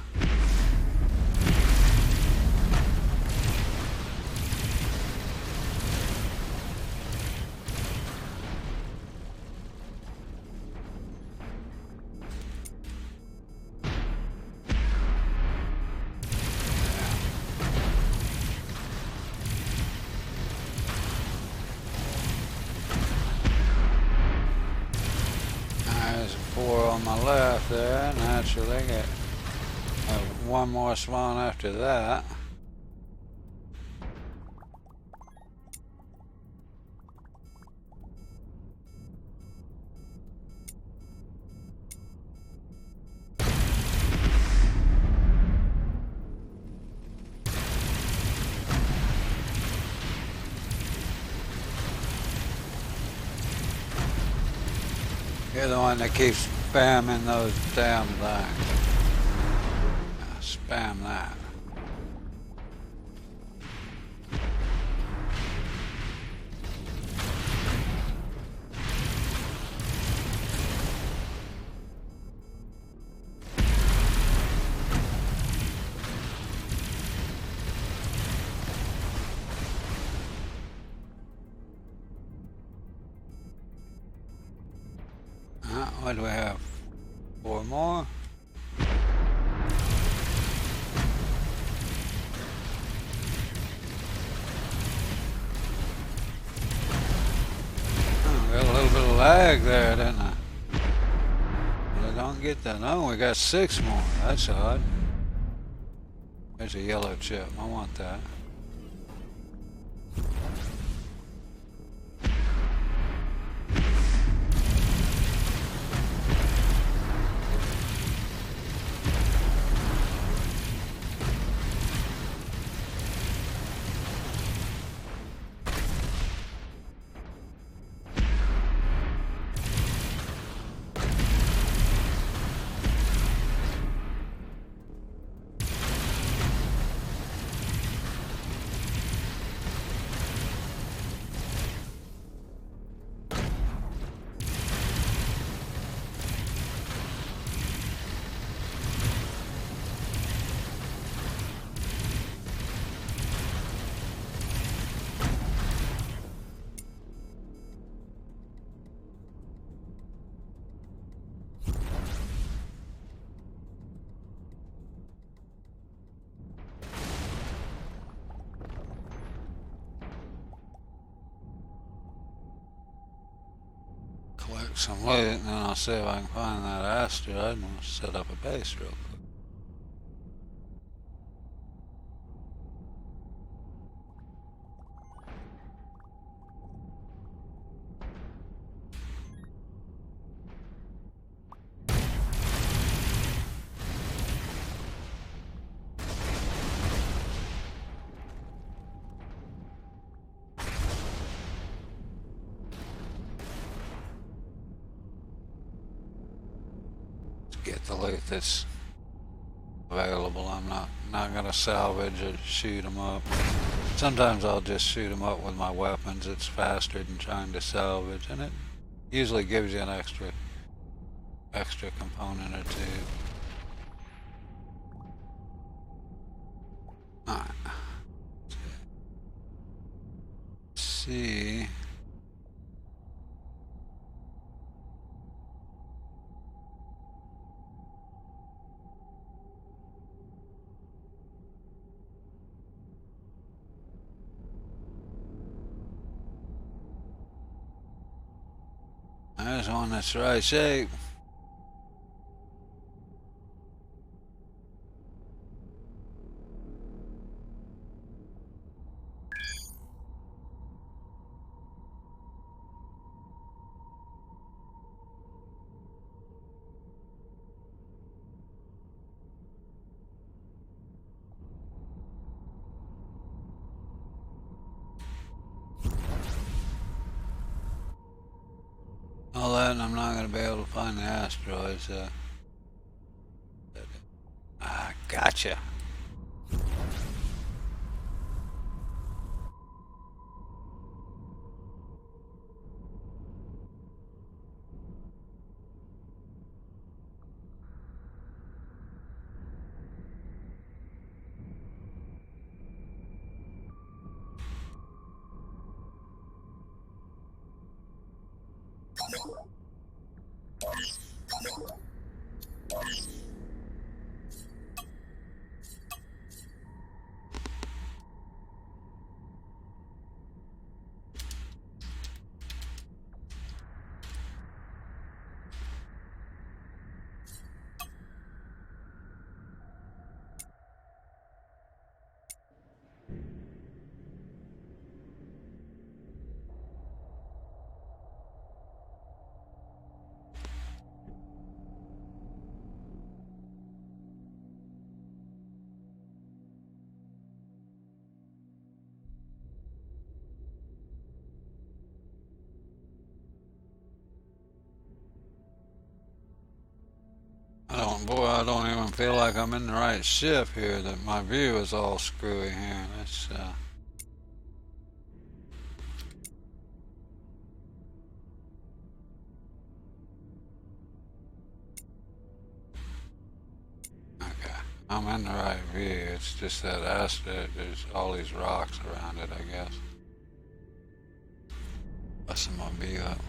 There's 4 on my left there. Naturally, get one more spawn after that. You're the one that keeps spamming those damn things. Spam that. What do we have? 4 more? Oh, got a little bit of lag there, didn't I? Put it on. don't get that. No, we got 6 more. That's odd. There's a yellow chip. I want that. Collect some loot, and then I'll see if I can find that asteroid and we'll set up a base real quick. Get the loot that's available. I'm not gonna salvage or shoot them up. Sometimes I'll just shoot them up with my weapons. It's faster than trying to salvage, and it usually gives you an extra component or two. Alright. Let's see. There's one that's the right shape. All that, and I'm not going to be able to find the asteroids. Gotcha. I don't even feel like I'm in the right ship here. That my view is all screwy here. That's okay. I'm in the right view. It's just that asteroid. There's all these rocks around it, I guess. Busting my view up.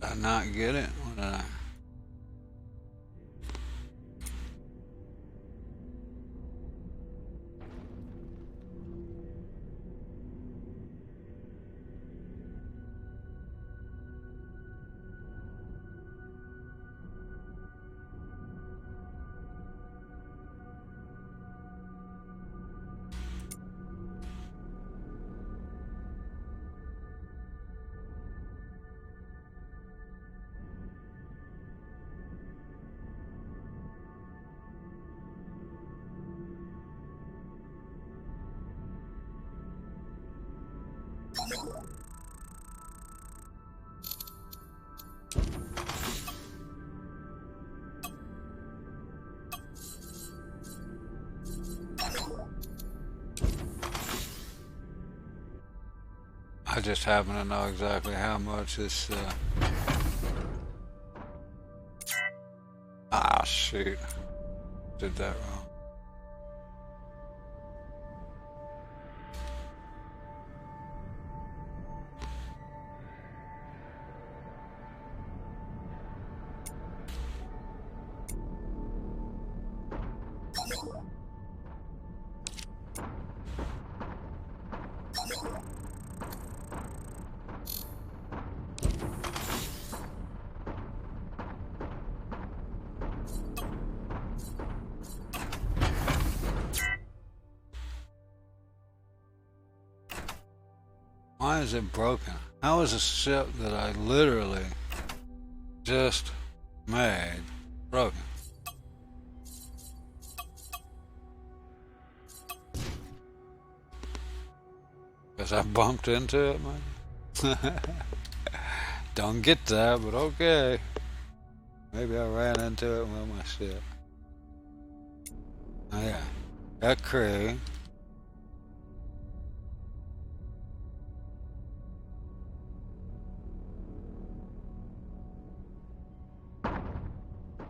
Did I not get it? What did I? I just happen to know exactly how much this. Ah, shoot. Did that wrong. Why is it broken? How is a ship that I literally just made broken? Because I bumped into it, man. Don't get that, but okay. Maybe I ran into it with my ship. Oh yeah, got crew.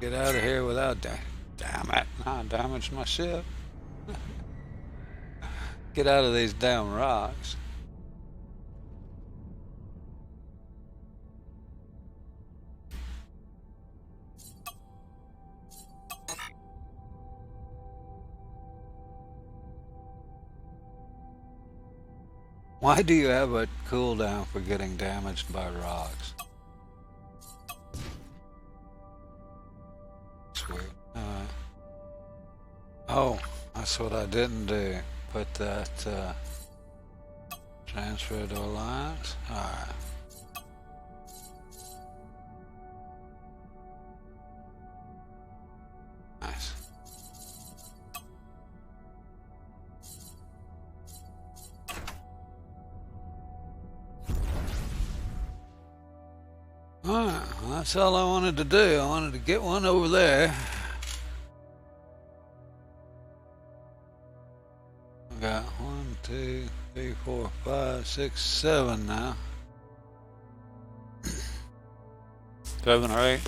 Get out of here without that. Damn it, I damaged my ship. Get out of these damn rocks. Why do you have a cooldown for getting damaged by rocks? It's weird. Oh, that's what I didn't do. Put that transfer to alliance. Alright. Nice. Alright, well, that's all I wanted to do. I wanted to get one over there. I got 1, 2, 3, 4, 5, 6, 7 now. 7 or 8?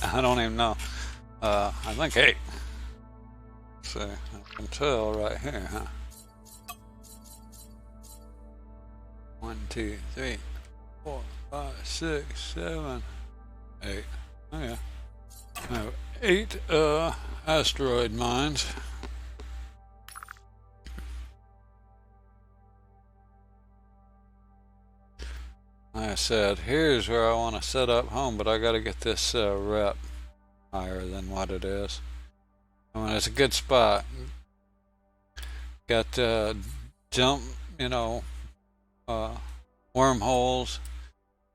I don't even know. I think 8. So I can tell right here, huh? 1, 2, 3, 4, 5, 6, 7, 8. Oh yeah. I have 8 asteroid mines. Like I said, here's where I want to set up home, but I got to get this rep higher than what it is. I mean, it's a good spot. Got jump, wormholes.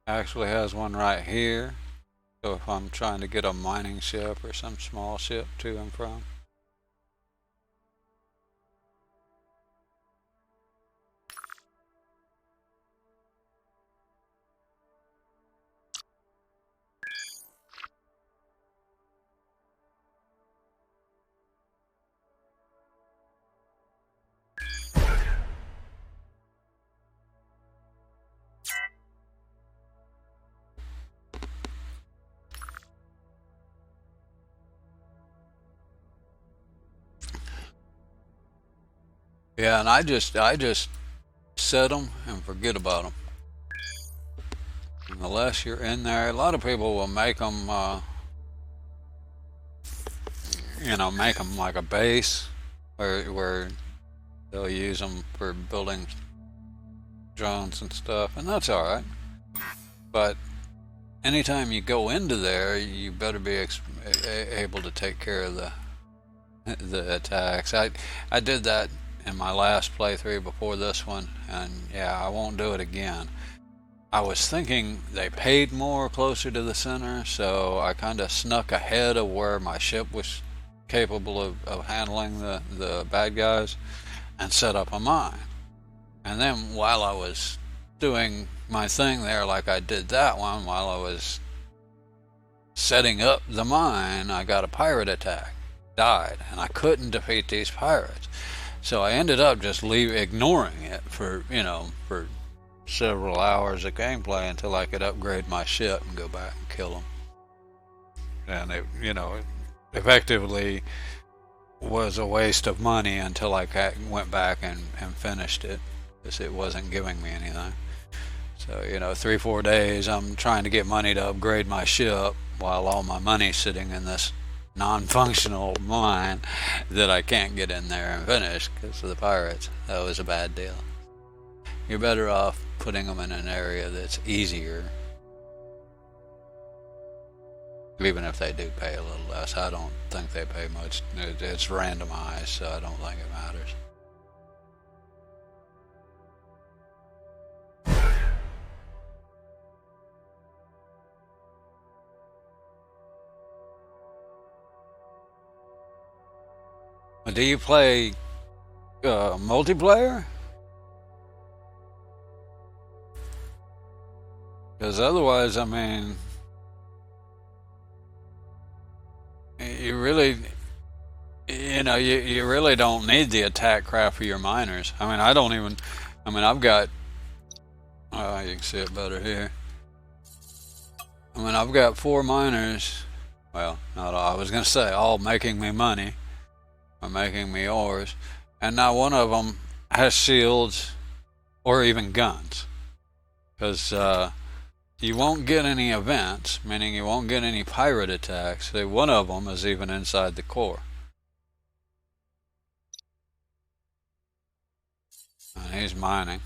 Actually has one right here. So if I'm trying to get a mining ship or some small ship to and from. Yeah, and I just set them and forget about them. And the less you're in there, a lot of people will make them, make them like a base, where they'll use them for building drones and stuff, and that's all right. But anytime you go into there, you better be able to take care of the attacks. I did that in my last playthrough before this one, and yeah, I won't do it again. I was thinking they paid more closer to the center, so I kind of snuck ahead of where my ship was capable of handling the bad guys and set up a mine. And then while I was doing my thing there, like I did that one, while I was setting up the mine, I got a pirate attack, died, and I couldn't defeat these pirates. So I ended up just ignoring it for several hours of gameplay until I could upgrade my ship and go back and kill them. And it effectively was a waste of money until I went back and finished it, because it wasn't giving me anything. So 3-4 days I'm trying to get money to upgrade my ship while all my money's sitting in this non-functional mine that I can't get in there and finish because of the pirates. That was a bad deal. You're better off putting them in an area that's easier, even if they do pay a little less. I don't think they pay much. It's randomized, so I don't think it matters. Do you play multiplayer? Because otherwise, I mean, you really, you really don't need the attack craft for your miners. I mean, I've got, you can see it better here. I mean, I've got 4 miners. Well, not all. I was going to say all making me money, or making me ores, and not one of them has shields or even guns. Because you won't get any events, meaning you won't get any pirate attacks. One of them is even inside the core. And he's mining.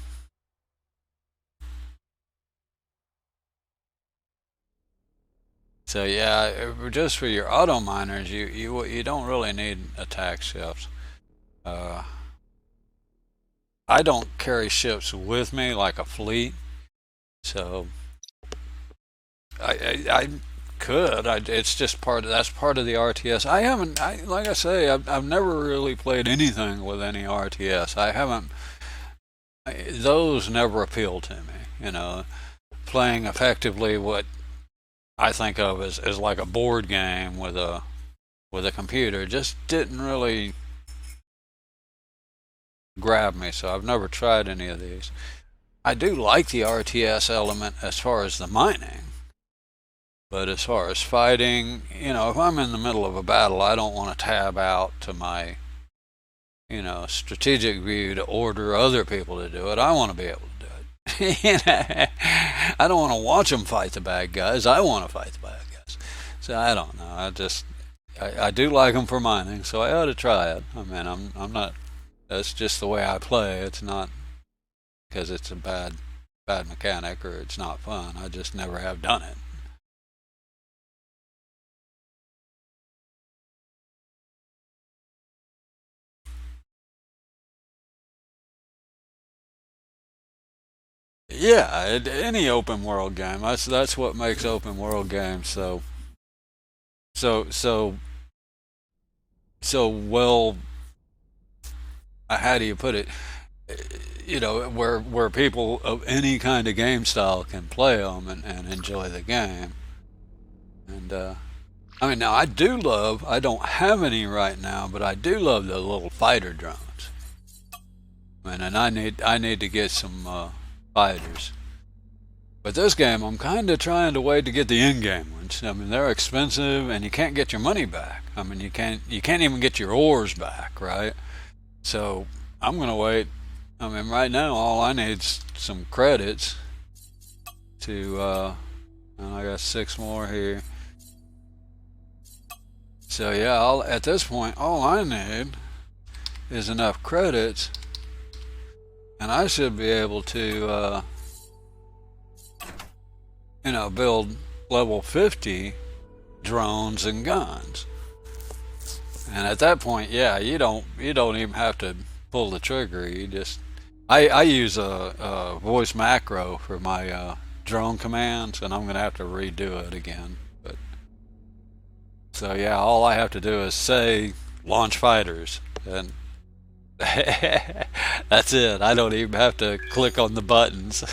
So yeah, just for your auto miners, you don't really need attack ships. I don't carry ships with me like a fleet, so I could. It's just that's part of the RTS. I haven't. Like I say, I've never really played anything with any RTS. I haven't. Those never appealed to me. Playing effectively what I think of as like a board game with a computer just didn't really grab me. So I've never tried any of these. I do like the RTS element as far as the mining. But as far as fighting, if I'm in the middle of a battle, I don't want to tab out to my, strategic view to order other people to do it. I want to be able to do it. I don't want to watch them fight the bad guys. I want to fight the bad guys. So I don't know. I do like them for mining, so I ought to try it. I mean, I'm not. That's just the way I play. It's not because it's a bad mechanic or it's not fun. I just never have done it. Yeah, any open world game. That's what makes open world games so so well. How do you put it? Where people of any kind of game style can play them and enjoy the game. And I mean, now I do love. I don't have any right now, but I do love the little fighter drones. I mean, and I need to get some fighters. But this game, I'm kind of trying to wait to get the in-game ones. I mean, they're expensive, and you can't get your money back. I mean, you can't even get your ores back, right? So I'm gonna wait. I mean, right now, all I need is some credits, to, and I got 6 more here. So yeah, at this point, all I need is enough credits, and I should be able to, build level 50 drones and guns. And at that point, yeah, you don't even have to pull the trigger. You just I use a voice macro for my drone commands, and I'm gonna have to redo it again. But so yeah, all I have to do is say launch fighters, and that's it. I don't even have to click on the buttons.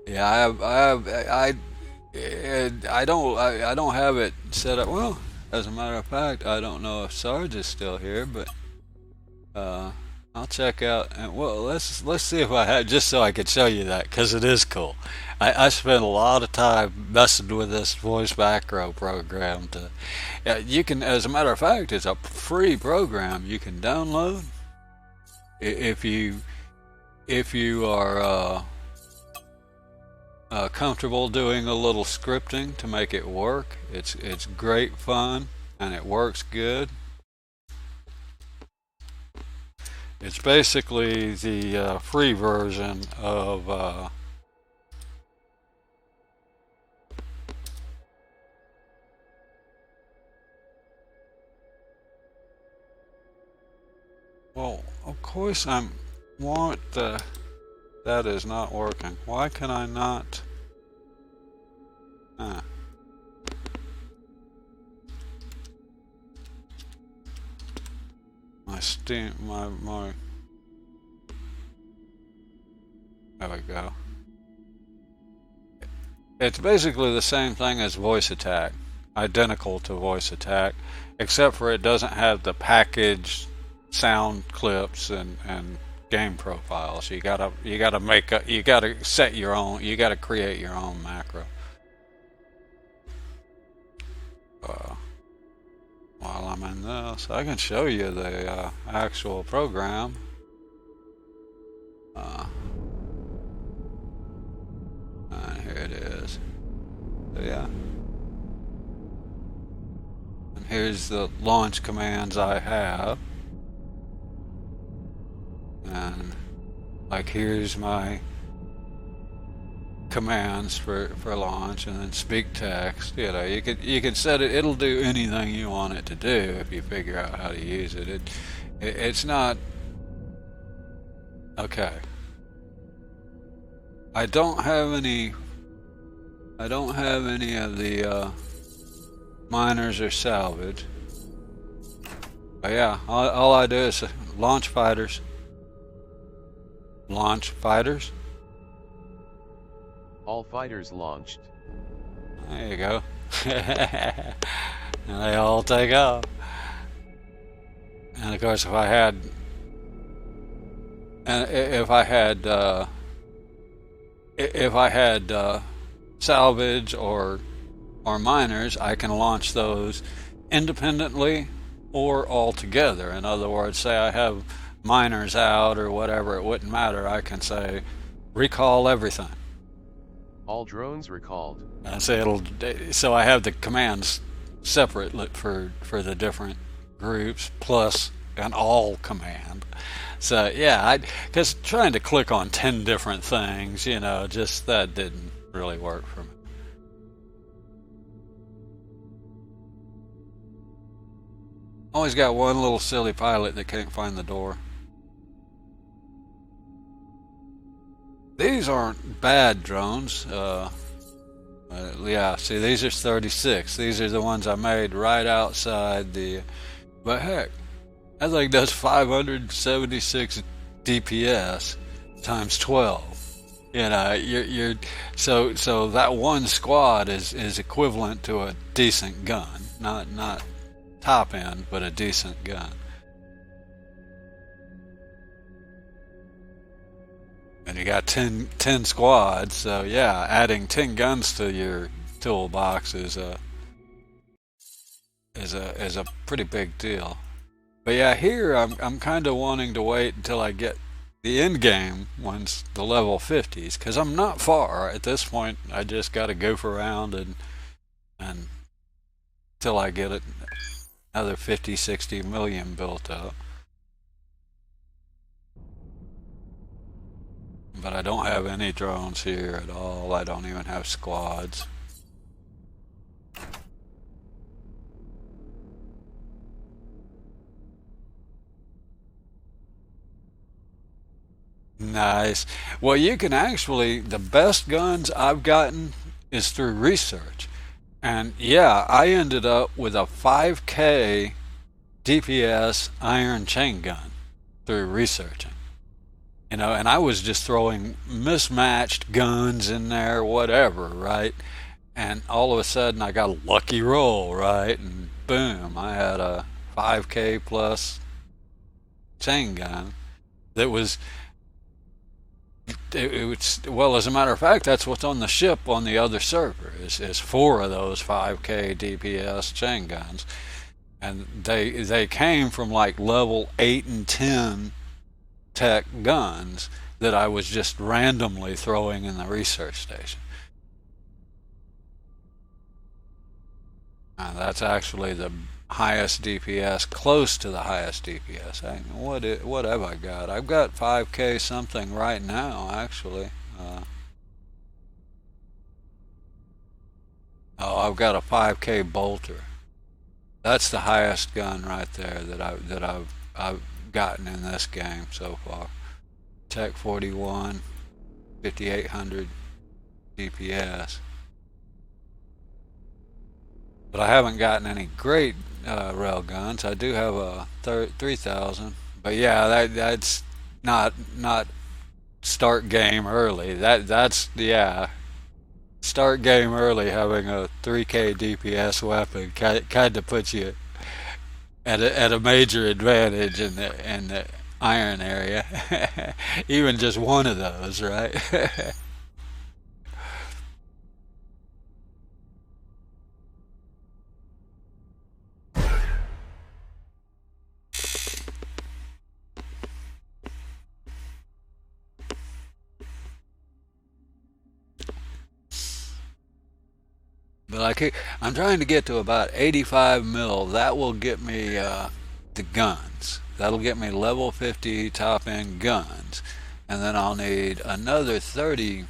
Yeah, I don't have it set up. Well, as a matter of fact, I don't know if Sarge is still here, but uh, I'll check out. And well, let's see if I have, just so I could show you that, because it is cool. I spent a lot of time messing with this voice macro program to. Yeah, you can, as a matter of fact, it's a free program you can download if you are. Comfortable doing a little scripting to make it work. It's great fun and it works good. It's basically the free version of well, of course I'm want the that is not working. Why can I not? Huh. My Steam, my. There we go. It's basically the same thing as voice attack, identical to voice attack, except for it doesn't have the packaged sound clips and game profiles. You gotta set your own. You gotta create your own macro. Uh, while I'm in this, I can show you the actual program. Uh, and here it is. So yeah. And here's the launch commands I have. And like here's my commands for launch, and then speak text. You could set it. It'll do anything you want it to do if you figure out how to use it. It's not okay. I don't have any. I don't have any of the miners or salvage. But yeah, all I do is launch fighters. Launch fighters. All fighters launched. There you go. And they all take off. And of course, if I had salvage or miners, I can launch those independently or all together. In other words, say I have miners out or whatever, it wouldn't matter. I can say recall everything. All drones recalled. And so I have the commands separate for the different groups plus an all command. So yeah, because trying to click on 10 different things, just that didn't really work for me. Always got one little silly pilot that can't find the door. These aren't bad drones. Yeah, see, these are 36. These are the ones I made right outside the. But heck, that thing does 576 DPS times 12. You're so that one squad is equivalent to a decent gun, not top end, but a decent gun. and you got ten squads. So yeah, adding 10 guns to your toolbox is a pretty big deal. But yeah, here I'm kind of wanting to wait until I get the end game ones, the level 50s, because I'm not far at this point. I just got to goof around and till I get it another 50, 60 million built up. But I don't have any drones here at all. I don't even have squads. Nice. Well, you can actually, the best guns I've gotten is through research. And yeah, I ended up with a 5K DPS iron chain gun through researching. And I was just throwing mismatched guns in there, whatever, right? And all of a sudden I got a lucky roll, right? And boom, I had a 5K plus chain gun that was it was, well, as a matter of fact, that's what's on the ship on the other server is four of those 5K DPS chain guns, and they came from like level 8 and 10 tech guns that I was just randomly throwing in the research station. That's actually the highest DPS, close to the highest DPS. What have I got? I've got 5K something right now, actually. Oh, I've got a 5K bolter. That's the highest gun right there that I've gotten in this game so far. Tech 41, 5800 DPS. But I haven't gotten any great rail guns. I do have a 3000, but yeah, that's not start game early. That's yeah, start game early having a 3K DPS weapon kind of puts you at a major advantage in the iron area. Even just one of those, right? But I'm trying to get to about 85 mil. That will get me the guns. That'll get me level 50 top end guns. And then I'll need another 30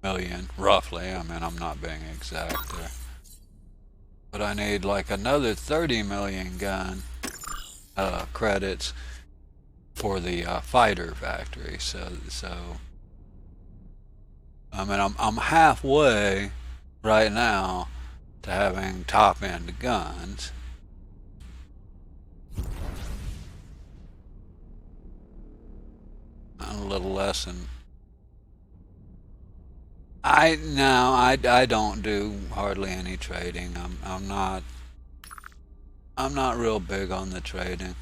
million, roughly. I mean, I'm not being exact there. But I need like another 30 million gun credits for the fighter factory. So I mean, I'm halfway right now to having top end guns. A little less than I no, I don't do hardly any trading. I'm not real big on the trading,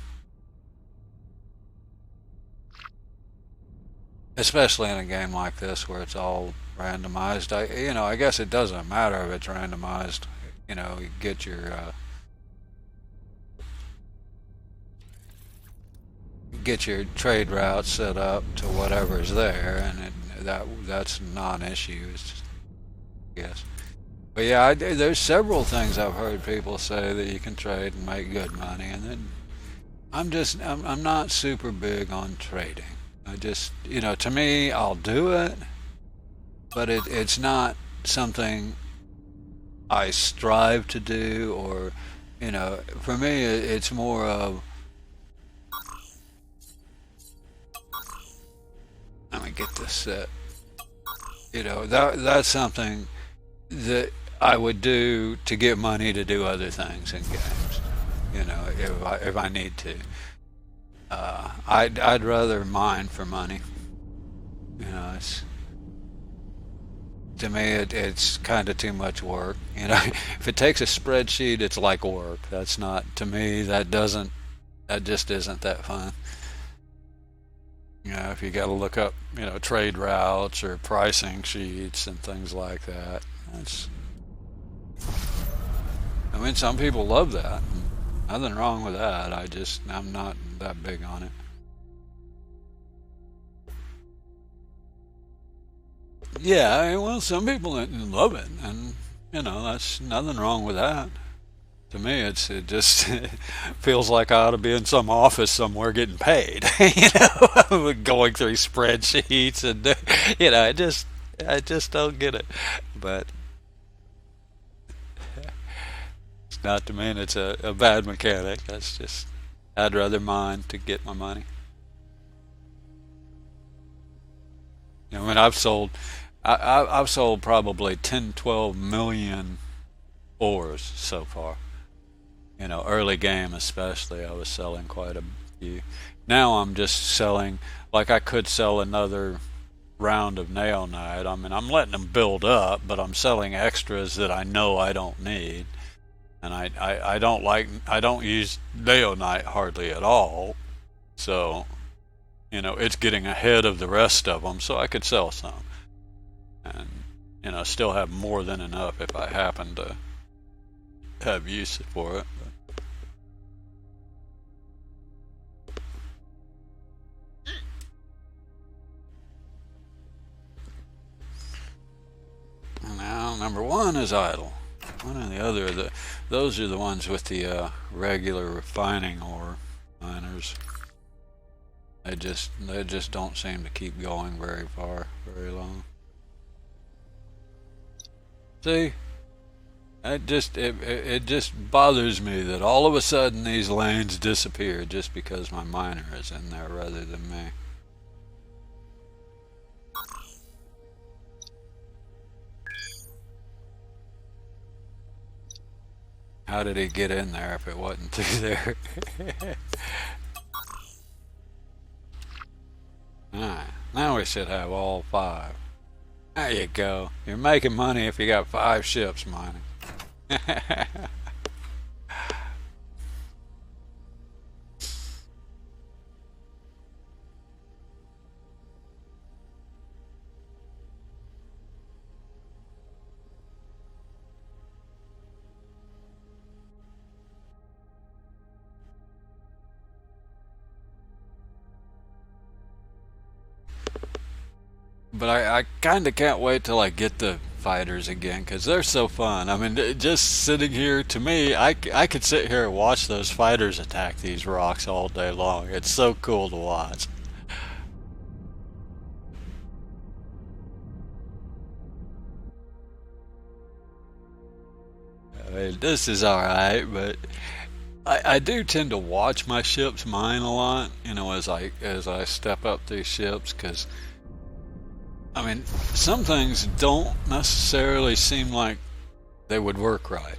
especially in a game like this where it's all randomized. I guess it doesn't matter if it's randomized. You get your trade route set up to whatever's there, and that's non-issue. It's just, I guess. But yeah, there's several things I've heard people say that you can trade and make good money, and then I'm not super big on trading. I just to me I'll do it, but it's not something I strive to do, or for me it's more of, let me get this set. That's something that I would do to get money to do other things in games. If I need to. I'd rather mine for money. It's to me it's kind of too much work. If it takes a spreadsheet, it's like work. That's not, to me. That just isn't that fun. If you got to look up, trade routes or pricing sheets and things like that. That's, I mean, some people love that. Nothing wrong with that. I'm not that big on it. Yeah, well, some people love it, and that's nothing wrong with that. To me, it just feels like I ought to be in some office somewhere getting paid. Going through spreadsheets and I just don't get it. But it's not to mean it's a bad mechanic. That's just I'd rather mine to get my money. I mean, I've sold probably 10, 12 million ores so far. Early game especially, I was selling quite a few. Now I'm just selling, like I could sell another round of nail night. I mean, I'm letting them build up, but I'm selling extras that I know I don't need. And I don't use nail night hardly at all. So, it's getting ahead of the rest of them, so I could sell some. And, still have more than enough if I happen to have use for it. Now, number one is idle. One and the other, those are the ones with the regular refining ore miners. They just don't seem to keep going very far, very long. See, it just bothers me that all of a sudden these lanes disappear just because my miner is in there rather than me. How did he get in there if it wasn't through there? Alright, now we should have all five. There you go. You're making money if you got 5 ships mining. But I kind of can't wait till I get the fighters again because they're so fun. I mean, just sitting here, to me, I could sit here and watch those fighters attack these rocks all day long. It's so cool to watch. I mean, this is alright, but I do tend to watch my ships mine a lot, as I step up these ships, because I mean, some things don't necessarily seem like they would work right.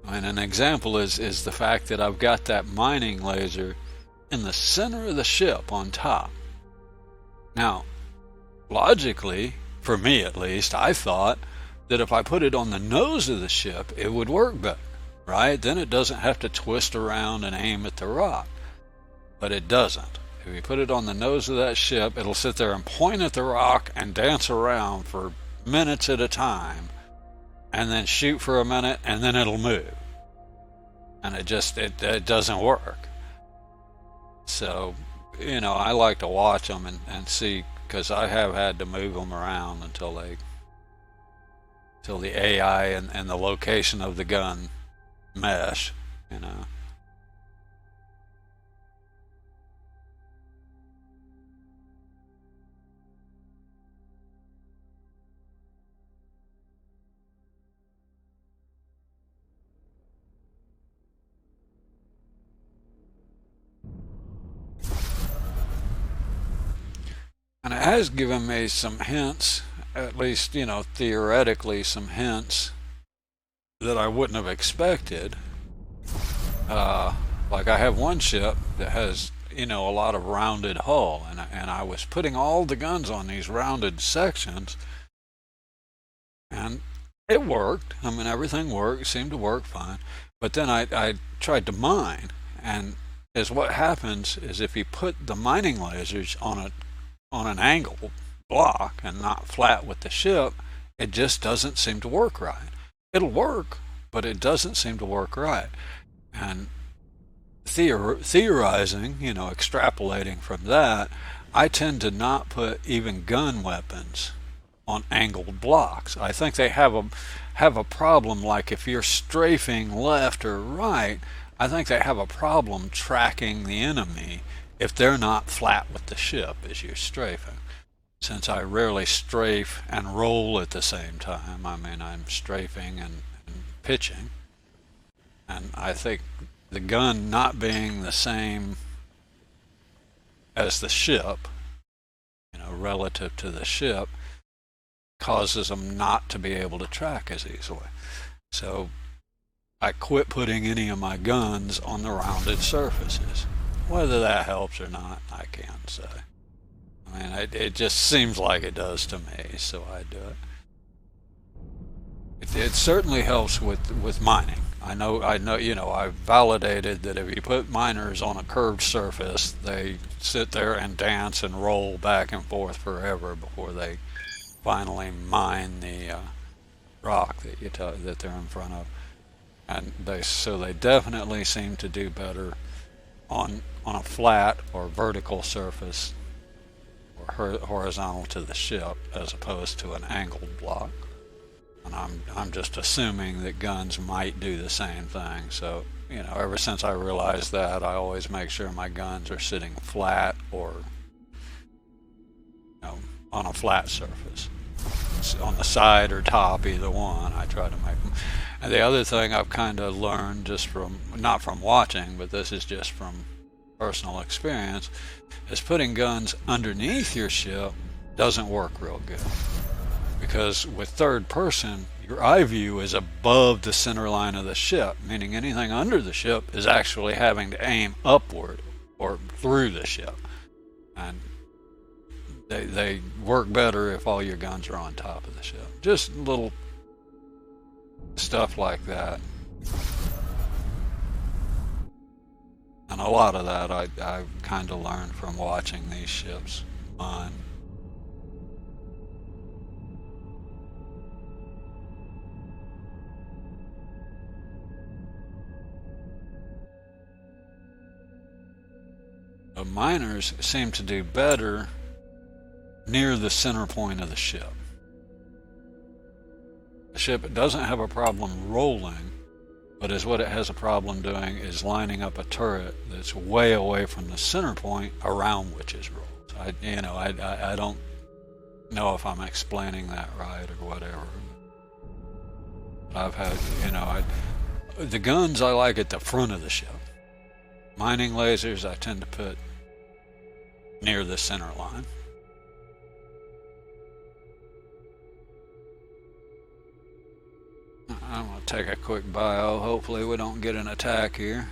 I mean, an example is the fact that I've got that mining laser in the center of the ship on top. Now, logically, for me at least, I thought that if I put it on the nose of the ship, it would work better, right? Then it doesn't have to twist around and aim at the rock. But it doesn't. If you put it on the nose of that ship, it'll sit there and point at the rock and dance around for minutes at a time, and then shoot for a minute, and then it'll move. And it doesn't work. So, I like to watch them and see, because I have had to move them around until the AI and the location of the gun mesh, you know. And it has given me some hints, at least, theoretically, some hints that I wouldn't have expected. Like I have one ship that has, a lot of rounded hull, and I was putting all the guns on these rounded sections, and it worked. I mean, everything worked, seemed to work fine. But then I tried to mine, and is what happens is if you put the mining lasers on an angle block and not flat with the ship, it just doesn't seem to work right. It'll work, but it doesn't seem to work right. And theorizing, extrapolating from that, I tend to not put even gun weapons on angled blocks. I think they have a problem, like if you're strafing left or right, I think they have a problem tracking the enemy if they're not flat with the ship as you're strafing. Since I rarely strafe and roll at the same time, I mean, I'm strafing and pitching. And I think the gun not being the same as the ship, relative to the ship, causes them not to be able to track as easily. So I quit putting any of my guns on the rounded surfaces. Whether that helps or not, I can't say. I mean, it just seems like it does to me, so I do it. It certainly helps with mining. I know, I've validated that if you put miners on a curved surface, they sit there and dance and roll back and forth forever before they finally mine the rock that they're in front of. And they definitely seem to do better on a flat or vertical surface or horizontal to the ship as opposed to an angled block. And I'm just assuming that guns might do the same thing. So, ever since I realized that, I always make sure my guns are sitting flat or, on a flat surface. On the side or top, either one, I try to make them. And the other thing I've kind of learned just not from watching, but this is just from personal experience, is putting guns underneath your ship doesn't work real good. Because with third person, your eye view is above the center line of the ship, meaning anything under the ship is actually having to aim upward or through the ship. And they work better if all your guns are on top of the ship. Just little stuff like that. And a lot of that I kind of learned from watching these ships mine. The miners seem to do better near the center point of the ship. The ship doesn't have a problem rolling, but is what it has a problem doing is lining up a turret that's way away from the center point around which is rolled. I don't know if I'm explaining that right or whatever. But I've had, the guns I like at the front of the ship. Mining lasers I tend to put near the center line. I'm going to take a quick bio. Hopefully we don't get an attack here.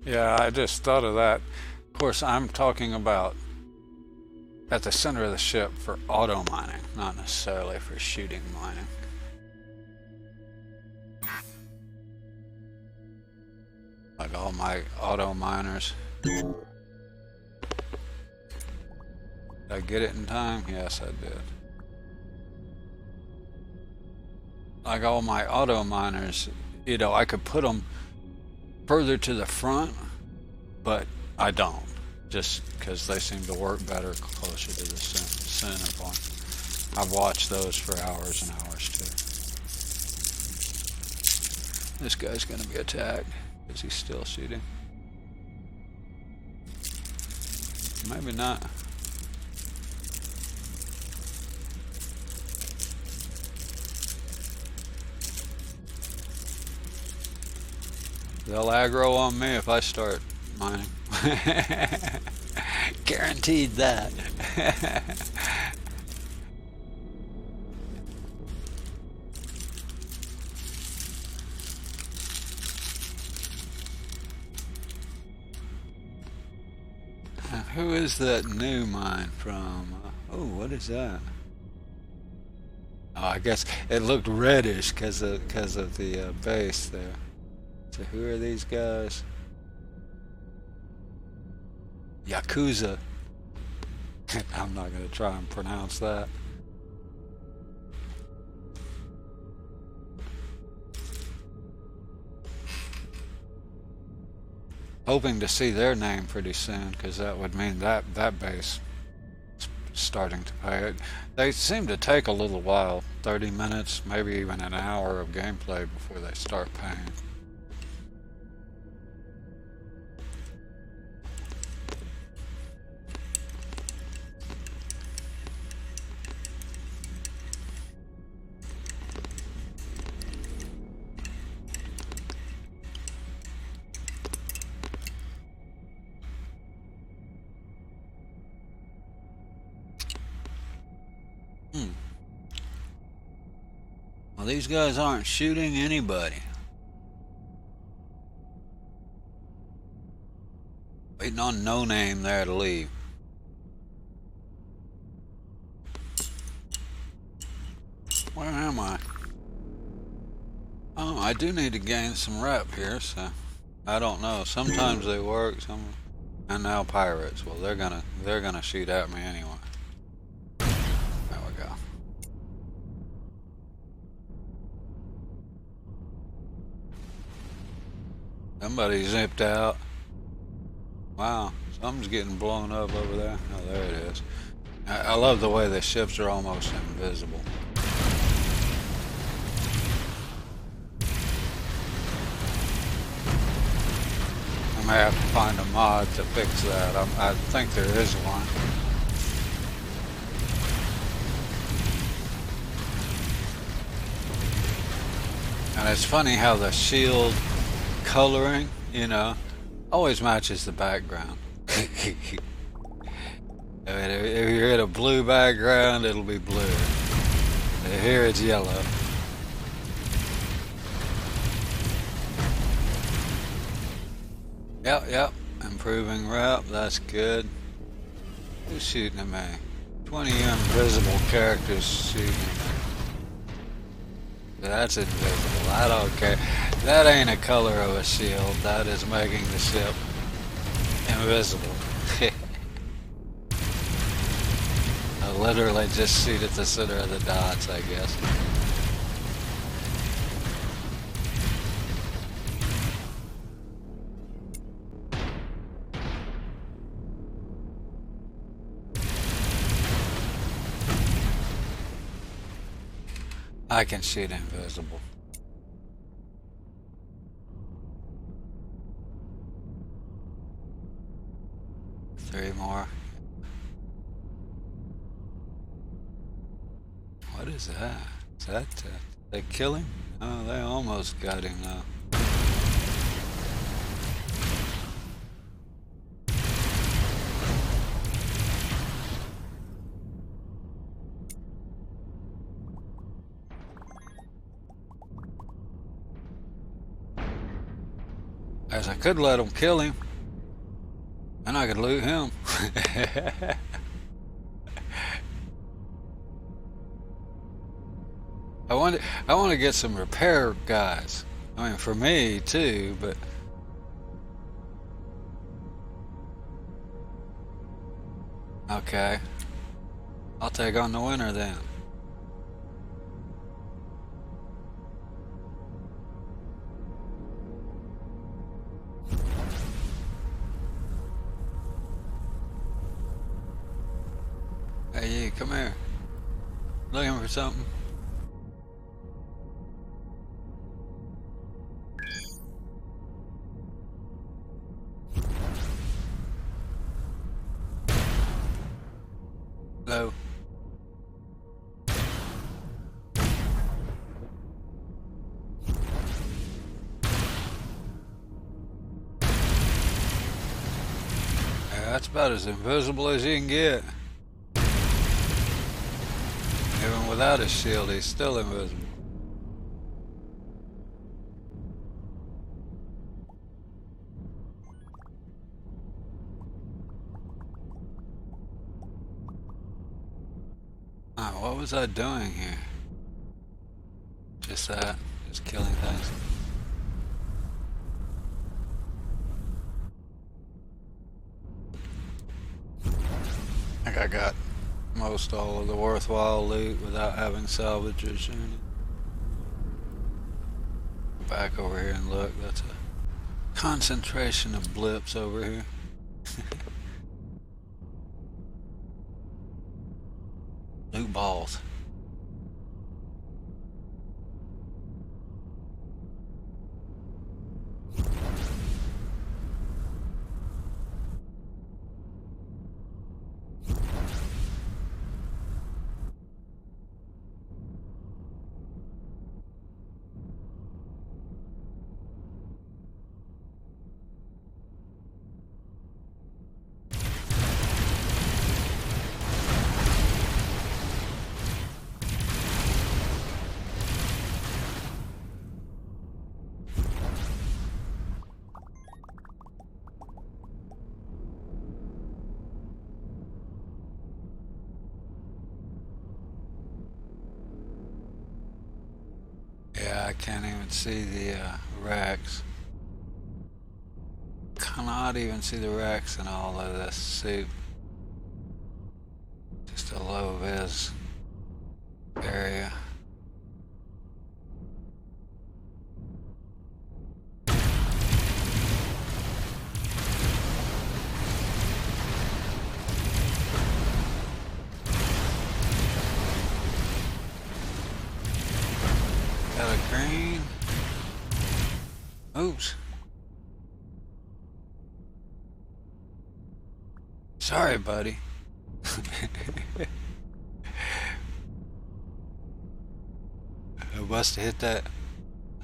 Yeah, I just thought of that. Of course, I'm talking about at the center of the ship for auto mining, not necessarily for shooting mining. Like all my auto miners. Did I get it in time? Yes, I did. Like all my auto miners, you know, I could put them further to the front, but I don't. Just because they seem to work better closer to the center point. I've watched those for hours and hours too. This guy's going to be attacked because he's still shooting. Maybe not. They'll aggro on me if I start mining. Guaranteed that. Who is that new mine from? Oh, what is that? Oh, I guess it looked reddish because of the base there. So who are these guys? Yakuza. I'm not going to try and pronounce that. Hoping to see their name pretty soon, because that would mean that base is starting to pay it. They seem to take a little while, 30 minutes, maybe even an hour of gameplay before they start paying. Well, these guys aren't shooting anybody. Waiting on No Name there to leave. Where am I? Oh, I do need to gain some rep here, so I don't know. Sometimes they work, and now pirates. Well, they're gonna shoot at me anyway. There we go. Somebody zipped out. Wow, something's getting blown up over there. Oh, there it is. I love the way the ships are almost invisible. I may have to find a mod to fix that. I think there is one. And it's funny how the shield coloring, you know, always matches the background. If you hit a blue background, it'll be blue. Here it's yellow. Yep. Improving rep, that's good. Who's shooting at me? 20 invisible characters shooting at me. That's invisible. I don't care. That ain't a color of a shield. That is making the ship invisible. I literally just shoot at the center of the dots, I guess. I can shoot invisible. Three more. What is that? Is that they kill him? Oh, they almost got him now. As I could let him kill him, and I could loot him. I want to get some repair guys. I mean, for me too, but okay. I'll take on the winner then. Hey, you, come here. Looking for something? Hello. Yeah, that's about as invisible as you can get. Even without his shield, he's still invisible. Oh, what was I doing here? Just that. Just killing things. I think I got most all of the worthwhile loot without having salvages or anything. Back over here and look, that's a concentration of blips over here. Loot balls. Yeah, I can't even see the racks. Cannot even see the racks in all of this soup. Just a low vis area. Got a green. Oops. Sorry, buddy. I must have hit that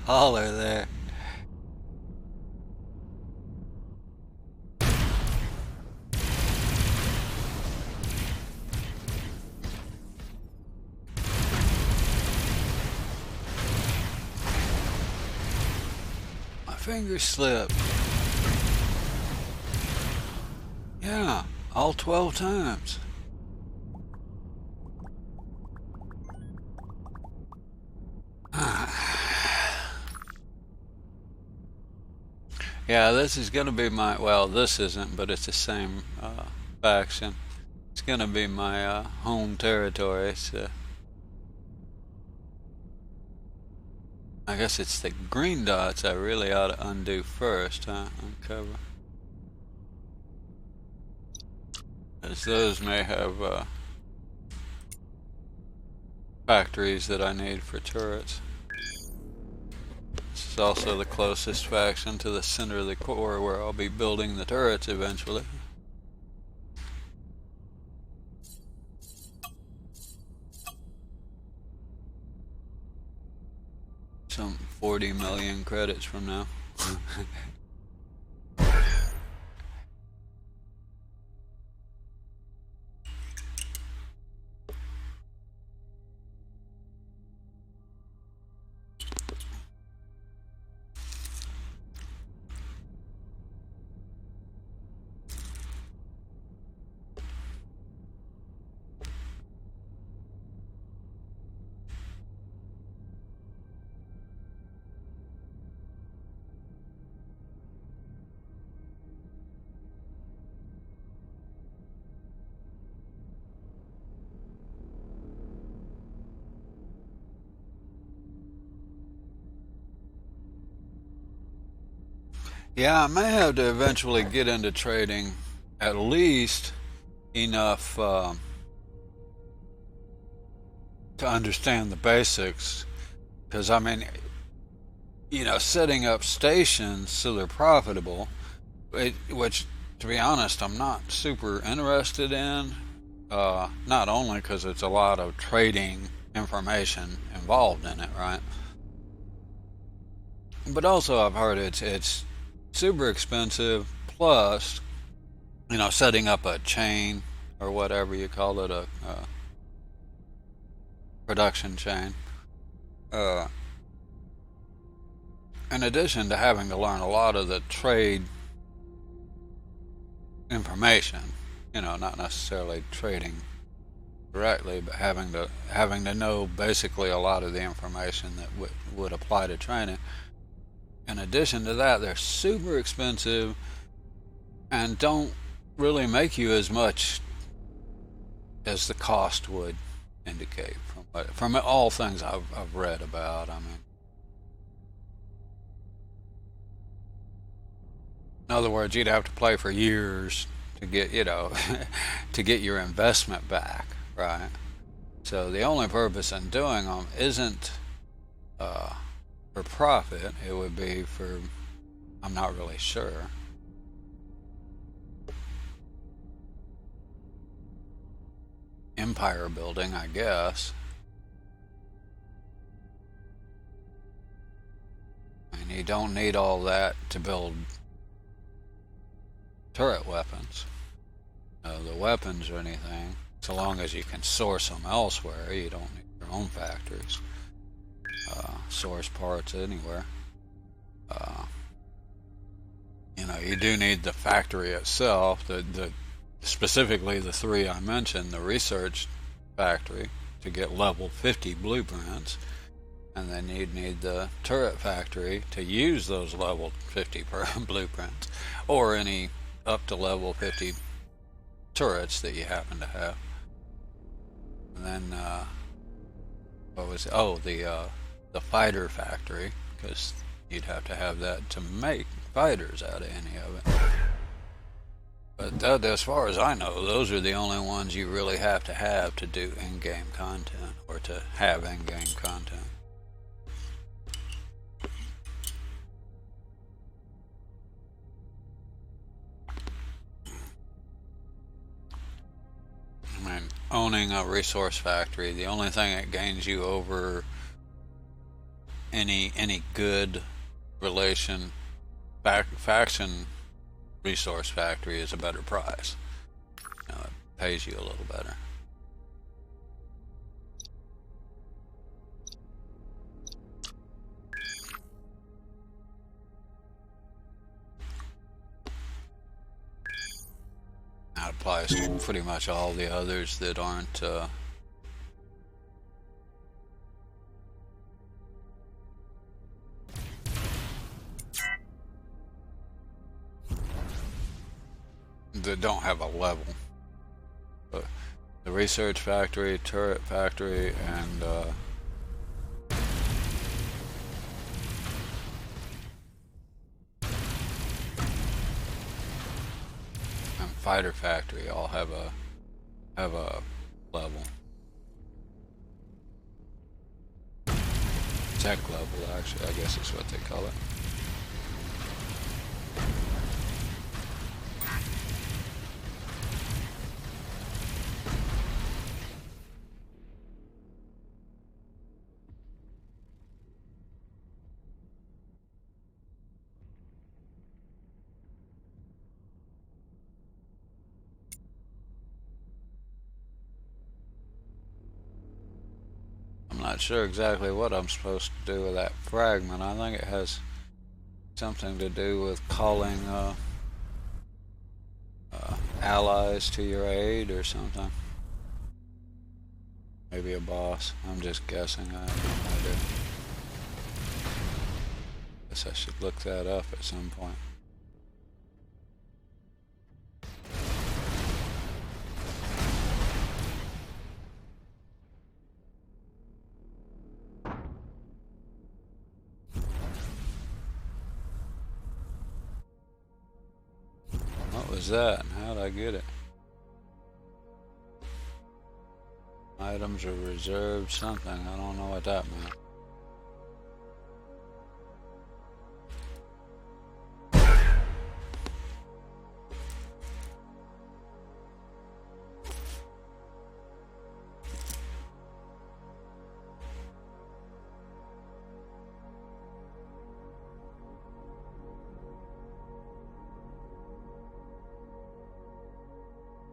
holler there. My finger slipped. Yeah, all 12 times. Yeah, this is gonna be my, well, this isn't, but it's the same faction. It's gonna be my home territory, so I guess it's the green dots I really ought to undo first, huh? Uncover. As those may have factories that I need for turrets. This is also the closest faction to the center of the core where I'll be building the turrets eventually. Some 40 million credits from now. Yeah, I may have to eventually get into trading at least enough to understand the basics. Because, I mean, setting up stations so they're profitable, which, to be honest, I'm not super interested in. Not only because it's a lot of trading information involved in it, right? But also, I've heard it's super expensive. Plus, setting up a chain or whatever you call it, a production chain. Uh, in addition to having to learn a lot of the trade information, not necessarily trading directly, but having to know basically a lot of the information that would apply to training. In addition to that, they're super expensive and don't really make you as much as the cost would indicate from all things I've read about. I mean, in other words, you'd have to play for years to get to get your investment back, right? So the only purpose in doing them isn't uh, for profit. It would be for, I'm not really sure, empire building, I guess. And you don't need all that to build turret weapons. The weapons or anything, so long as you can source them elsewhere. You don't need your own factories. Source parts anywhere. Uh, you do need the factory itself. The specifically the three I mentioned: the research factory to get level 50 blueprints, and then you'd need the turret factory to use those level 50 blueprints, or any up to level 50 turrets that you happen to have. And then what was it? Oh, the fighter factory, because you'd have to have that to make fighters out of any of it. But as far as I know, those are the only ones you really have to do in-game content, or to have in-game content. I mean, owning a resource factory, the only thing it gains you over any good relation faction resource factory is a better price. It pays you a little better. That applies to pretty much all the others that aren't that don't have a level. But the research factory, turret factory, and fighter factory all have a level. Tech level, actually, I guess is what they call it. I'm not sure exactly what I'm supposed to do with that fragment. I think it has something to do with calling allies to your aid or something. Maybe a boss. I'm just guessing. I have no idea. Guess I should look that up at some point. was that and how'd I get it? Items are reserved something. I don't know what that meant.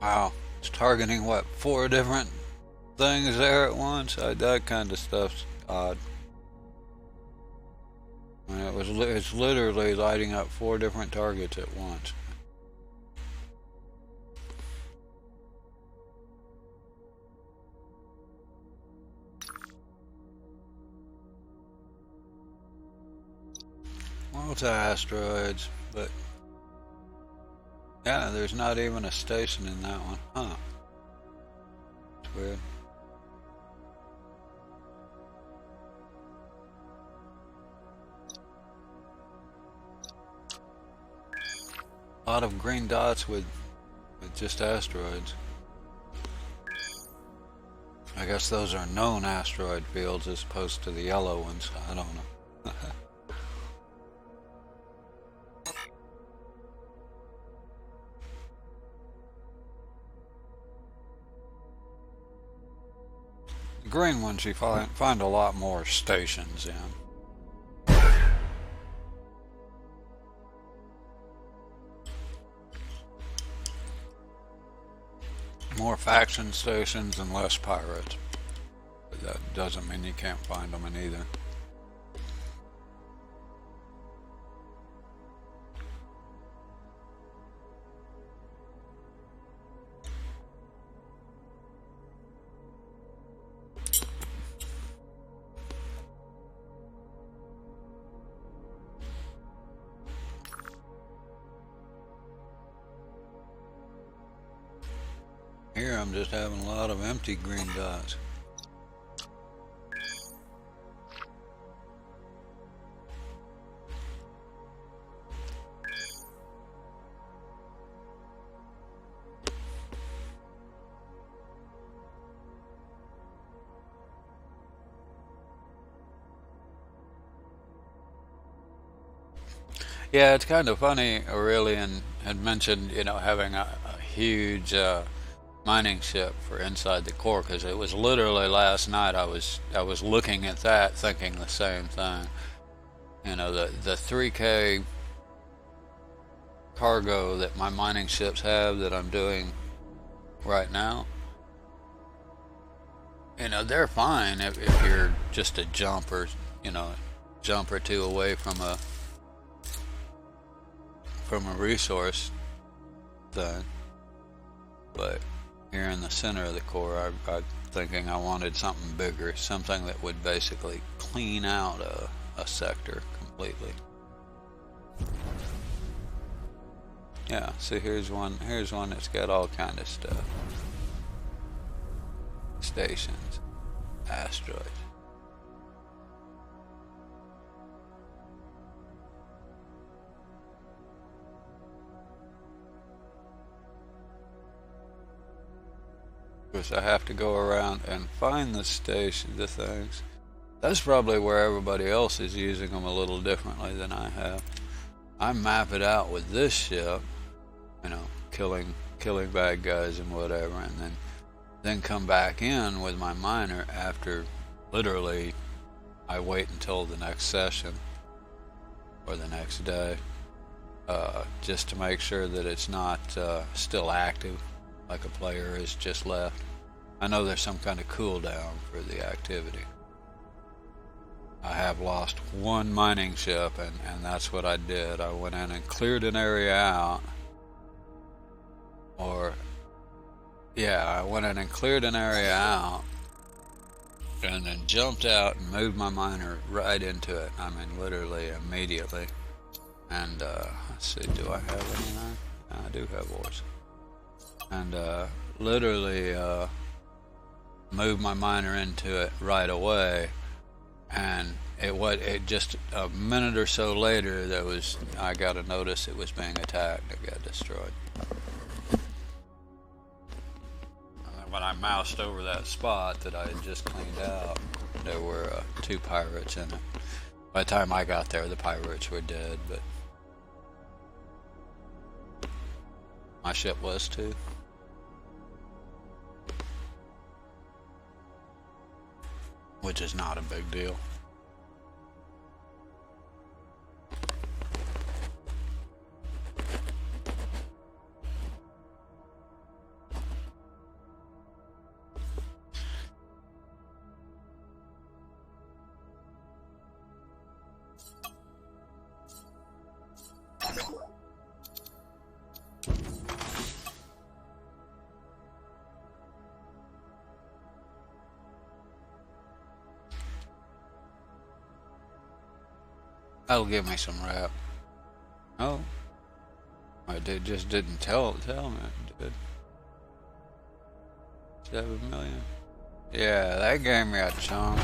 Wow, it's targeting what, 4 different things there at once? That kind of stuff's odd. I mean, it's literally lighting up 4 different targets at once. Well, it's asteroids, but yeah, there's not even a station in that one. Huh. It's weird. A lot of green dots with just asteroids. I guess those are known asteroid fields as opposed to the yellow ones. I don't know. The green ones you find a lot more stations in. More faction stations and less pirates. But that doesn't mean you can't find them in either. Here I'm just having a lot of empty green dots. Yeah, it's kind of funny. Aurelian had mentioned, having a huge mining ship for inside the core, because it was literally last night I was looking at that thinking the same thing. The 3K cargo that my mining ships have that I'm doing right now, they're fine if you're just a jump or two away from a resource thing. But here in the center of the core, I'm thinking I wanted something bigger, something that would basically clean out a sector completely. Yeah, see, here's one that's got all kind of stuff. Stations, asteroids. Because I have to go around and find the things. That's probably where everybody else is using them a little differently than I have. I map it out with this ship, killing bad guys and whatever, and then come back in with my miner after literally I wait until the next session or the next day, just to make sure that it's not still active, like a player has just left. I know there's some kind of cooldown for the activity. I have lost one mining ship, and that's what I did. I went in and cleared an area out. I went in and cleared an area out, and then jumped out and moved my miner right into it. I mean, literally immediately. And let's see, do I have anything? I do have ores. And literally moved my miner into it right away, and it just a minute or so later I got a notice it was being attacked. It got destroyed. And when I moused over that spot that I had just cleaned out, there were 2 pirates in it. By the time I got there, the pirates were dead, but my ship was too. Which is not a big deal. That'll give me some rep. Oh, it just didn't tell me it did. 7 million. Yeah, that gave me a chunk.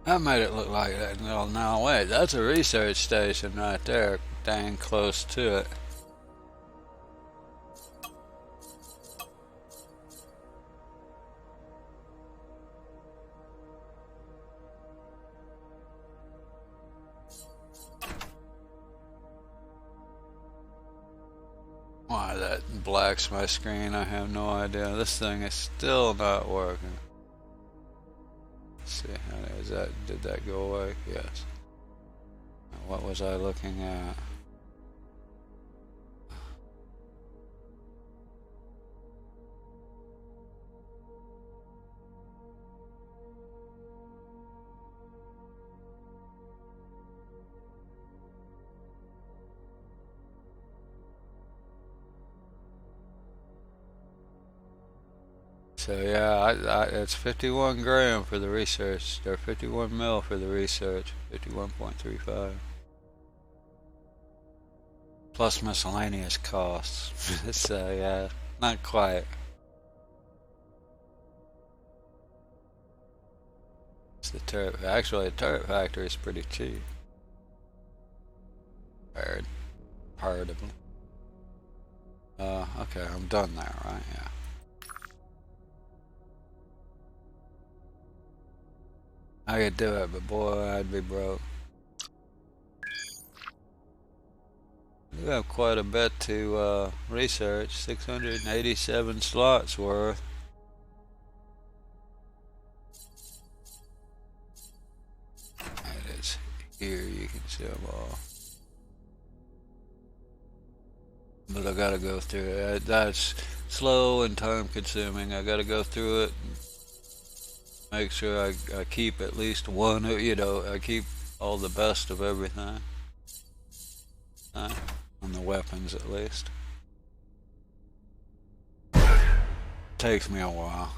That made it look like that. No, no, wait, that's a research station right there, dang close to it. Why that blacks my screen, I have no idea. This thing is still not working. Let's see, how is that? Did that go away? Yes. What was I looking at? So yeah, it's 51 gram for the research, or 51 mil for the research, 51.35. Plus miscellaneous costs. So yeah, not quite. It's the turret. Actually, the turret factory is pretty cheap. Comparatively. Okay, I'm done there, right? Yeah. I could do it, but boy, I'd be broke. We have quite a bit to research. 687 slots worth. It is here. You can see them all. But I gotta go through it. That's slow and time consuming. I gotta go through it and make sure I keep at least one, I keep all the best of everything. On the weapons at least. Takes me a while.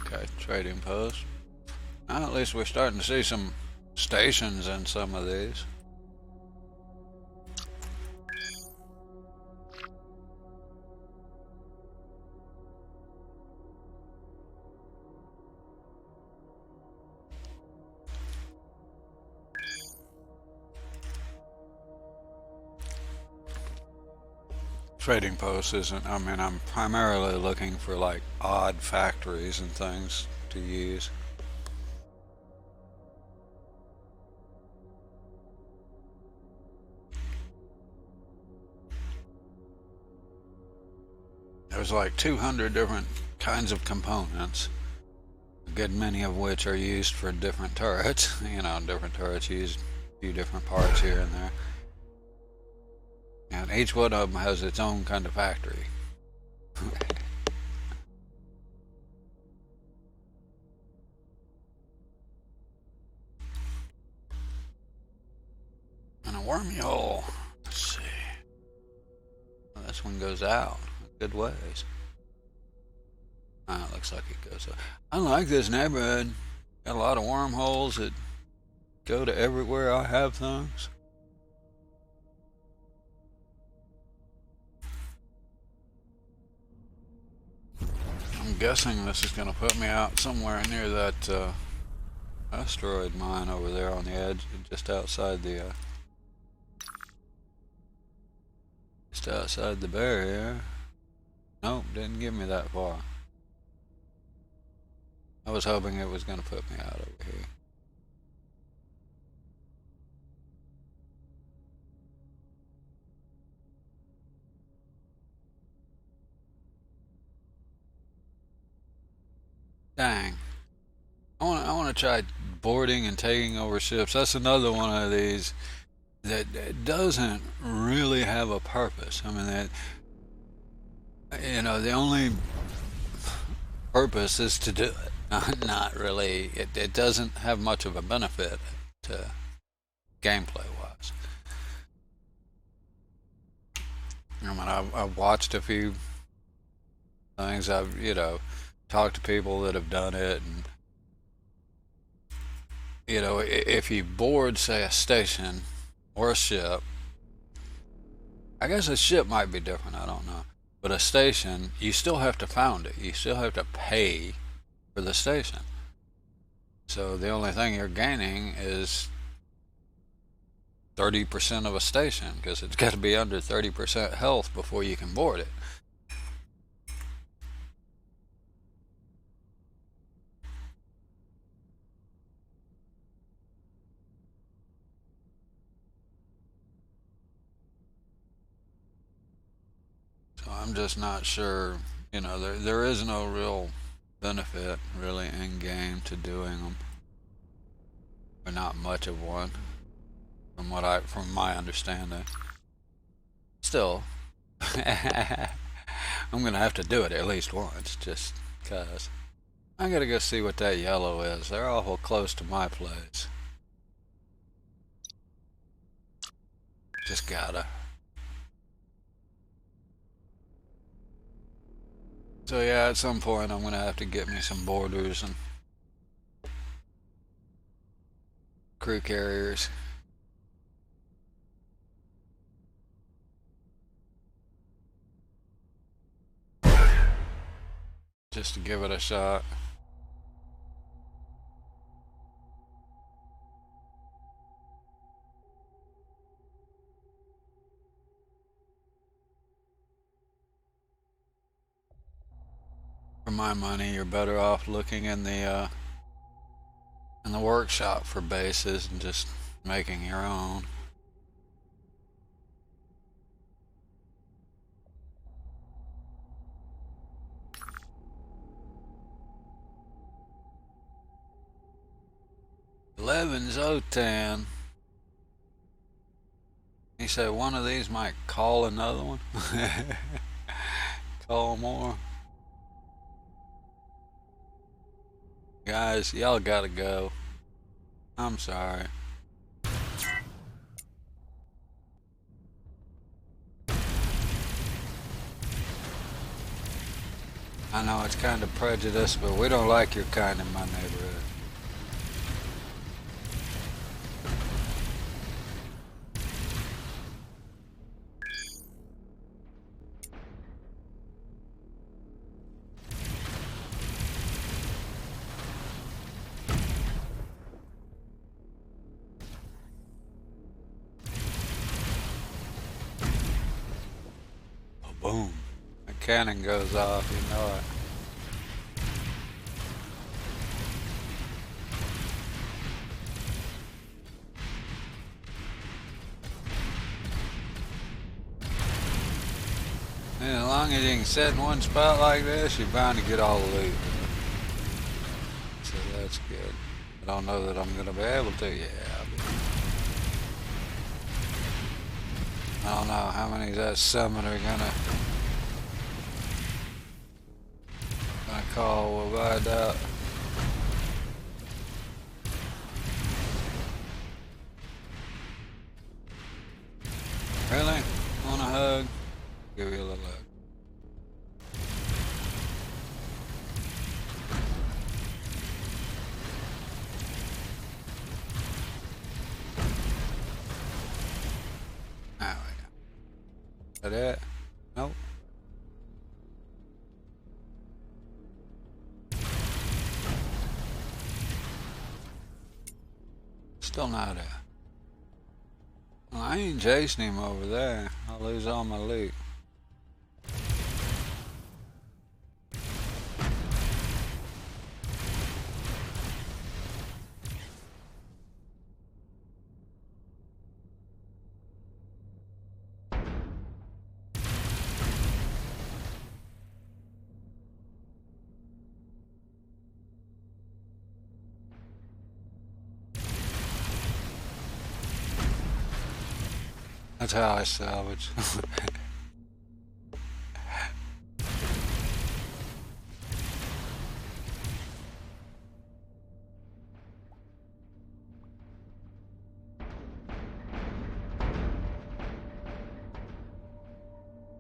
Okay, trading post. Well, at least we're starting to see some stations in some of these. Trading posts isn't, I mean, I'm primarily looking for like odd factories and things to use. There's like 200 different kinds of components, a good many of which are used for different turrets. Different turrets use a few different parts here and there. And each one of them has its own kind of factory. wormy hole. Let's see. Well, this one goes out a good ways. It looks like it goes up. I like this neighborhood. Got a lot of wormholes that go to everywhere I have things. I'm guessing this is going to put me out somewhere near that asteroid mine over there on the edge, just outside the barrier. Nope, didn't give me that far. I was hoping it was going to put me out over here. Dang. I want to try boarding and taking over ships. That's another one of these that doesn't really have a purpose. I mean, the only purpose is to do it. Not really. It doesn't have much of a benefit to gameplay wise. I mean, I've watched a few things. I've talked to people that have done it, and if you board, say, a station or a ship, I guess a ship might be different, I don't know. But a station, you still have to found it. You still have to pay for the station. So the only thing you're gaining is 30% of a station, because it's got to be under 30% health before you can board it. So I'm just not sure, there is no real benefit really in game to doing them, or not much of one, from my understanding. Still, I'm gonna have to do it at least once, just cause. I gotta go see what that yellow is. They're awful close to my place. Just gotta. So yeah, at some point I'm gonna have to get me some boarders and crew carriers. Just to give it a shot. For my money, you're better off looking in the workshop for bases and just making your own. $11,010. He said one of these might call another one. Call more. Guys, y'all gotta go. I'm sorry. I know it's kind of prejudiced, but we don't like your kind in my neighborhood. Boom. The cannon goes off, you know it. And as long as you can sit in one spot like this, you're bound to get all the loot. So that's good. I don't know that I'm going to be able to. Yeah, I don't know how many of that summon are gonna call. We'll find out. That it? Nope. Still not it. Well, I ain't chasing him over there. I'll lose all my loot. That's how I salvage.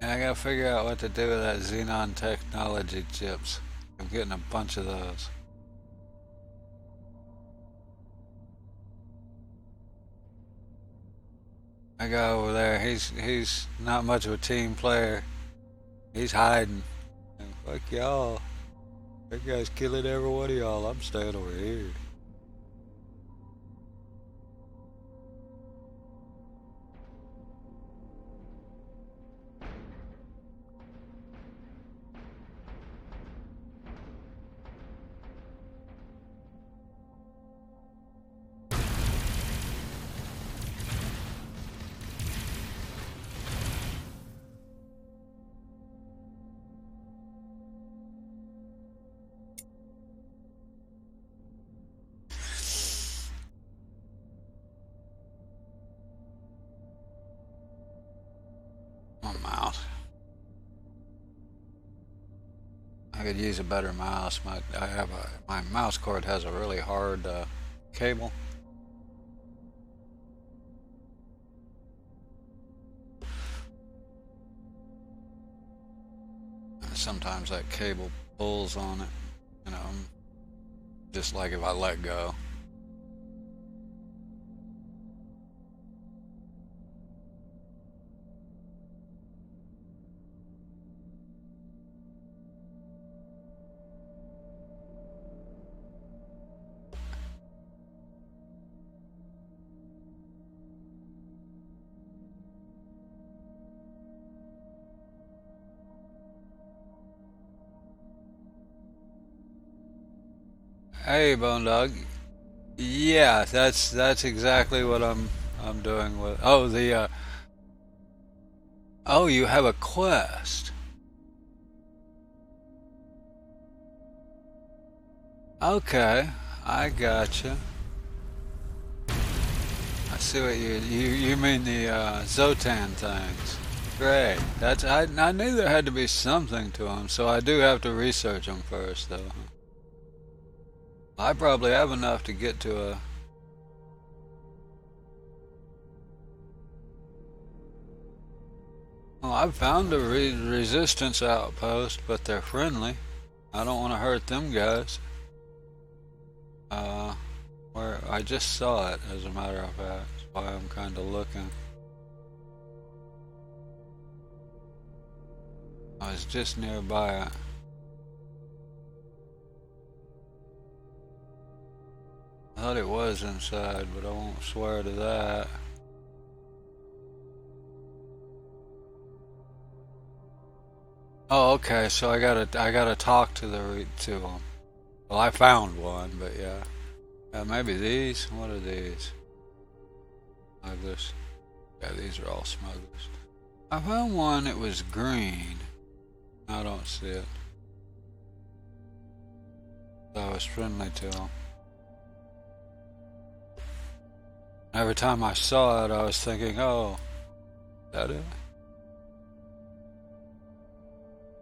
And I gotta figure out what to do with that Xenon technology chips. I'm getting a bunch of those. I go over there. He's not much of a team player. He's hiding. And fuck y'all. That guy's killing every one of y'all. I'm staying over here. My mouse. I could use a better mouse. My mouse cord has a really hard cable. And sometimes that cable pulls on it. You know, just like if I let go. Hey, Bone Dog. Yeah, that's exactly what I'm doing with. Oh, the oh, you have a quest. Okay, I gotcha. I see what you mean the Zotan things. Great. I knew there had to be something to them, so I do have to research them first, though. I probably have enough to get to a. Well, I've found a resistance outpost, but they're friendly. I don't want to hurt them guys. Where I just saw it, as a matter of fact. That's why I'm kind of looking. I was just nearby it. I thought it was inside, but I won't swear to that. Oh, okay. So I gotta talk to them. Well, I found one, but yeah. Maybe these. What are these? Smugglers. Yeah, these are all smugglers. I found one. It was green. I don't see it. So I was friendly to them. Every time I saw it, I was thinking, oh, is that it?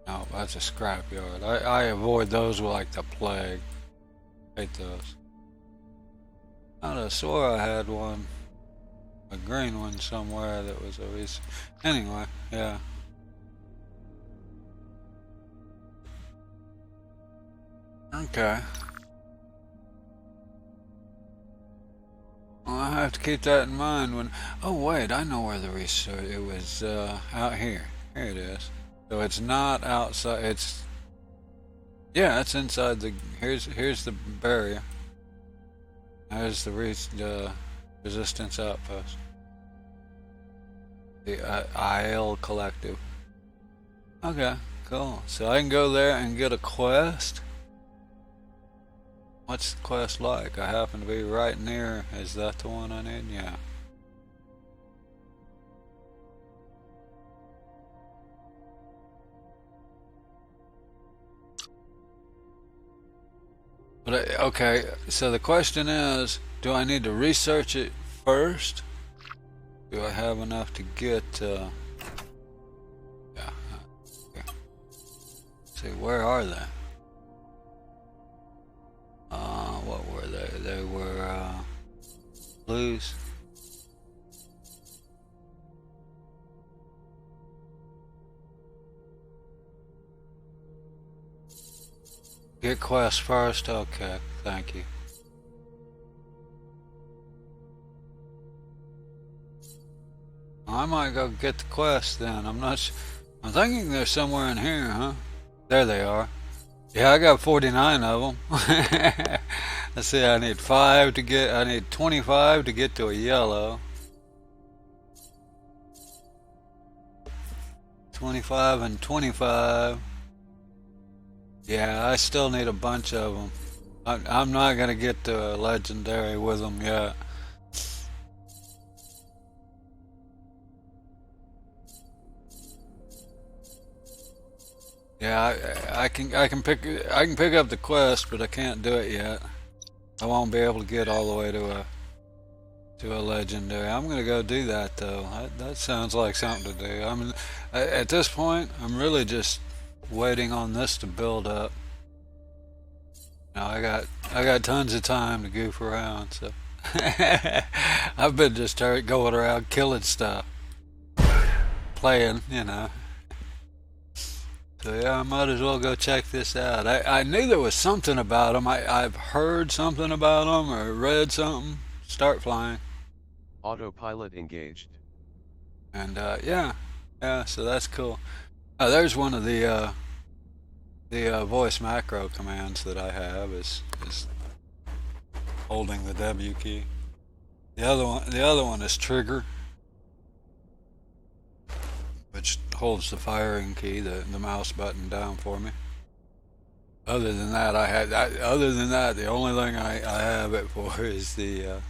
No, that's a scrapyard. I avoid those like the plague. Hate those. I swore I had one. A green one somewhere that was a recent. Anyway, yeah. Okay. Well, I have to keep that in mind when. Oh wait, I know where the research. It was out here. Here it is. So it's not outside. It's yeah, it's inside the. Here's the barrier. There's the resistance outpost. The IL Collective. Okay, cool. So I can go there and get a quest. What's the quest like? I happen to be right near. Is that the one I need? Yeah. But okay, so the question is, do I need to research it first? Do I have enough to get? Yeah. Okay. See, where are they? What were they? They were blues. Get quest first. Okay, thank you. I might go get the quest then. I'm not. I'm thinking they're somewhere in here, huh? There they are. Yeah, I got 49 of them. Let's see. I need 5 to get. I need 25 to get to a yellow. 25 and 25. Yeah, I still need a bunch of them. I'm not gonna get to a legendary with them yet. Yeah, I can pick up the quest, but I can't do it yet. I won't be able to get all the way to a legendary. I'm gonna go do that though. That sounds like something to do. I mean, at this point, I'm really just waiting on this to build up. Now I got tons of time to goof around, so I've been just going around killing stuff, playing, you know. So yeah, I might as well go check this out. I knew there was something about them. I've heard something about them or read something. Start flying. Autopilot engaged. And yeah, so that's cool. There's one of the voice macro commands that I have is holding the W key. The other one is trigger, which holds the firing key, the mouse button down for me. Other than that, the only thing I have it for is the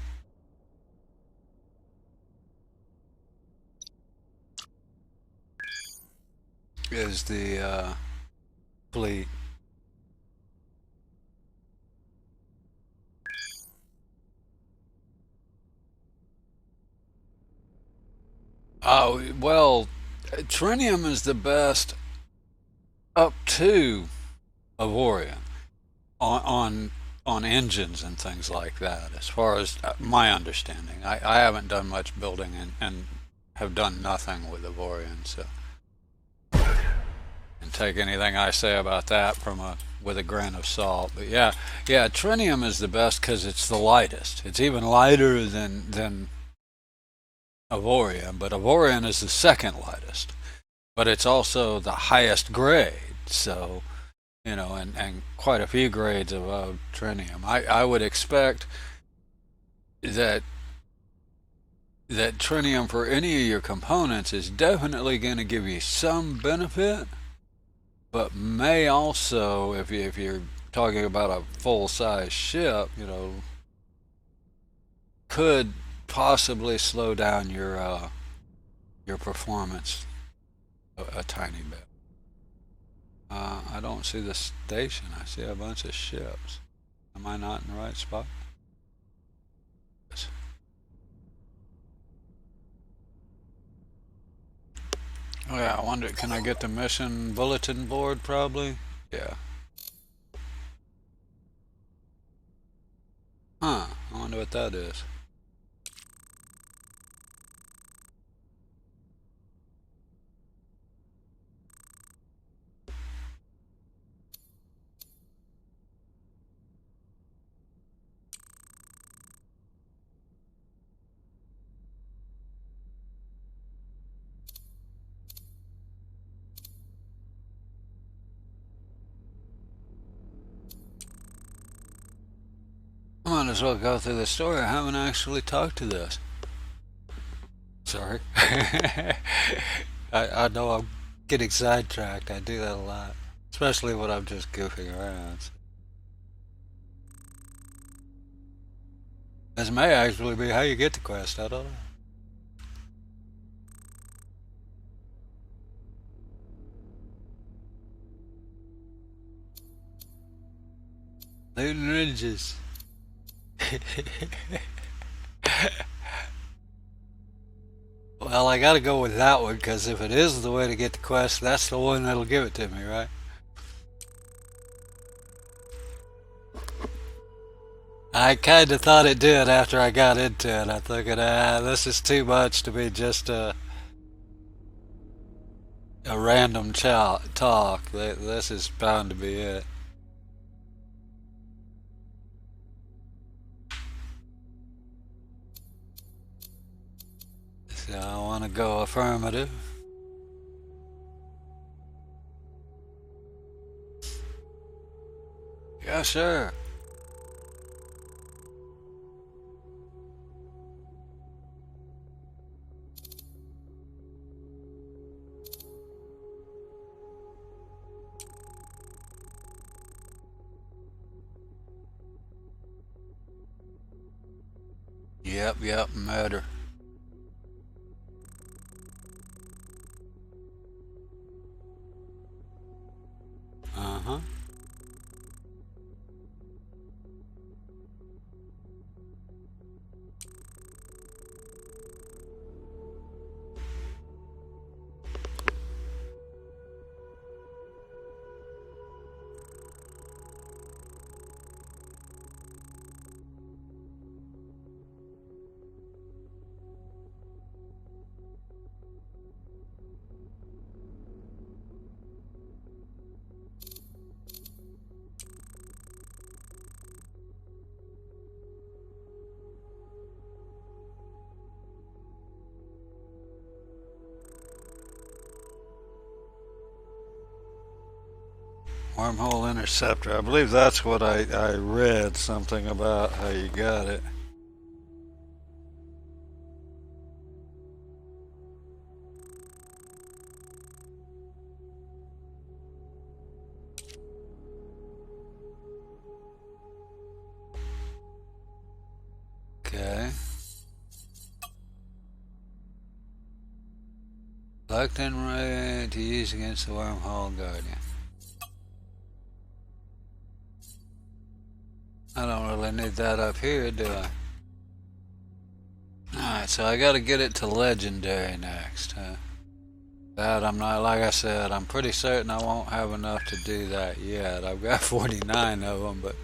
fleet. Oh well, trinium is the best up to Avorion on engines and things like that. As far as my understanding, I haven't done much building and have done nothing with Avorion, so and take anything I say about that with a grain of salt. But yeah, trinium is the best because it's the lightest. It's even lighter than Avorion, but Avorion is the second lightest. But it's also the highest grade, so you know, and quite a few grades above trinium. I would expect that trinium for any of your components is definitely going to give you some benefit, but may also, if you're talking about a full size ship, you know, could possibly slow down your performance a tiny bit. I don't see the station. I see a bunch of ships. Am I not in the right spot? Oh yeah, I wonder, can I get the mission bulletin board probably? Yeah. Huh, I wonder what that is. might as well go through the story. I haven't actually talked to this. Sorry. I know I'm getting sidetracked. I do that a lot, especially when I'm just goofing around. This may actually be how you get the quest. I don't know. Newton Ridges. Well, I gotta go with that one because if it is the way to get the quest, that's the one that'll give it to me, right? I kind of thought it did after I got into it. I thinking, this is too much to be just a random talk. This is bound to be it. So I want to go affirmative. Yes, sir. Yep, murder. Uh-huh. Wormhole interceptor. I believe that's what I read something about how you got it. Okay. Collect and ray to use against the wormhole guardian. I don't really need that up here, do I? Alright, so I gotta get it to legendary next, huh? That I'm not, like I said, I'm pretty certain I won't have enough to do that yet. I've got 49 of them, but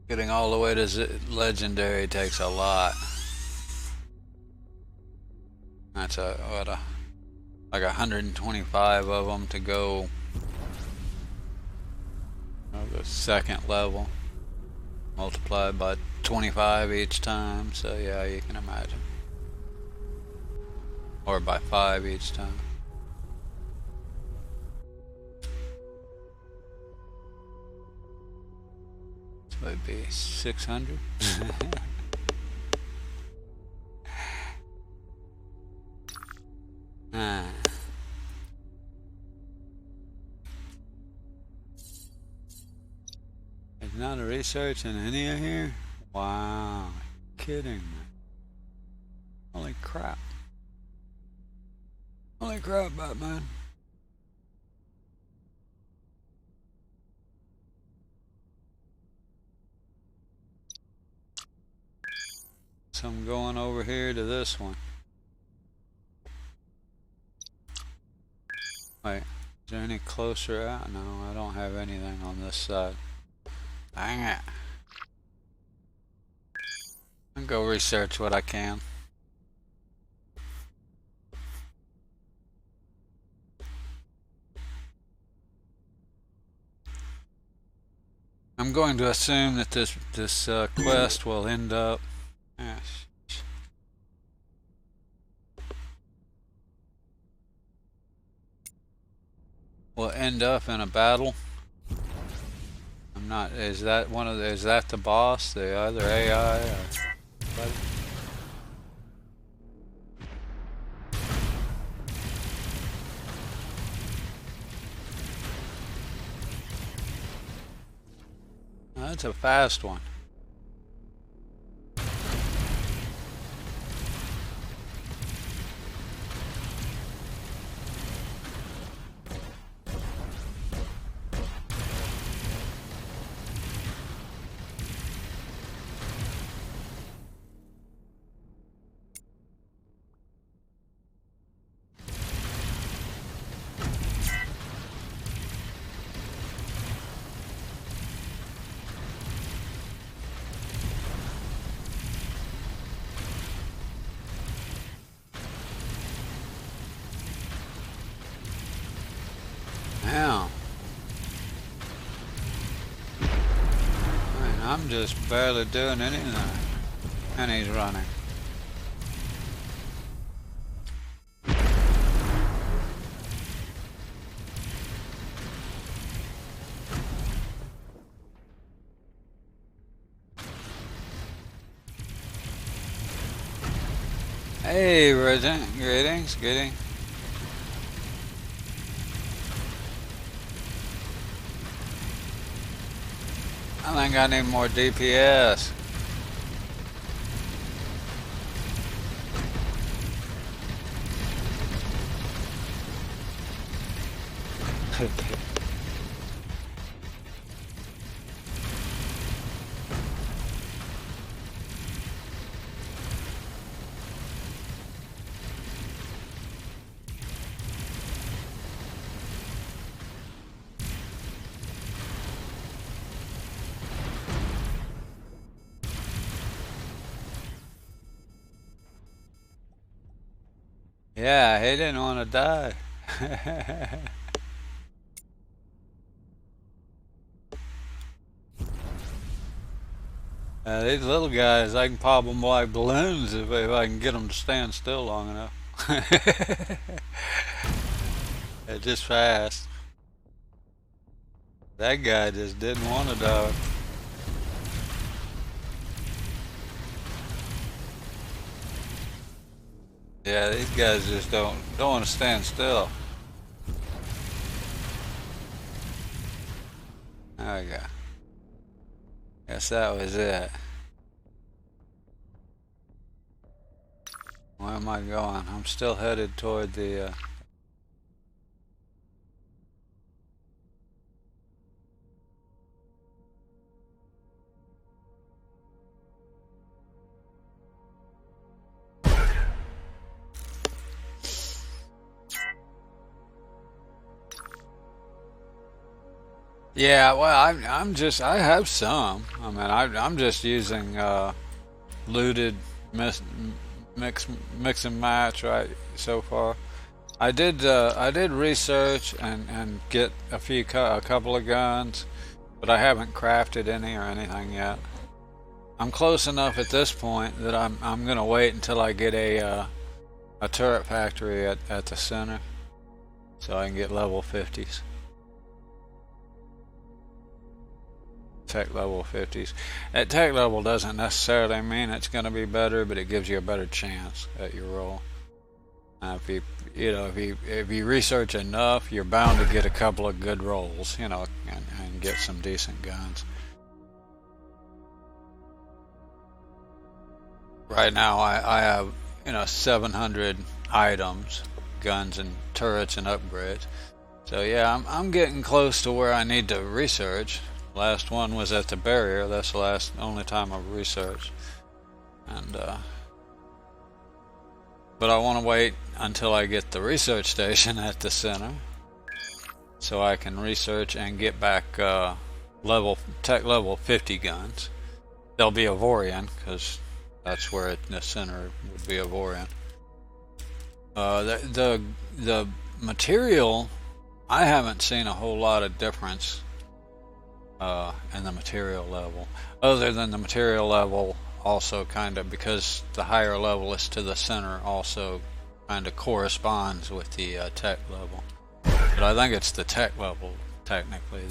getting all the way to legendary takes a lot. That's like 125 of them to go the second level, multiplied by 25 each time. So yeah, you can imagine, or by 5 each time. So it'd be 600. Ah. There's not a research in any of here? Wow, kidding me. Holy crap. Holy crap, Batman. So I'm going over here to this one. Wait, is there any closer out? No, I don't have anything on this side. Dang it. I'll go research what I can. I'm going to assume that this quest will end up. Yes. Will end up in a battle. I'm not. Is that one of the? Is that the boss? The other AI? Or what? That's a fast one. Now, I'm just barely doing anything, and he's running. Hey, Resident, greetings, greetings. I think I need more DPS. Yeah, he didn't want to die. These little guys, I can pop them like balloons if I can get them to stand still long enough. They're just fast. That guy just didn't want to die. Yeah, these guys just don't want to stand still. There we go. Guess that was it. Where am I going? I'm still headed toward the Yeah, well, I have some. I mean, I'm just using looted mix and match right so far. I did research and get a couple of guns, but I haven't crafted any or anything yet. I'm close enough at this point that I'm gonna wait until I get a turret factory at the center, so I can get level 50s. Tech level 50s. At tech level doesn't necessarily mean it's going to be better, but it gives you a better chance at your roll. If you research enough, you're bound to get a couple of good rolls, and get some decent guns. Right now, I have 700 items, guns and turrets and upgrades. So yeah, I'm getting close to where I need to research. Last one was at the barrier. That's the only time I've researched. And but I want to wait until I get the research station at the center, so I can research and get back tech level 50 guns. They'll be Avorion because that's where the center would be Avorion. The material, I haven't seen a whole lot of difference and the material level. Other than the material level, also kind of because the higher level is to the center, also kind of corresponds with the tech level. But I think it's the tech level technically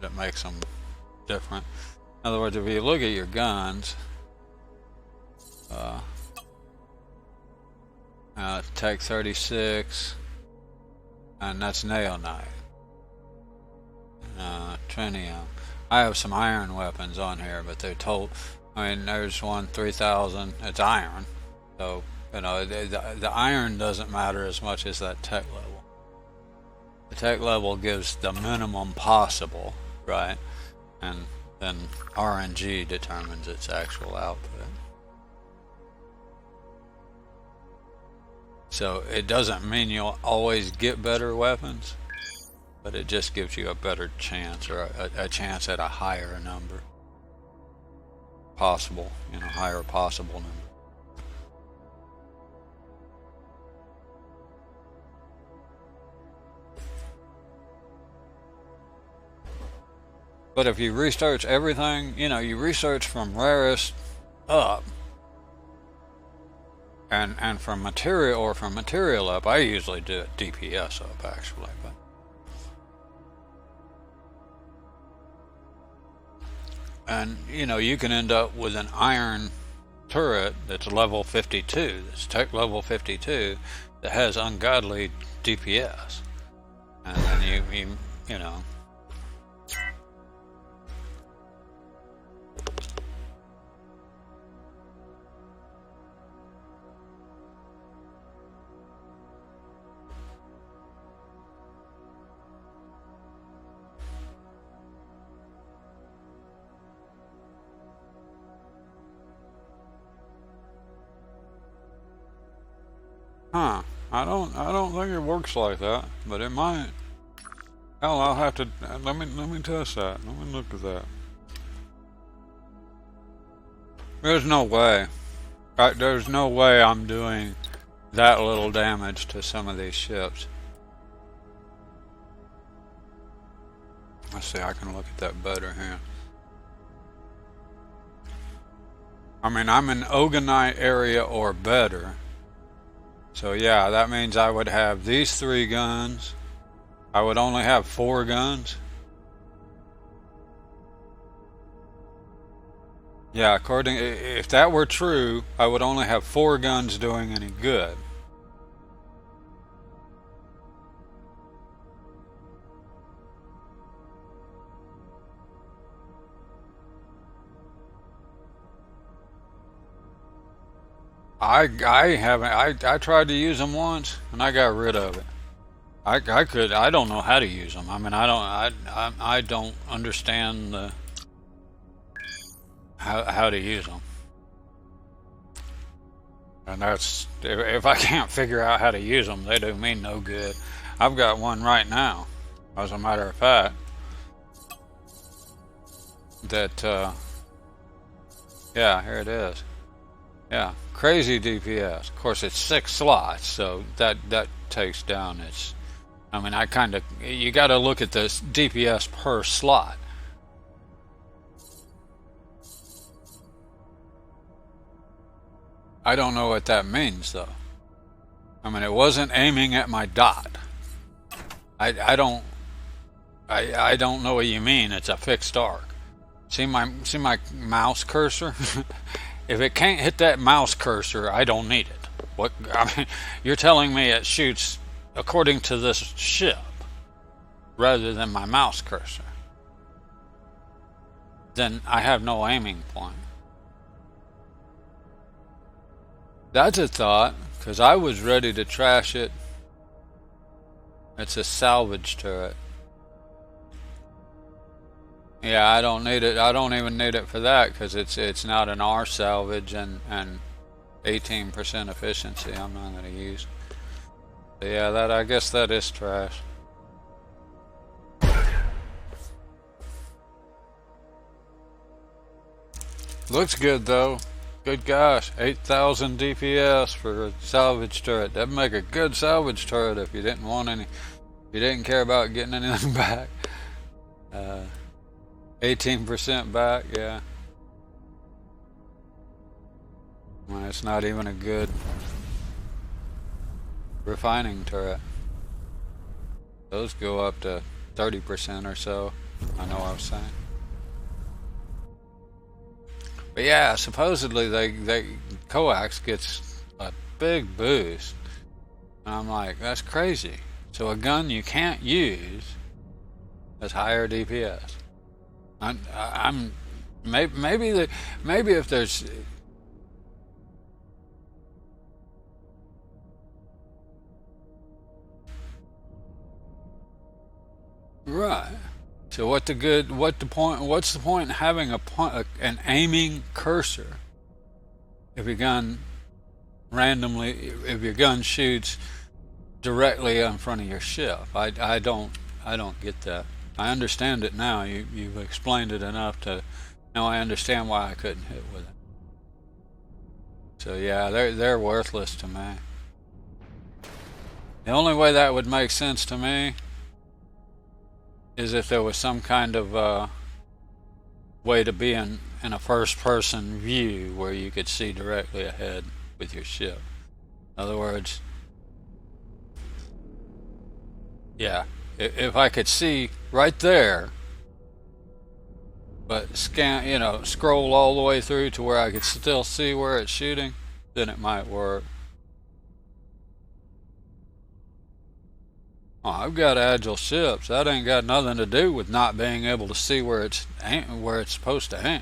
that makes them different. In other words, if you look at your guns, Tech 36, and that's Neonite. Trinium. I have some iron weapons on here, but they're told. I mean, there's one 3000. It's iron, so you know the iron doesn't matter as much as that tech level. The tech level gives the minimum possible, right? And then RNG determines its actual output. So it doesn't mean you'll always get better weapons, but it just gives you a better chance, or a chance at a higher number possible, you know, higher possible number. But if you research everything, you know, you research from rarest up, and from material up. I usually do it DPS up actually, but and you know you can end up with an iron turret that's level 52, that's tech level 52, that has ungodly DPS, and then you know. Huh. I don't think it works like that, but it might. Hell, I'll have to let me test that. Let me look at that. There's no way. There's no way I'm doing that little damage to some of these ships. Let's see, I can look at that better here. I mean, I'm in Oganite area or better. So yeah, that means I would have these 3 guns. I would only have 4 guns. Yeah, if that were true, I would only have 4 guns doing any good. I haven't. I tried to use them once and I got rid of it. I don't know how to use them. I mean, I don't understand how to use them. And that's, if I can't figure out how to use them, they do me no good. I've got one right now, as a matter of fact, that yeah, here it is. Yeah, crazy DPS. Of course, it's 6 slots, so that takes down its. I mean, you got to look at this DPS per slot. I don't know what that means, though. I mean, it wasn't aiming at my dot. I don't know what you mean. It's a fixed arc. See my mouse cursor? If it can't hit that mouse cursor, I don't need it. What? I mean, you're telling me it shoots according to this ship rather than my mouse cursor. Then I have no aiming point. That's a thought, because I was ready to trash it. It's a salvage turret. Yeah, I don't need it. I don't even need it for that, because it's not an R salvage and 18% efficiency. I'm not going to use. But yeah, I guess that is trash. Looks good though. Good gosh, 8,000 DPS for a salvage turret. That'd make a good salvage turret if you didn't want any. If you didn't care about getting anything back. 18% back, yeah. When it's not even a good refining turret. Those go up to 30% or so. I know I was saying. But yeah, supposedly they coax gets a big boost. And I'm like, that's crazy. So a gun you can't use has higher DPS. I'm maybe if there's right. So what's the point in having an aiming cursor if your gun if your gun shoots directly in front of your ship? I don't get that. I understand it now. You've explained it enough to now I understand why I couldn't hit with it. So yeah, they're worthless to me. The only way that would make sense to me is if there was some kind of way to be in a first person view where you could see directly ahead with your ship. In other words, yeah, if I could see right there, but scroll all the way through to where I could still see where it's shooting, then it might work. Oh, I've got agile ships. That ain't got nothing to do with not being able to see where it's supposed to aim.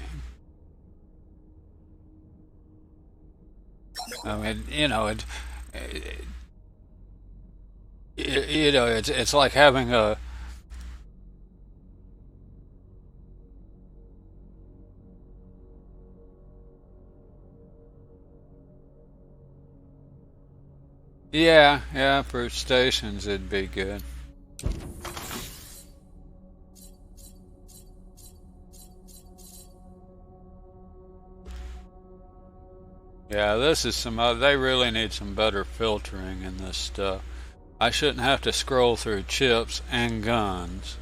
I mean, it's like having a yeah, for stations it'd be good. Yeah, this is they really need some better filtering in this stuff. I shouldn't have to scroll through chips and guns.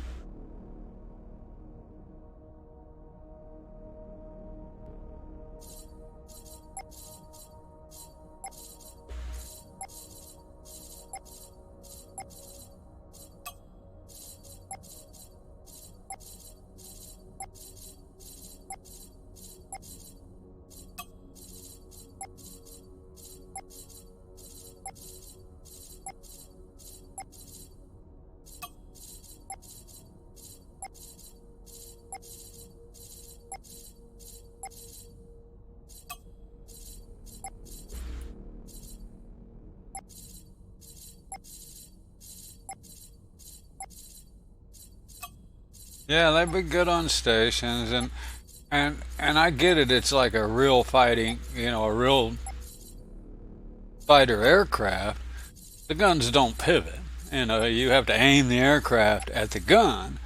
Yeah, they'd be good on stations, and I get it. It's like a real fighting, a real fighter aircraft. The guns don't pivot. You have to aim the aircraft at the gun,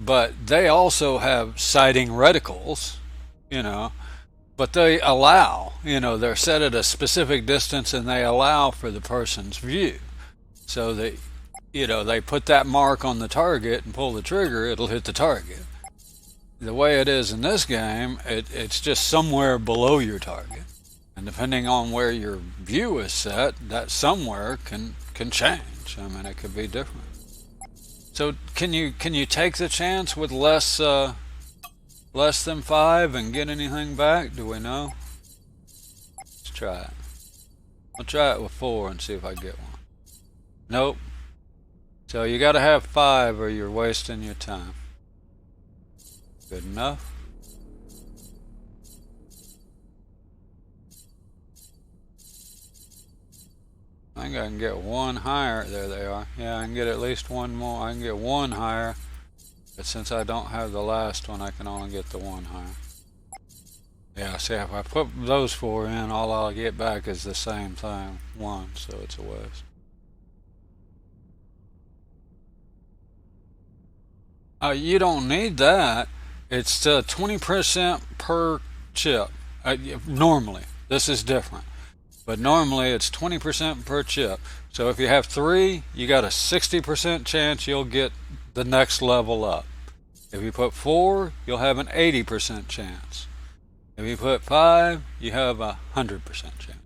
but they also have sighting reticles. You know, but they allow. They're set at a specific distance, and they allow for the person's view. So they put that mark on the target and pull the trigger, it'll hit the target. The way it is in this game, it's just somewhere below your target. And depending on where your view is set, that somewhere can change. I mean, it could be different. So can you take the chance with less than 5 and get anything back? Do we know? Let's try it. I'll try it with 4 and see if I get one. Nope. So you got to have 5 or you're wasting your time. Good enough. I think I can get one higher. There they are. Yeah, I can get at least one more. I can get one higher. But since I don't have the last one, I can only get the one higher. Yeah, see, if I put those 4 in, all I'll get back is the same thing. 1, so it's a waste. You don't need that. It's 20% per chip. Normally, this is different. But normally it's 20% per chip. So if you have 3, you got a 60% chance you'll get the next level up. If you put 4, you'll have an 80% chance. If you put 5, you have a 100% chance.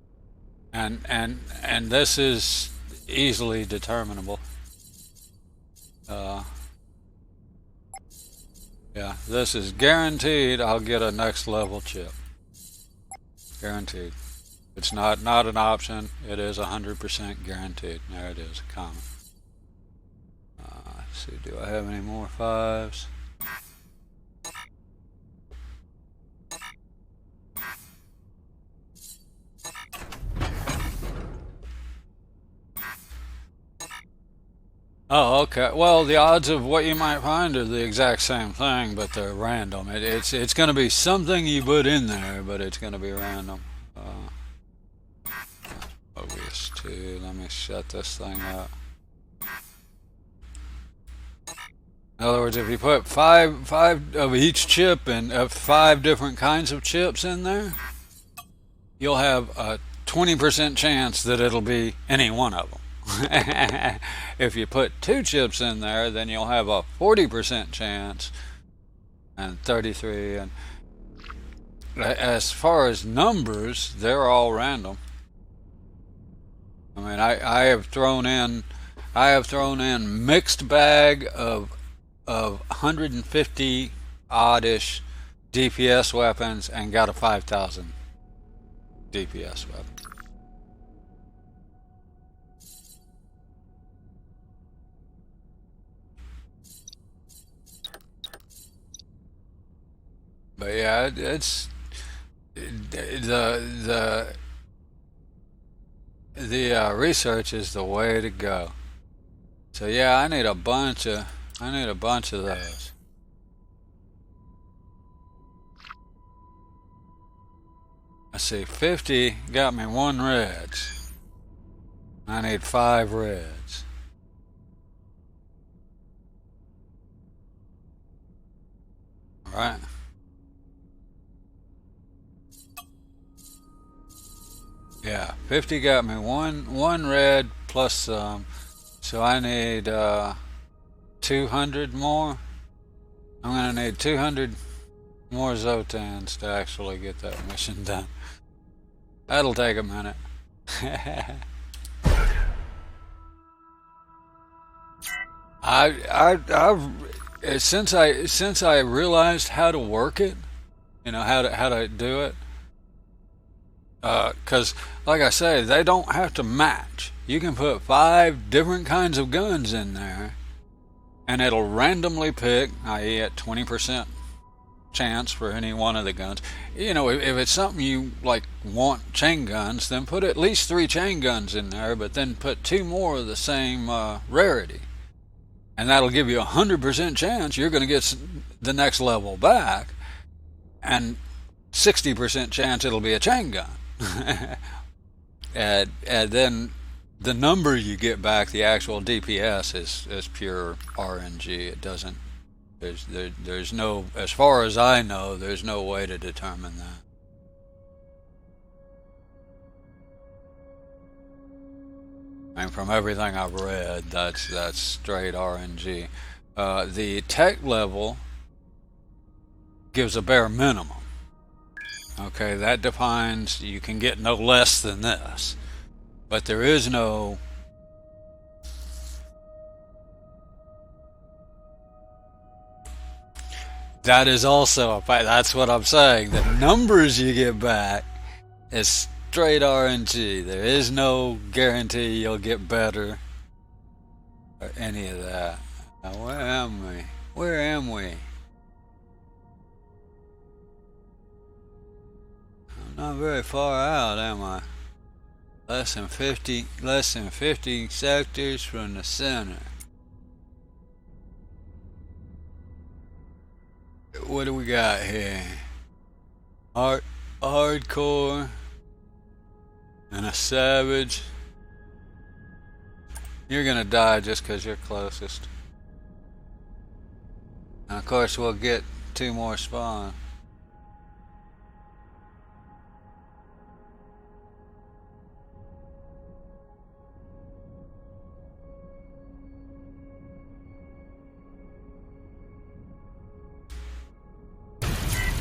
And this is easily determinable. Yeah, this is guaranteed. I'll get a next level chip. Guaranteed. It's not an option. It is 100% guaranteed. There it is, a comment. Let's see, do I have any more 5s? Oh, okay. Well, the odds of what you might find are the exact same thing, but they're random. It's going to be something you put in there, but it's going to be random. Obvious too. Let me shut this thing up. In other words, if you put five of each chip and 5 different kinds of chips in there, you'll have a 20% chance that it'll be any one of them. If you put 2 chips in there, then you'll have a 40% chance, and 33. And as far as numbers, they're all random. I mean, I have thrown in mixed bag of 150 oddish DPS weapons and got a 5,000 DPS weapon. But yeah, it's the research is the way to go. So yeah, I need a bunch of those. I see 50 got me 1 reds. I need 5 reds. All right. Yeah, 50 got me one red plus some. So I need 200 more. I'm gonna need 200 more Zotans to actually get that mission done. That'll take a minute. I've since I realized how to work it, how to do it. Because, like I say, they don't have to match. You can put 5 different kinds of guns in there, and it'll randomly pick, i.e., at 20% chance for any one of the guns. If it's something you want chain guns, then put at least 3 chain guns in there, but then put 2 more of the same rarity, and that'll give you a 100% chance you're going to get the next level back, and 60% chance it'll be a chain gun. and then the number you get back, the actual DPS, is pure RNG. It doesn't. There's no, as far as I know, there's no way to determine that. And from everything I've read, that's straight RNG. The tech level gives a bare minimum. Okay, that defines you can get no less than this. But there is no... That is also a fact. That's what I'm saying. The numbers you get back is straight RNG. There is no guarantee you'll get better or any of that. Now, where am we? Where am we? Not very far out, am I? Less than 50 sectors from the center. What do we got here? Hardcore and a savage. You're gonna die just because you're closest. And of course we'll get 2 more spawn.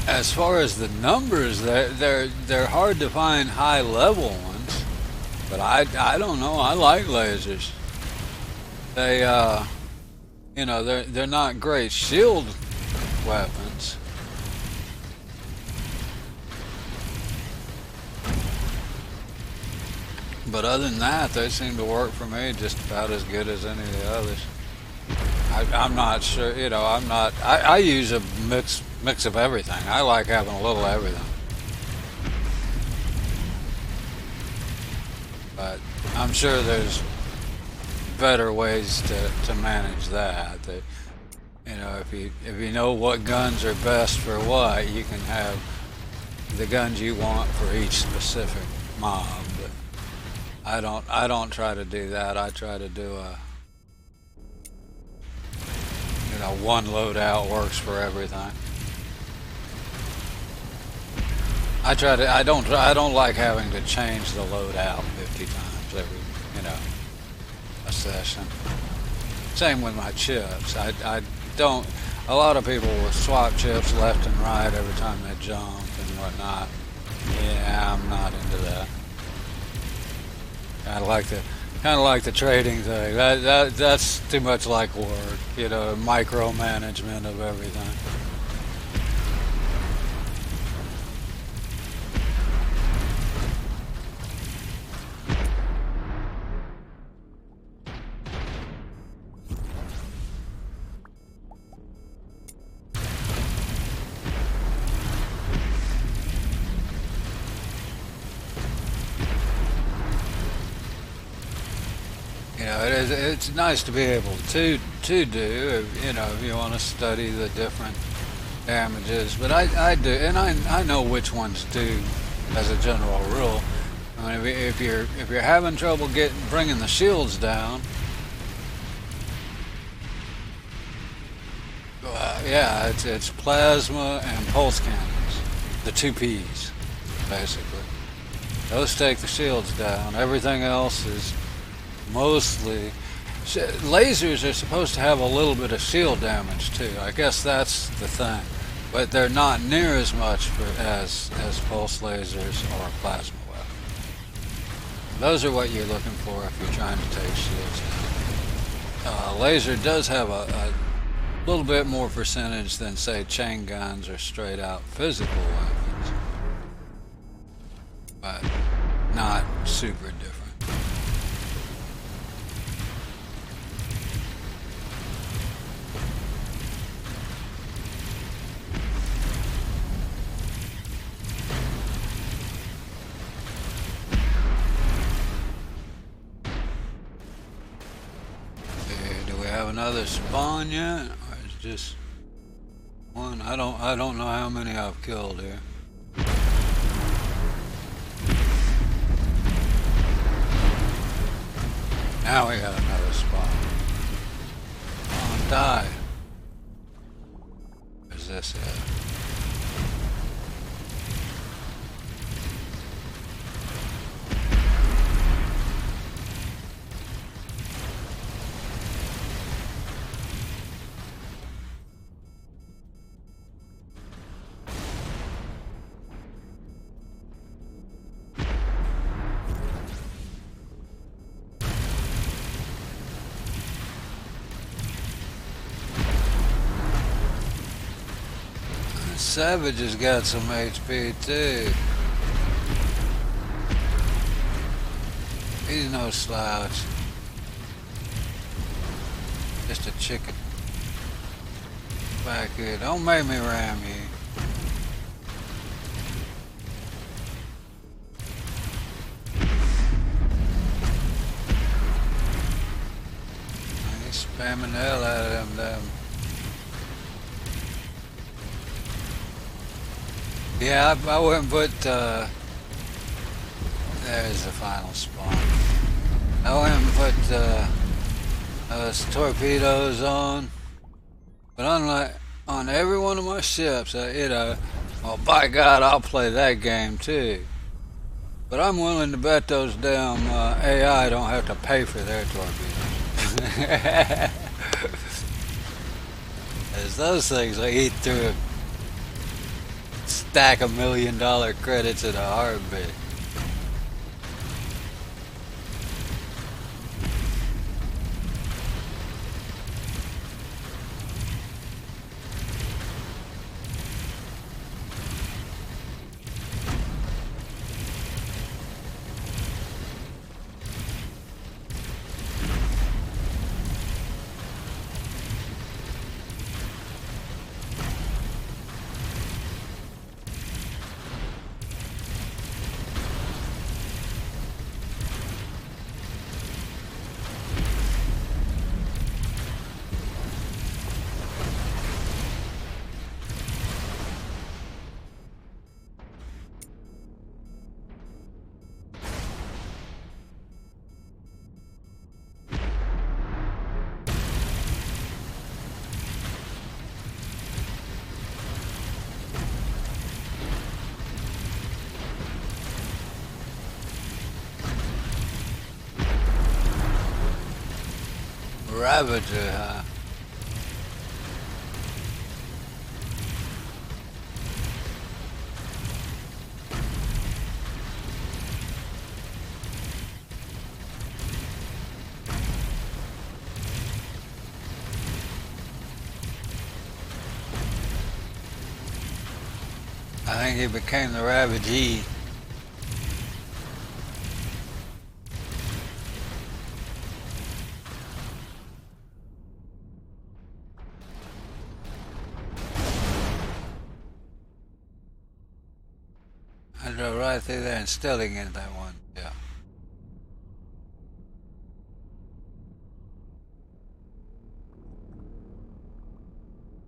As far as the numbers, they're hard to find high level ones. But I don't know. I like lasers. They they're not great shield weapons. But other than that, they seem to work for me just about as good as any of the others. I'm not sure, I'm not. I use a mix of everything. I like having a little of everything. But I'm sure there's better ways to manage that. That if you know what guns are best for what, you can have the guns you want for each specific mob. But I don't try to do that. I try to do a one loadout works for everything. I don't like having to change the loadout 50 times every a session. Same with my chips. I don't. A lot of people will swap chips left and right every time they jump and whatnot. Yeah, I'm not into that. I like the kind of like the trading thing. That's too much like work. Micromanagement of everything. It's nice to be able to do, if you want to study the different damages. But I do, and I know which ones do as a general rule. I mean, if you're having trouble bringing the shields down, yeah, it's plasma and pulse cannons, the two P's, basically. Those take the shields down. Everything else is mostly lasers are supposed to have a little bit of shield damage too. I guess that's the thing, but they're not near as much as pulse lasers or plasma weapons. Those are what you're looking for if you're trying to take shields down. Laser does have a little bit more percentage than say chain guns or straight out physical weapons, but not super different. Another spawn yet, or is just one? I don't know how many I've killed here. Now we got another spawn. Come on, die. Where's this at? Savage has got some HP too. He's no slouch. Just a chicken. Back here. Don't make me ram you. He's spamming the hell out of them damn. Yeah, I wouldn't put, there's the final spawn. I wouldn't put, those torpedoes on. But unlike, on every one of my ships, well, by God, I'll play that game too. But I'm willing to bet those damn AI don't have to pay for their torpedoes. As those things, they eat through stack $1 million credits in a heartbeat. Ravager, huh? I think he became the Ravagee. I drove right through there and still didn't get that one. Yeah.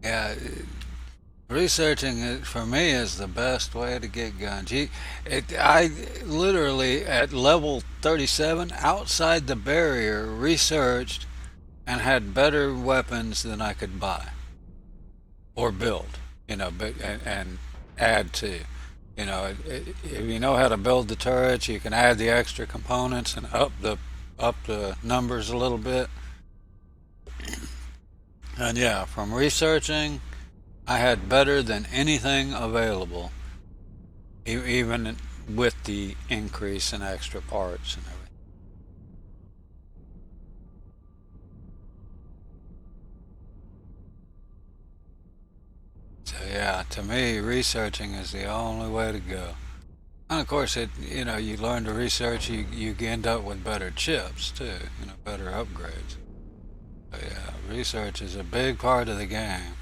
Yeah, researching it for me is the best way to get guns. I literally at level 37 outside the barrier researched and had better weapons than I could buy or build. And add to. If you know how to build the turrets, you can add the extra components and up the numbers a little bit. And yeah, from researching, I had better than anything available, even with the increase in extra parts and everything. So yeah, to me, researching is the only way to go. And of course, you learn to research, you end up with better chips too, better upgrades. But yeah, research is a big part of the game.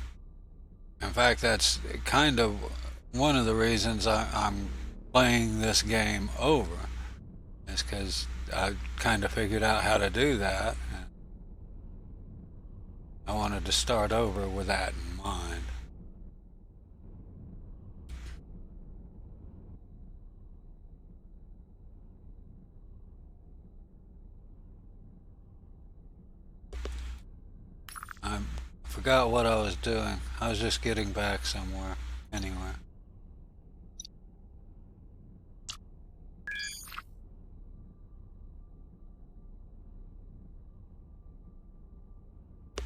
In fact, that's kind of one of the reasons I'm playing this game over, is because I kind of figured out how to do that. And I wanted to start over with that in mind. I forgot what I was doing. I was just getting back somewhere. Anyway.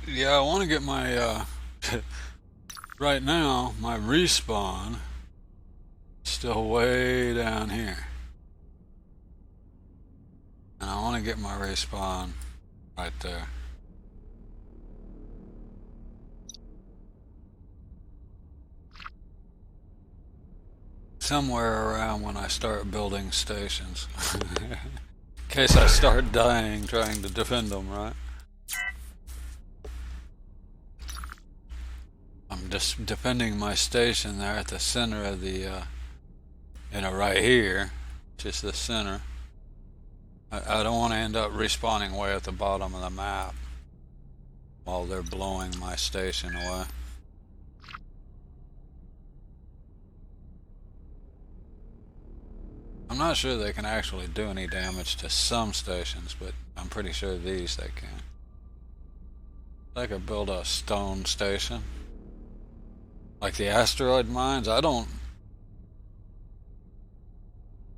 Yeah, I want to get my, right now, my respawn is still way down here. And I want to get my respawn right there. Somewhere around when I start building stations. In case I start dying trying to defend them, right? I'm just defending my station there at the center of the, right here, just the center. I don't want to end up respawning way at the bottom of the map while they're blowing my station away. I'm not sure they can actually do any damage to some stations, but I'm pretty sure these they can. They could build a stone station. Like the asteroid mines, I don't...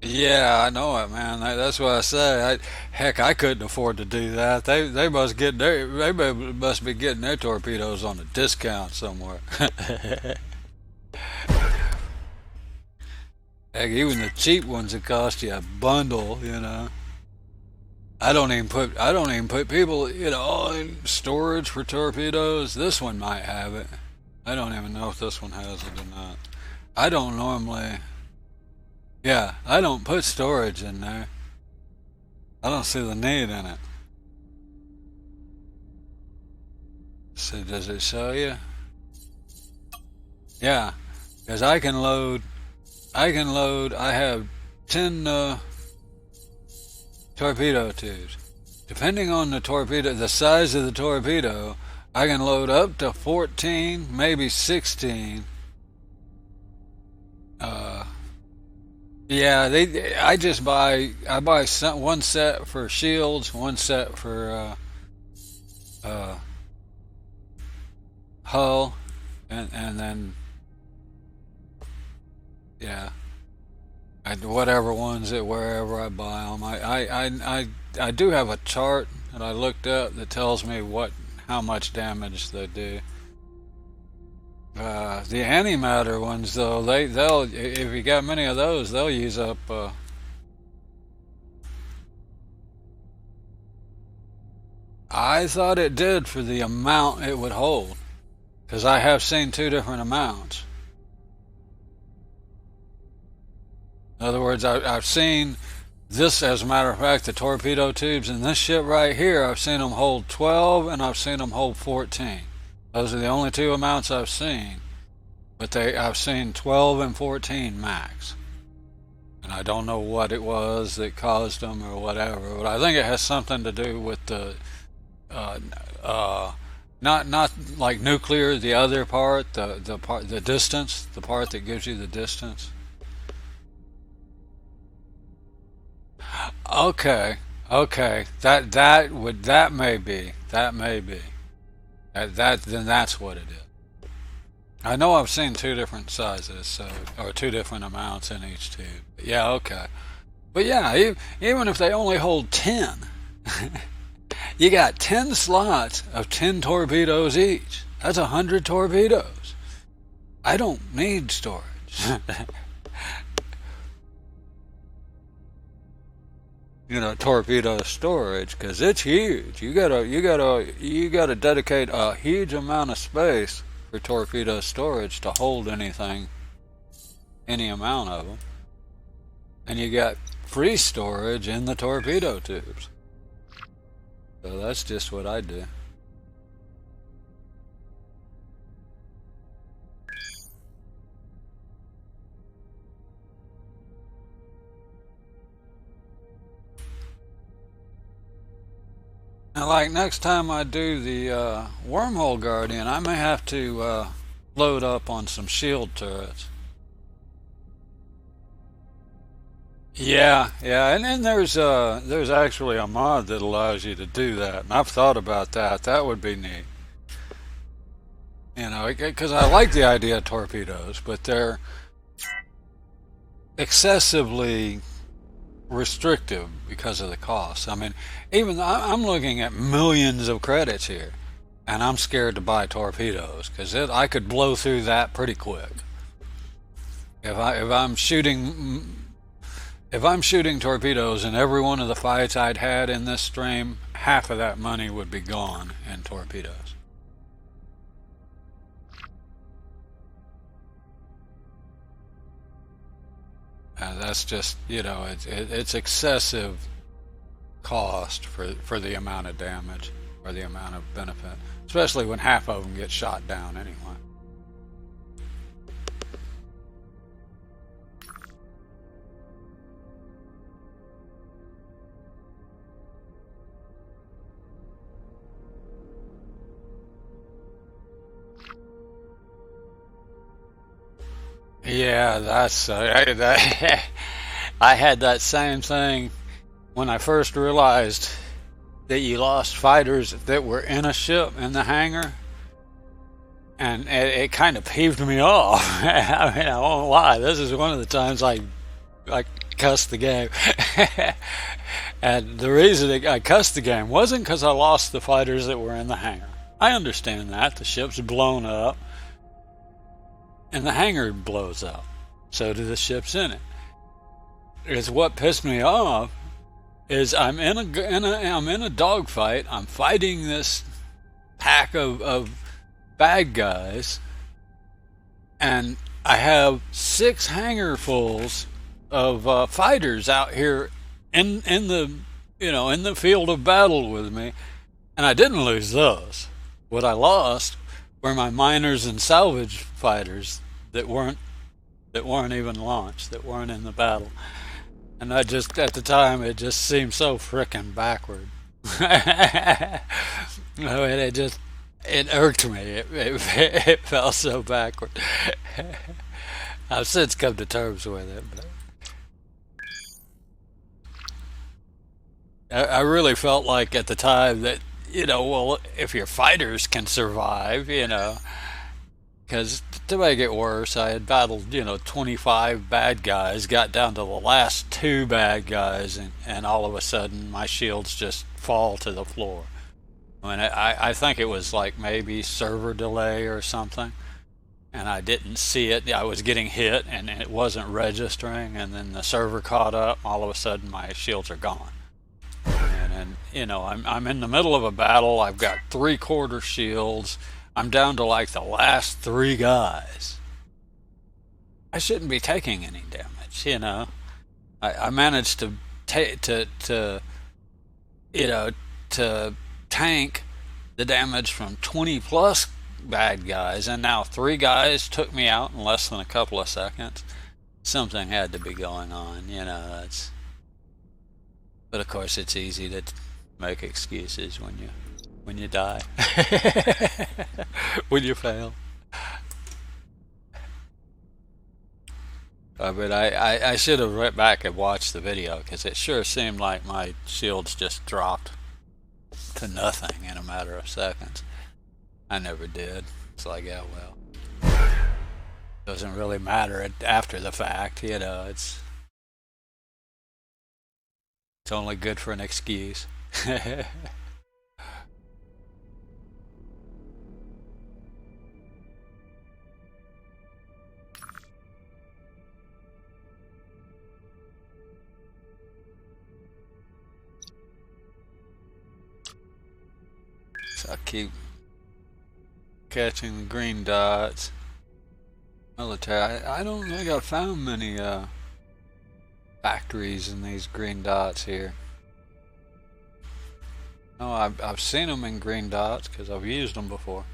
Yeah, I know it, man. That's what I say. Heck, I couldn't afford to do that. They must be getting their torpedoes on a discount somewhere. Heck, even the cheap ones that cost you a bundle, you know. I don't even put people, you know, oh, in storage for torpedoes. This one might have it. I don't even know if this one has it or not. I don't normally. Yeah, I don't put storage in there. I don't see the need in it. So does it show you? Yeah, because I have 10 torpedo tubes. Depending on the torpedo, the size of the torpedo, I can load up to 14, maybe 16. Uh, yeah, I buy one set for shields, one set for hull, and then yeah, whatever ones that wherever I buy them. I do have a chart that I looked up that tells me how much damage they do. The antimatter ones though, they'll if you got many of those, they'll use up. I thought it did for the amount it would hold, because I have seen two different amounts. In other words, I've seen this, as a matter of fact, the torpedo tubes in this ship right here, I've seen them hold 12 and I've seen them hold 14. Those are the only two amounts I've seen. But I've seen 12 and 14 max. And I don't know what it was that caused them or whatever, but I think it has something to do with the uh, not like nuclear, the other part, the distance, the part that gives you the distance. Okay, okay, that may be that then that's what it is. I know I've seen two different sizes, or two different amounts in each tube. Yeah, okay, but yeah, even if they only hold 10, you got 10 slots of 10 torpedoes each. That's 100 torpedoes. I don't need storage. You know, torpedo storage, because it's huge. You gotta dedicate a huge amount of space for torpedo storage to hold anything, any amount of them. And you got free storage in the torpedo tubes. So that's just what I do. Now, like next time I do the wormhole guardian, I may have to load up on some shield turrets. Yeah, yeah, and then there's actually a mod that allows you to do that, and I've thought about that. That would be neat. You know, because I like the idea of torpedoes, but they're excessively restrictive because of the cost. I mean, even I'm looking at millions of credits here, and I'm scared to buy torpedoes because I could blow through that pretty quick. If I'm shooting torpedoes in every one of the fights I'd had in this stream, half of that money would be gone in torpedoes. That's just, you know, it's excessive cost for the amount of damage or the amount of benefit, especially when half of them get shot down anyway. Yeah, I had that same thing when I first realized that you lost fighters that were in a ship in the hangar, and it kind of peeved me off. I mean, I won't lie. This is one of the times I cussed the game, and the reason I cussed the game wasn't because I lost the fighters that were in the hangar. I understand that the ship's blown up, and the hangar blows up. So do the ships in it. is what pissed me off is I'm in a dogfight. I'm fighting this pack of bad guys, and I have 6 hangerfuls of fighters out here in the in the field of battle with me, and I didn't lose those. What I lost were my miners and salvage fighters that weren't even launched, that weren't in the battle. And I just at the time it just seemed so frickin' backward. I mean, it irked me. It felt so backward. I've since come to terms with it, but I really felt like at the time that well, if your fighters can survive, because to make it worse, I had battled 25 bad guys, got down to the last 2 bad guys, and all of a sudden my shields just fall to the floor. I mean, I think it was like maybe server delay or something, and I didn't see it. I was getting hit and it wasn't registering, and then the server caught up. All of a sudden my shields are gone. And I'm in the middle of a battle. I've got 3/4 shields. I'm down to like the last 3 guys. I shouldn't be taking any damage. I managed to you know to tank the damage from 20 plus bad guys, and now 3 guys took me out in less than a couple of seconds. Something had to be going on. But of course, it's easy to make excuses when you die, when you fail. But I should have went back and watched the video because it sure seemed like my shields just dropped to nothing in a matter of seconds. I never did. It's like, yeah, well, doesn't really matter after the fact. It's only good for an excuse. So I keep catching the green dots. Military. I don't think I've found many factories in these green dots here. No, I've seen them in green dots because I've used them before.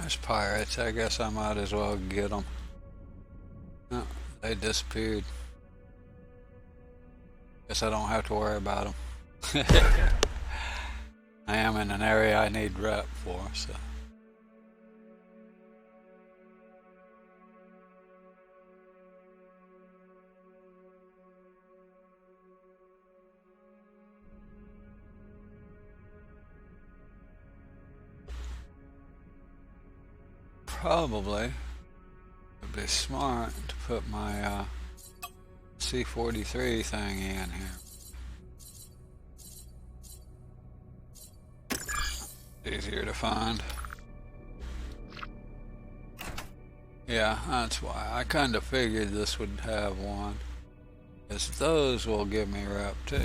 There's pirates. I guess I might as well get them. Oh, they disappeared. Guess I don't have to worry about them. I am in an area I need rep for, so. Probably it'd be smart to put my C-43 thing in here. Easier to find. Yeah, that's why. I kind of figured this would have one. Because those will give me rep too.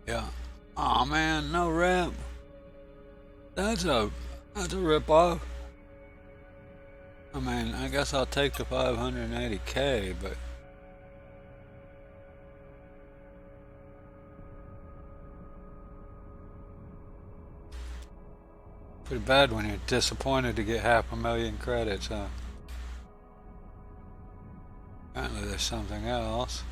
Yeah. Aw, man, no rep. That's a rip off. I mean, I guess I'll take the 580K, but pretty bad when you're disappointed to get 500,000 credits, huh? Apparently there's something else.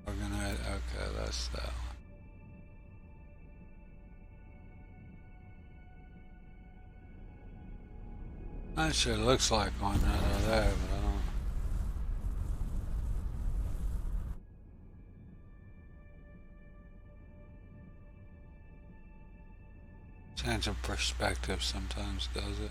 Organize, okay, that's that one. That sure looks like one right over there, but I don't. Change of perspective sometimes does it.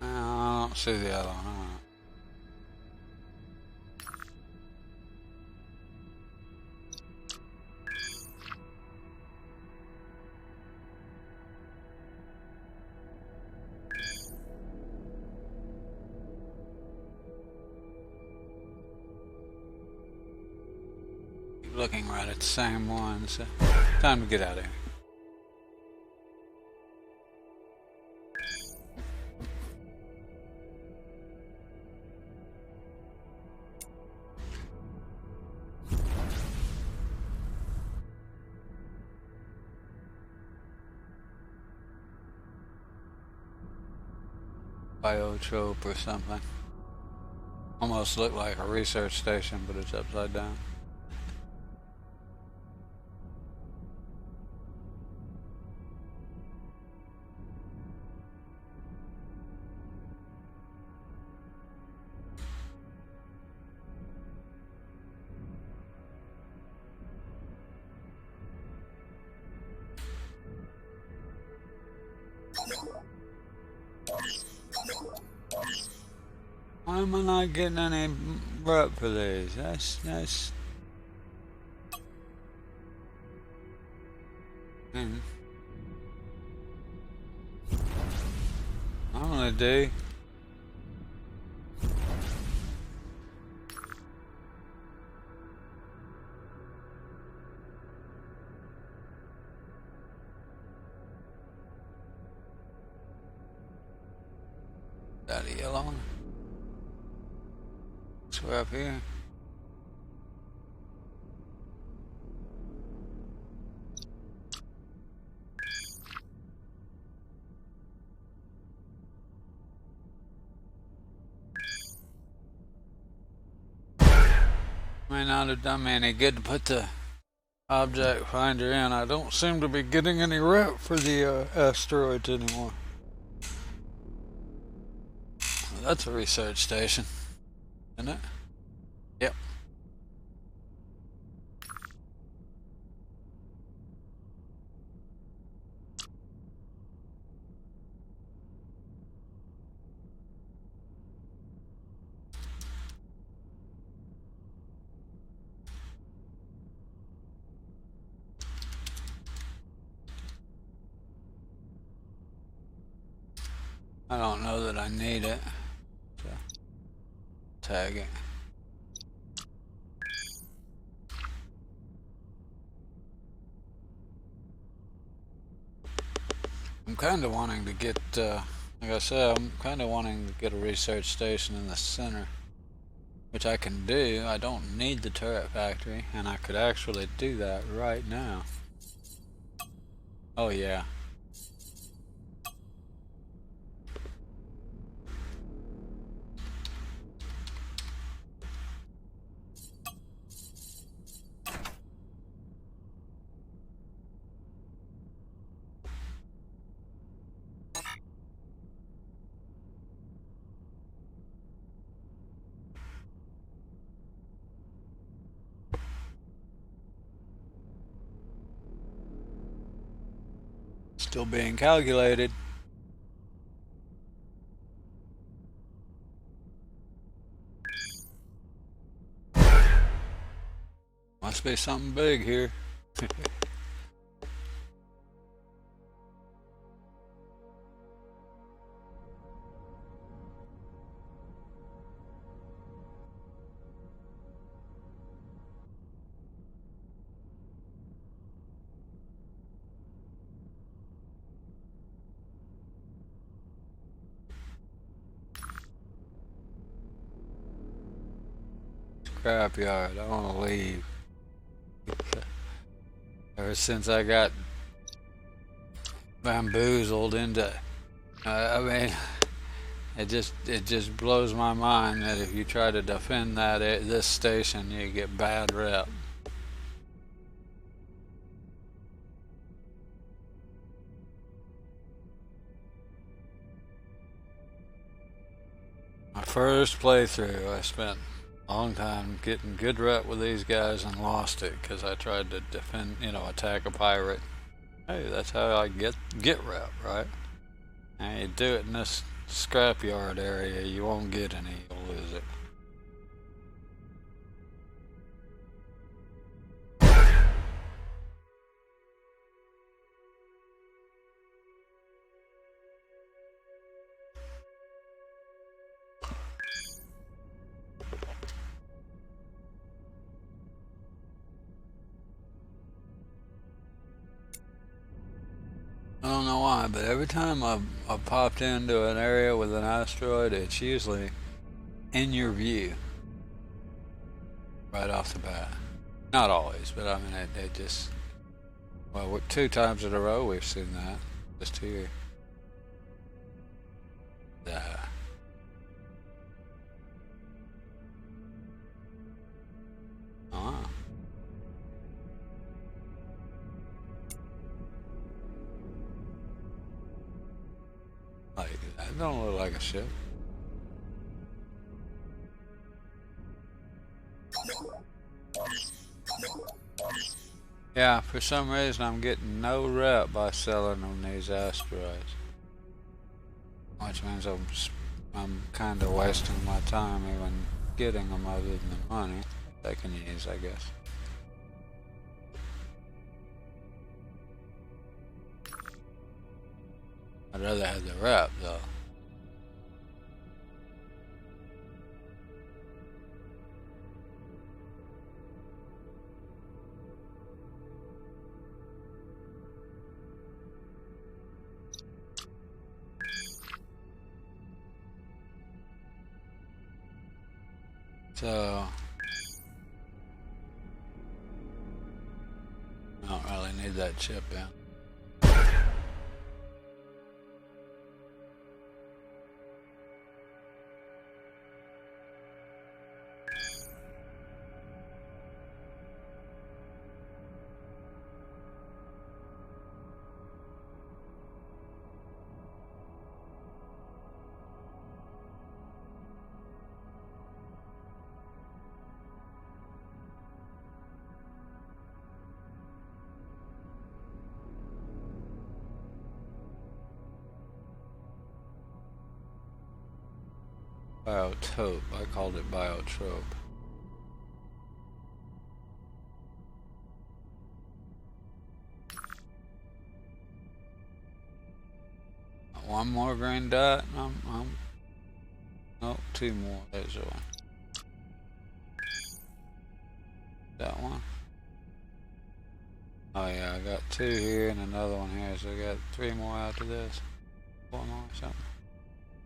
I don't see the other one. Keep looking right at the same one, so time to get out of here. Biotrope or something. Almost looked like a research station, but it's upside down. Why am I not getting any rep for these? That's. Hmm. I'm gonna do. That a yellow one? We're up here. May not have done me any good to put the object finder in. I don't seem to be getting any rep for the asteroids anymore. That's a research station, isn't it? Yep. I don't know that I need it. So tag it. I'm kind of wanting to get, like I said, I'm kind of wanting to get a research station in the center, which I can do. I don't need the turret factory, and I could actually do that right now. Oh yeah. Still being calculated. Must be something big here. Scrapyard. I want to leave. Ever since I got bamboozled into, I mean, it just blows my mind that if you try to defend this station, you get bad rep. My first playthrough, I spent a long time getting good rep with these guys and lost it because I tried to defend, attack a pirate. Hey, that's how I get rep, right? And you do it in this scrapyard area, you won't get any, you'll lose it. I don't know why, but every time I've popped into an area with an asteroid, it's usually in your view right off the bat. Not always, but I mean, it just, well, 2 times in a row we've seen that just here. Ah. Like, that don't look like a ship. Yeah, for some reason I'm getting no rep by selling on these asteroids. Which means I'm kind of wasting my time even getting them other than the money they can use, I guess. I'd rather have the rep though. So I don't really need that chip in. Biotope. I called it biotrope. one more green dot. Nope, two more. There's one. That one. Oh yeah, I got two here and another one here, so I got three more after this. Four more or something.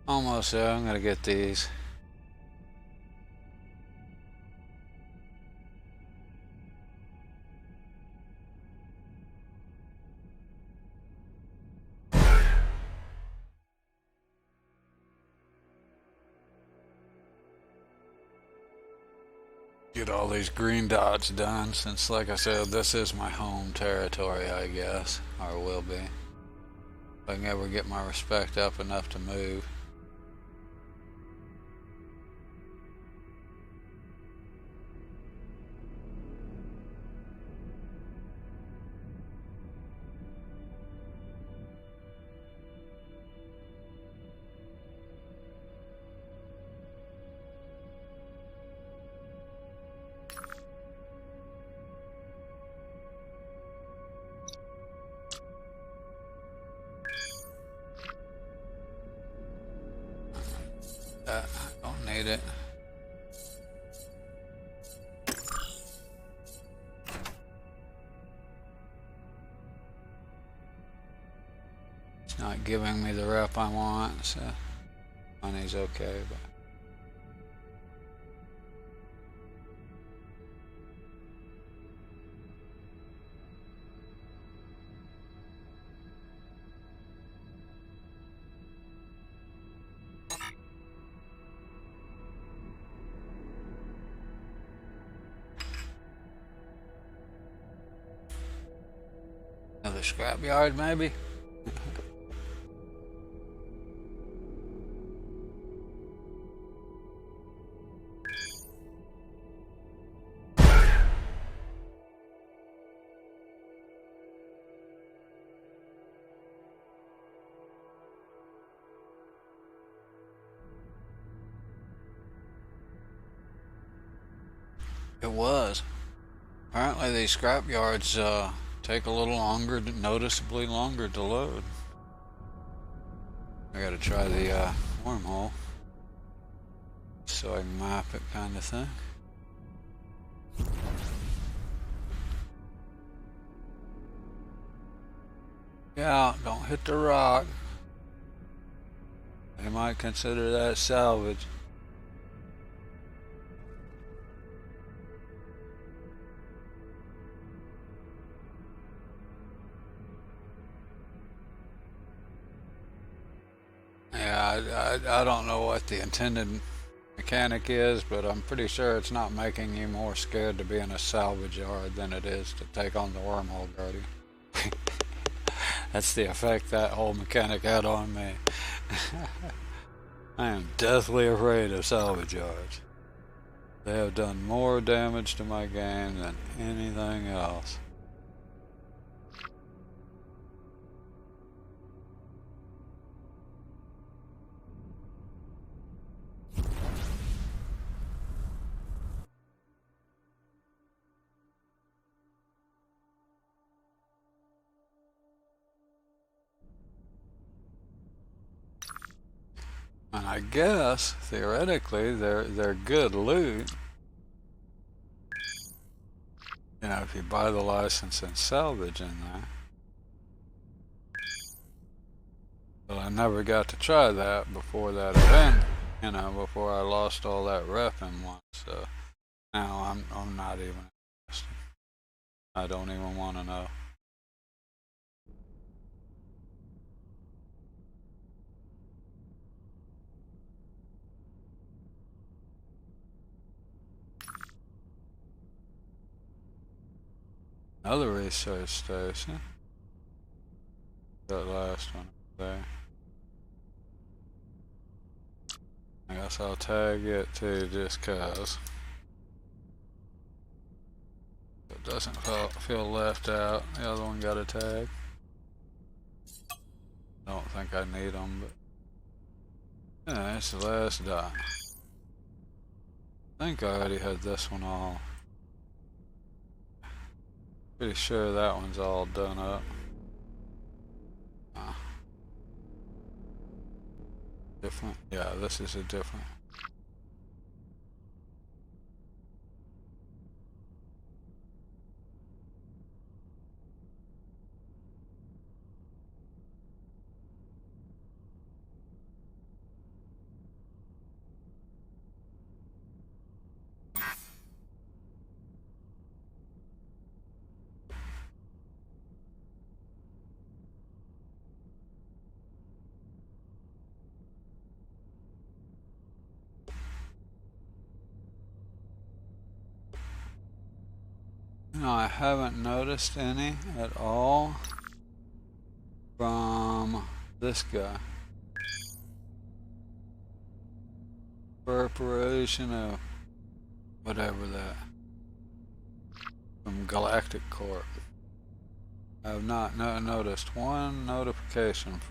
Almost there. I'm gonna get these. Get all these green dots done, since like I said, this is my home territory, I guess, or will be. If I can ever get my respect up enough to move. I don't need it. It's not giving me the rep I want, so money's okay, but another scrapyard maybe? It was. Apparently these scrapyards take a little longer, noticeably longer to load. I gotta try the wormhole so I can map it, kind of thing. Yeah, don't hit the rock. They might consider that salvage. Yeah, I don't know what the intended mechanic is, but I'm pretty sure it's not making you more scared to be in a salvage yard than it is to take on the wormhole guardian. That's the effect that whole mechanic had on me. I am deathly afraid of salvage yards. They have done more damage to my game than anything else. And I guess theoretically they're good loot. You know, if you buy the license and salvage in there. But I never got to try that before that event. You know, before I lost all that rep in one. So now I'm not even interested. I don't even want to know. Another research station. That last one there. I guess I'll tag it too, just cause it doesn't feel left out. The other one got a tag. Don't think I need them, but yeah, it's the last dot. I think I already had this one all. Pretty sure that one's all done up. Different? Yeah, this is a different. No, I haven't noticed any at all from this guy. Preparation of whatever that. From Galactic Corp. I have not noticed one notification.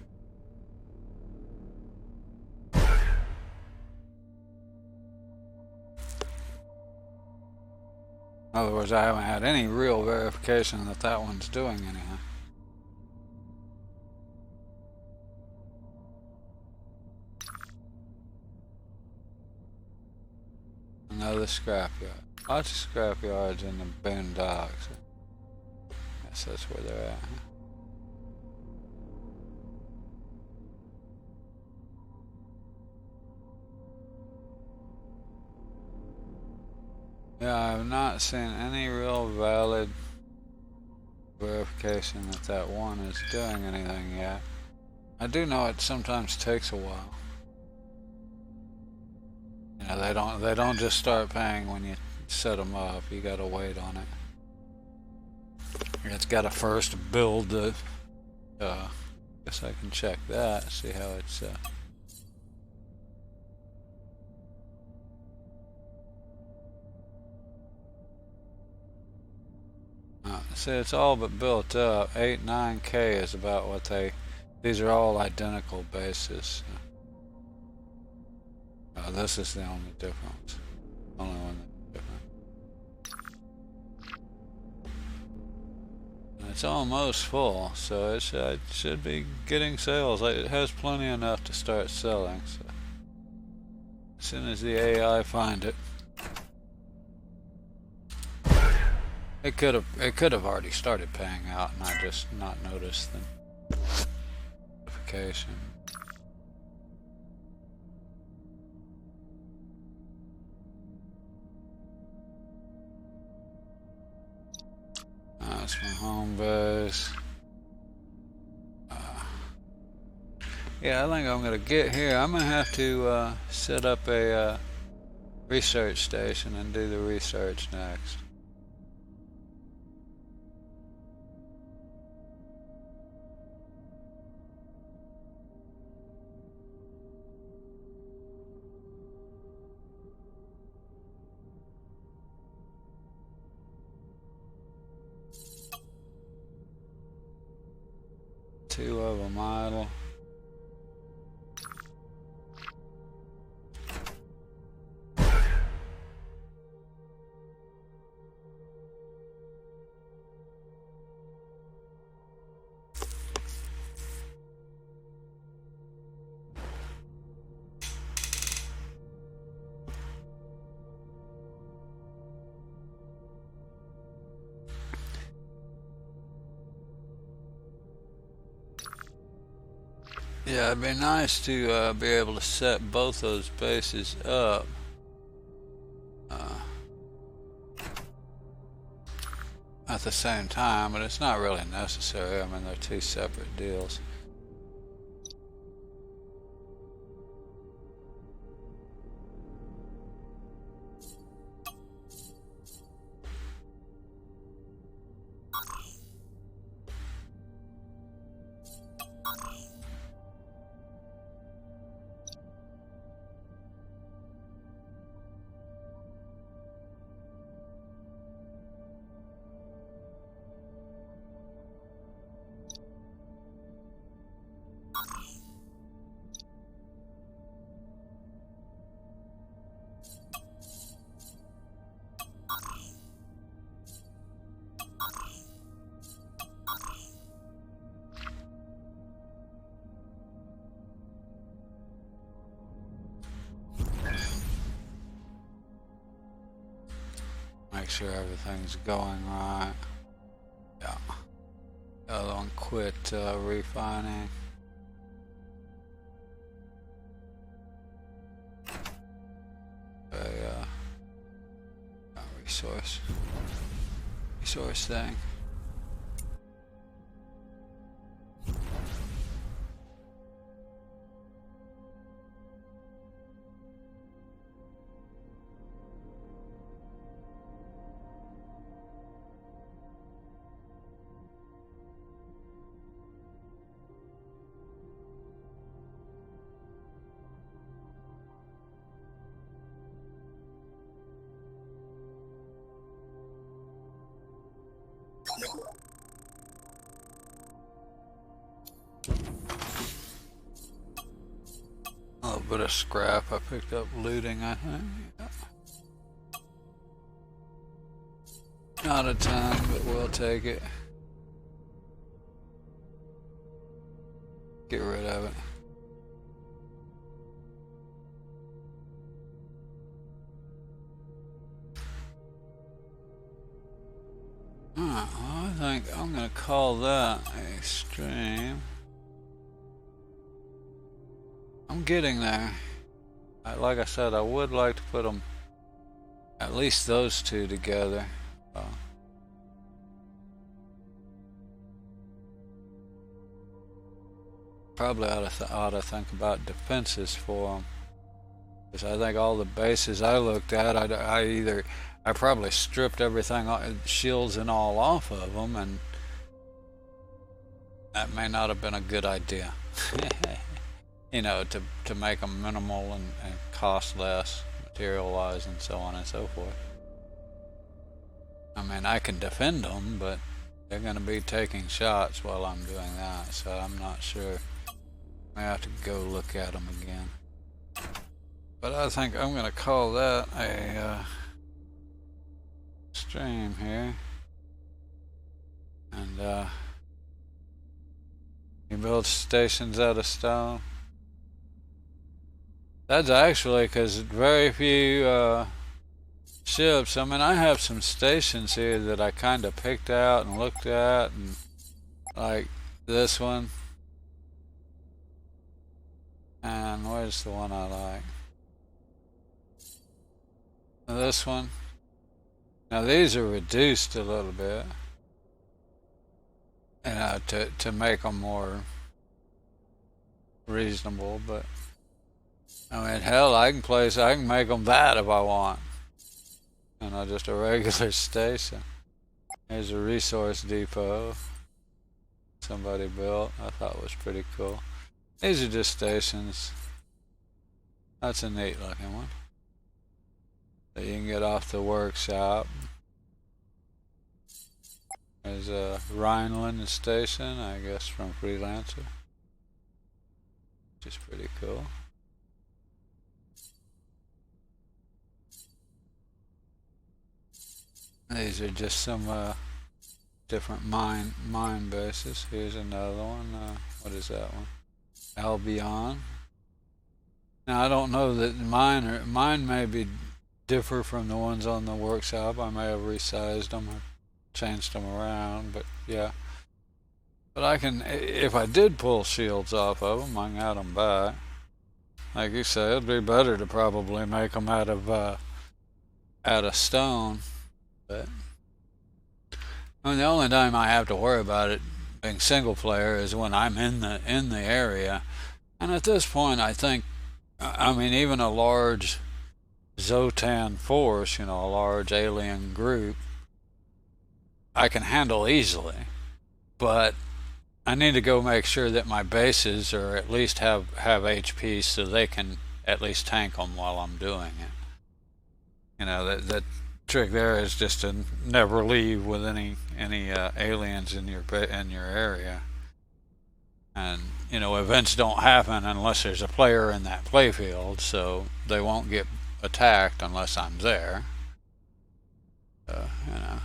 In other words, I haven't had any real verification that that one's doing anything. Another scrapyard. Lots of scrapyards in the boondocks. Guess that's where they're at. Yeah, I have not seen any real valid verification that that one is doing anything yet. I do know it sometimes takes a while. You know, they don't just start paying when you set them up. You gotta wait on it. It's gotta first build the. Guess I can check that. See how it's. See, it's all but built up. 9K is about what they. These are all identical bases. This is the only difference. Only one that's different. It's almost full, so it should be getting sales. It has plenty enough to start selling. So as soon as the AI find it, it could have already started paying out, and I just not noticed the notification. That's my home base. Yeah, I think I'm gonna get here. I'm gonna have to set up a research station and do the research next. Two of them idle. Yeah, it'd be nice to be able to set both those bases up. At the same time, but it's not really necessary. I mean, they're two separate deals. Make sure everything's going right. Yeah. The other one quit refining. A resource thing. A little bit of scrap I picked up looting, I think. Yeah. Not a ton, but we'll take it. Get rid of it. Alright, well, I think I'm gonna call that a stream. I'm getting there. Like I said, I would like to put them, at least those two together. Probably ought to think about defenses for them. Because I think all the bases I looked at, I probably stripped everything, shields and all off of them, and that may not have been a good idea. You know, to make them minimal and cost less material-wise and so on and so forth. I mean, I can defend them, but they're going to be taking shots while I'm doing that, so I'm not sure. I have to go look at them again. But I think I'm going to call that a stream here. And you build stations out of stone. That's actually because very few ships. I mean, I have some stations here that I kind of picked out and looked at, and like this one. And where's the one I like? This one. Now these are reduced a little bit, you know, to make them more reasonable. But I mean, hell, I can make them that if I want. You know, just a regular station. Here's a resource depot somebody built. I thought was pretty cool. These are just stations. That's a neat looking one. So you can get off the workshop. There's a Rhineland station, I guess, from Freelancer. Which is pretty cool. These are just some different mine bases. Here's another one. What is that one? Albion. Now I don't know that mine may be differ from the ones on the workshop. I may have resized them or changed them around, but yeah. But I can, if I did pull shields off of them, I can add them back. Like you said, it'd be better to probably make them out of stone. But I mean, the only time I have to worry about it being single player is when I'm in the area. And at this point, I think, I mean, even a large Zotan force, you know, a large alien group, I can handle easily. But I need to go make sure that my bases or at least have HP so they can at least tank them while I'm doing it. You know, that trick there is just to never leave with any aliens in your area. And you know, events don't happen unless there's a player in that playfield, so they won't get attacked unless I'm there. You know,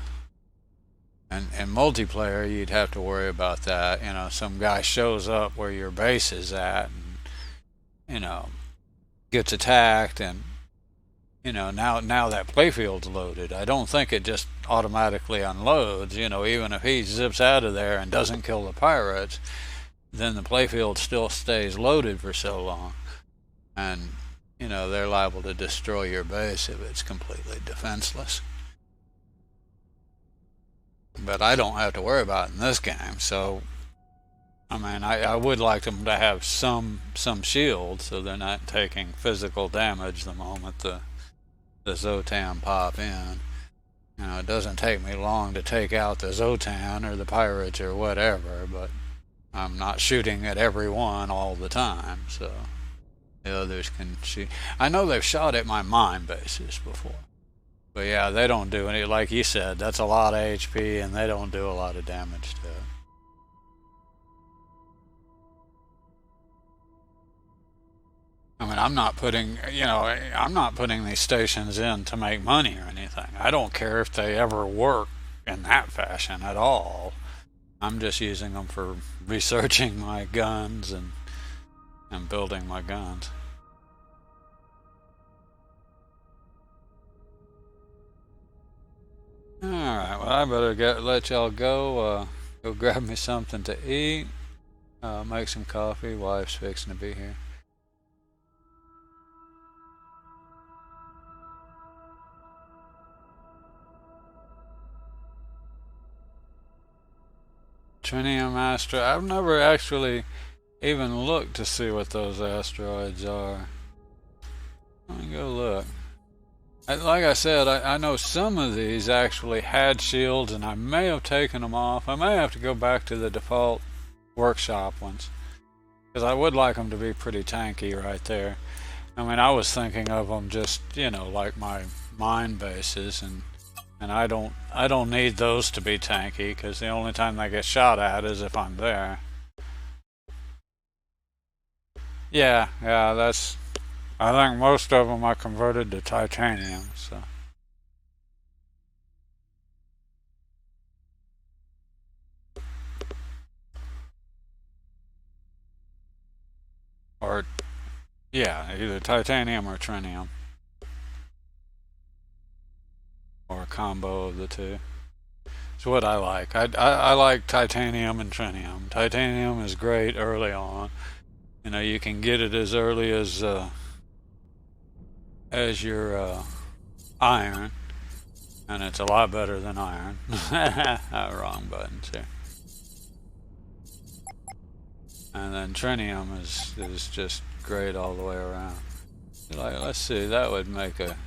and in multiplayer, you'd have to worry about that. You know, some guy shows up where your base is at, and you know, gets attacked, and now that playfield's loaded. I don't think it just automatically unloads. Even if he zips out of there and doesn't kill the pirates, then the playfield still stays loaded for so long. And, they're liable to destroy your base if it's completely defenseless. But I don't have to worry about it in this game, so I mean, I would like them to have some shield so they're not taking physical damage the moment the Zotan pop in. It doesn't take me long to take out the Zotan or the pirates or whatever, but I'm not shooting at every one all the time, so the others can shoot. I know they've shot at my mine bases before, but yeah, they don't do any. Like you said, that's a lot of HP, and they don't do a lot of damage to it. I mean, I'm not putting these stations in to make money or anything. I don't care if they ever work in that fashion at all. I'm just using them for researching my guns and building my guns. Alright, well, I better let y'all go. Go grab me something to eat. Make some coffee. Wife's fixing to be here. Trinium asteroid. I've never actually even looked to see what those asteroids are. Let me go look. Like I said, I know some of these actually had shields, and I may have taken them off. I may have to go back to the default workshop ones, because I would like them to be pretty tanky right there. I mean, I was thinking of them just, like my mine bases, and I don't need those to be tanky, because the only time they get shot at is if I'm there. Yeah, that's. I think most of them I converted to titanium, so. Or, yeah, either titanium or trinium. Or a combo of the two. It's what I like. I like titanium and trinium. Titanium is great early on. You can get it as early as your iron, and it's a lot better than iron. Wrong buttons here. And then trinium is just great all the way around. Let's see, that would make a.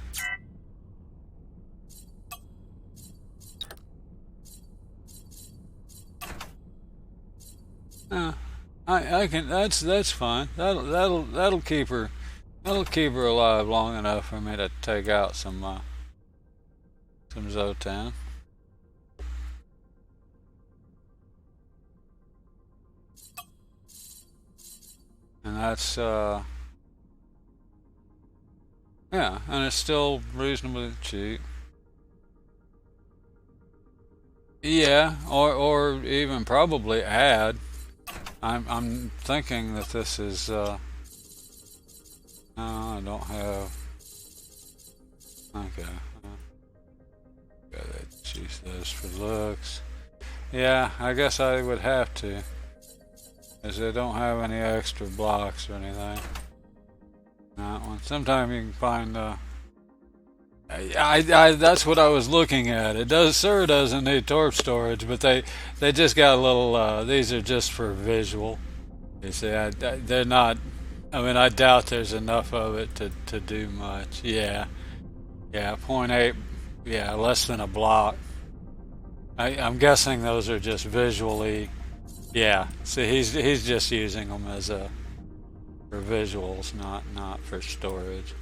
I can. That's fine. That'll keep her. That'll keep her alive long enough for me to take out some Zotan. And that's yeah, and it's still reasonably cheap. Yeah, or even probably add. I'm thinking that this is I don't have. Okay. Gotta choose those for looks. Yeah, I guess I would have to, as they don't have any extra blocks or anything. That one. Sometimes you can find. That's what I was looking at. It doesn't need torp storage, but they just got a little. These are just for visual. You see, they're not. I mean, I doubt there's enough of it to do much. Yeah, 0.8. Yeah, less than a block. I'm guessing those are just visually. Yeah, see, he's just using them as for visuals, not for storage.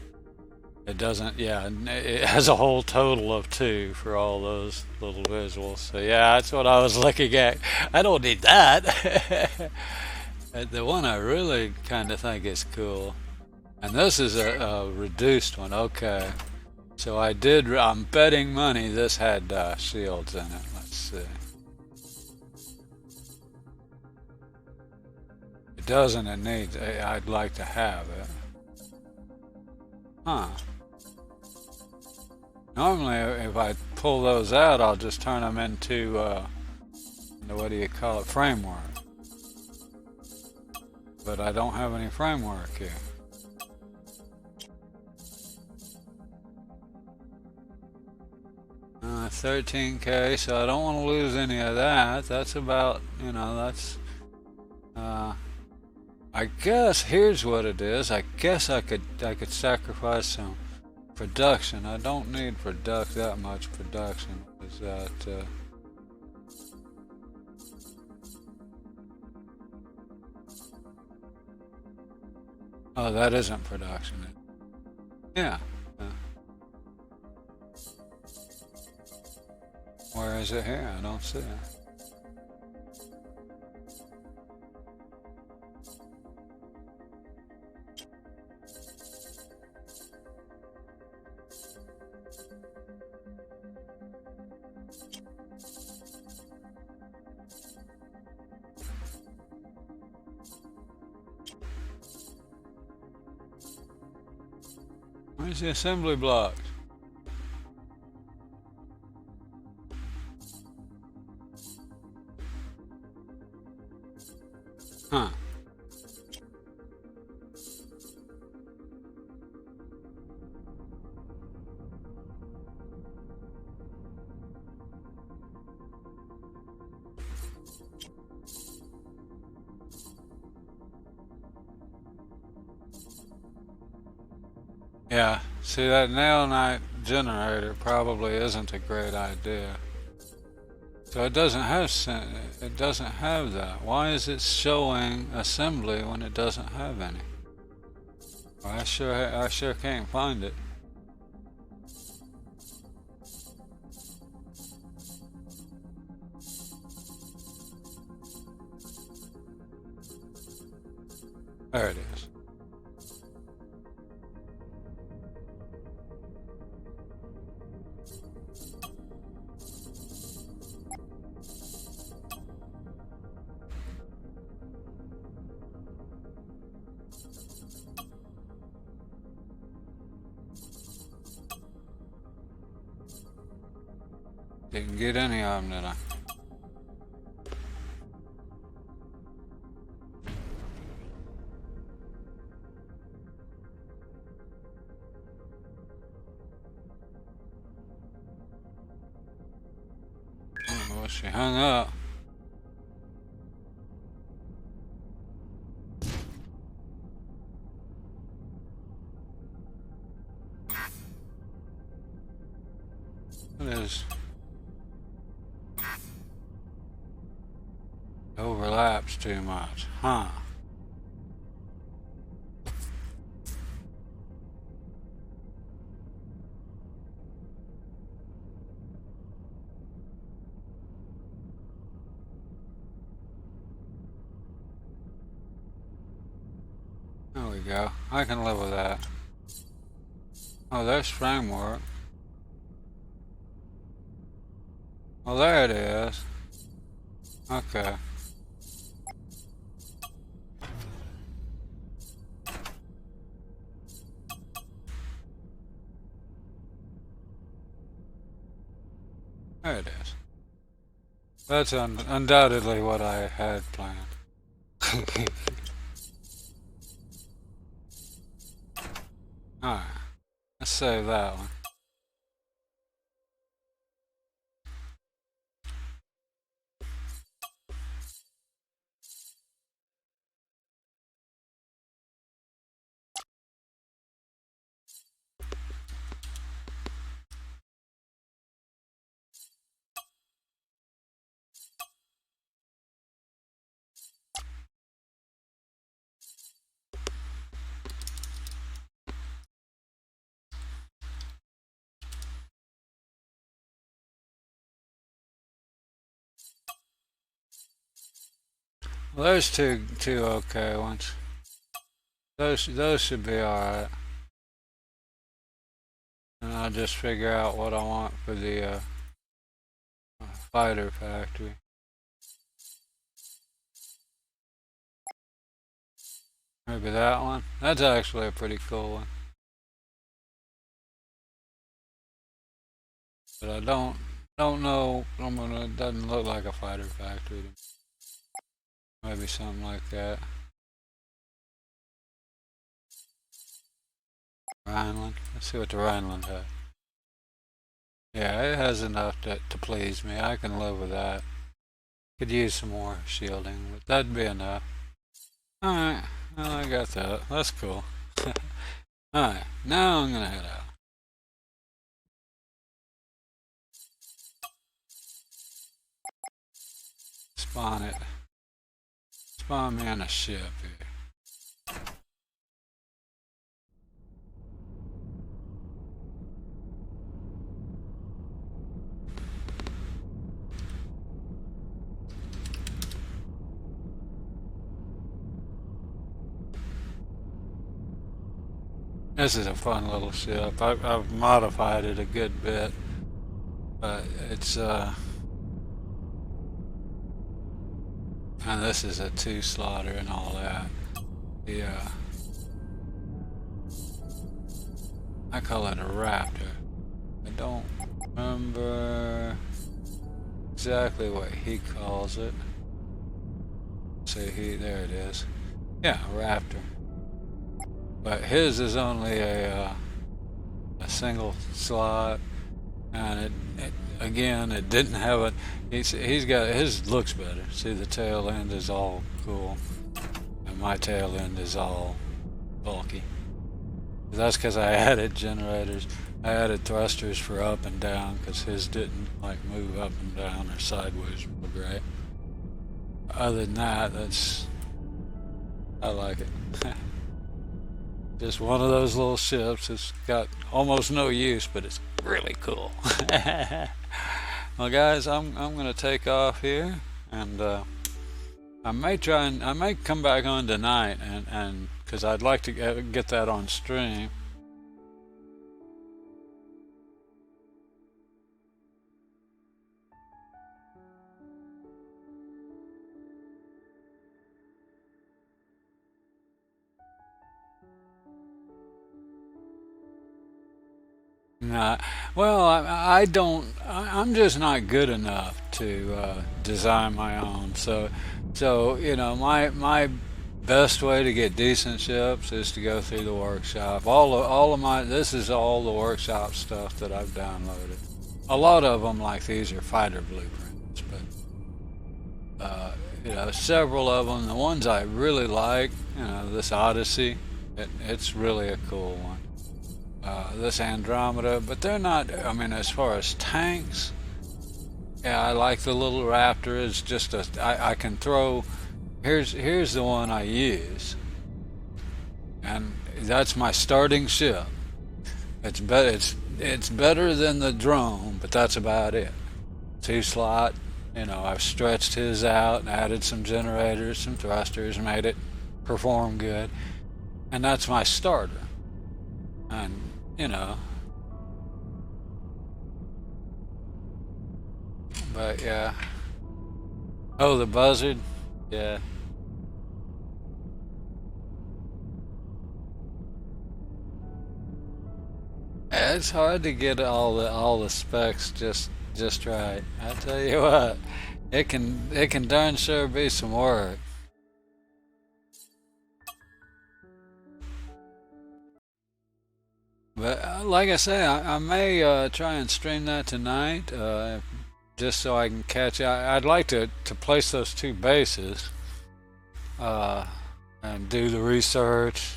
It doesn't. Yeah, it has a whole total of 2 for all those little visuals. So yeah, that's what I was looking at. I don't need that. The one I really kind of think is cool, and this is a reduced one. Okay, so I'm betting money this had shields in it. Let's see. It doesn't. It needs. I'd like to have it. Huh. Normally, if I pull those out, I'll just turn them into, what do you call it, framework. But I don't have any framework here. 13K, so I don't want to lose any of that. That's about, that's, uh, I guess here's what it is. I guess I could sacrifice some production. I don't need that much production. Is that, oh, that isn't production. Yeah. Where is it here? I don't see it. Where's the assembly blocks? Huh. Yeah, see that nail generator probably isn't a great idea. So it doesn't have that. Why is it showing assembly when it doesn't have any? Well, I sure can't find it. There it is. Didn't get any of them, did I? Oh, well, she hung up. It is. Overlaps too much, huh? There we go. I can live with that. Oh, there's framework. Well, there it is. Okay. There it is. That's undoubtedly what I had planned. Alright, let's save that one. Well, there's two okay ones. Those should be alright. And I'll just figure out what I want for the fighter factory. Maybe that one. That's actually a pretty cool one. but I don't know. It doesn't look like a fighter factory. Maybe something like that. Rhineland. Let's see what the Rhineland has. Yeah, it has enough to please me. I can live with that. Could use some more shielding, but that'd be enough. Alright, well, I got that. That's cool. Alright, now I'm gonna head out. Spawn it. Spawn me on a ship here. This is a fun little ship. I've modified it a good bit, but it's and this is a 2-slotter and all that. The I call it a Raptor. I don't remember exactly what he calls it. See, there it is. Yeah, a Raptor. But his is only a single slot, and it didn't have a. He's got his looks better. See, the tail end is all cool, and my tail end is all bulky. That's because I added generators. I added thrusters for up and down because his didn't like move up and down or sideways real great. Other than that, I like it. Just one of those little ships. It's got almost no use, but it's really cool. Well, guys, I'm gonna take off here, and I may come back on tonight, and because I'd like to get that on stream. Nah, well, I don't. I'm just not good enough to design my own. So my best way to get decent ships is to go through the workshop. All of my this is all the workshop stuff that I've downloaded. A lot of them like these are fighter blueprints, but several of them. The ones I really like, this Odyssey, it's really a cool one. This Andromeda, but they're not. I mean, as far as tanks, yeah, I like the little Raptor. It's just I can throw. Here's the one I use, and that's my starting ship. It's better than the drone, but that's about it. 2-slot. I've stretched his out and added some generators, some thrusters, made it perform good, and that's my starter. And but yeah. Oh, the buzzard. Yeah. It's hard to get all the specs just right. I tell you what, it can darn sure be some work. But like I say, I may try and stream that tonight, just so I can catch. I'd like to place those 2 bases and do the research.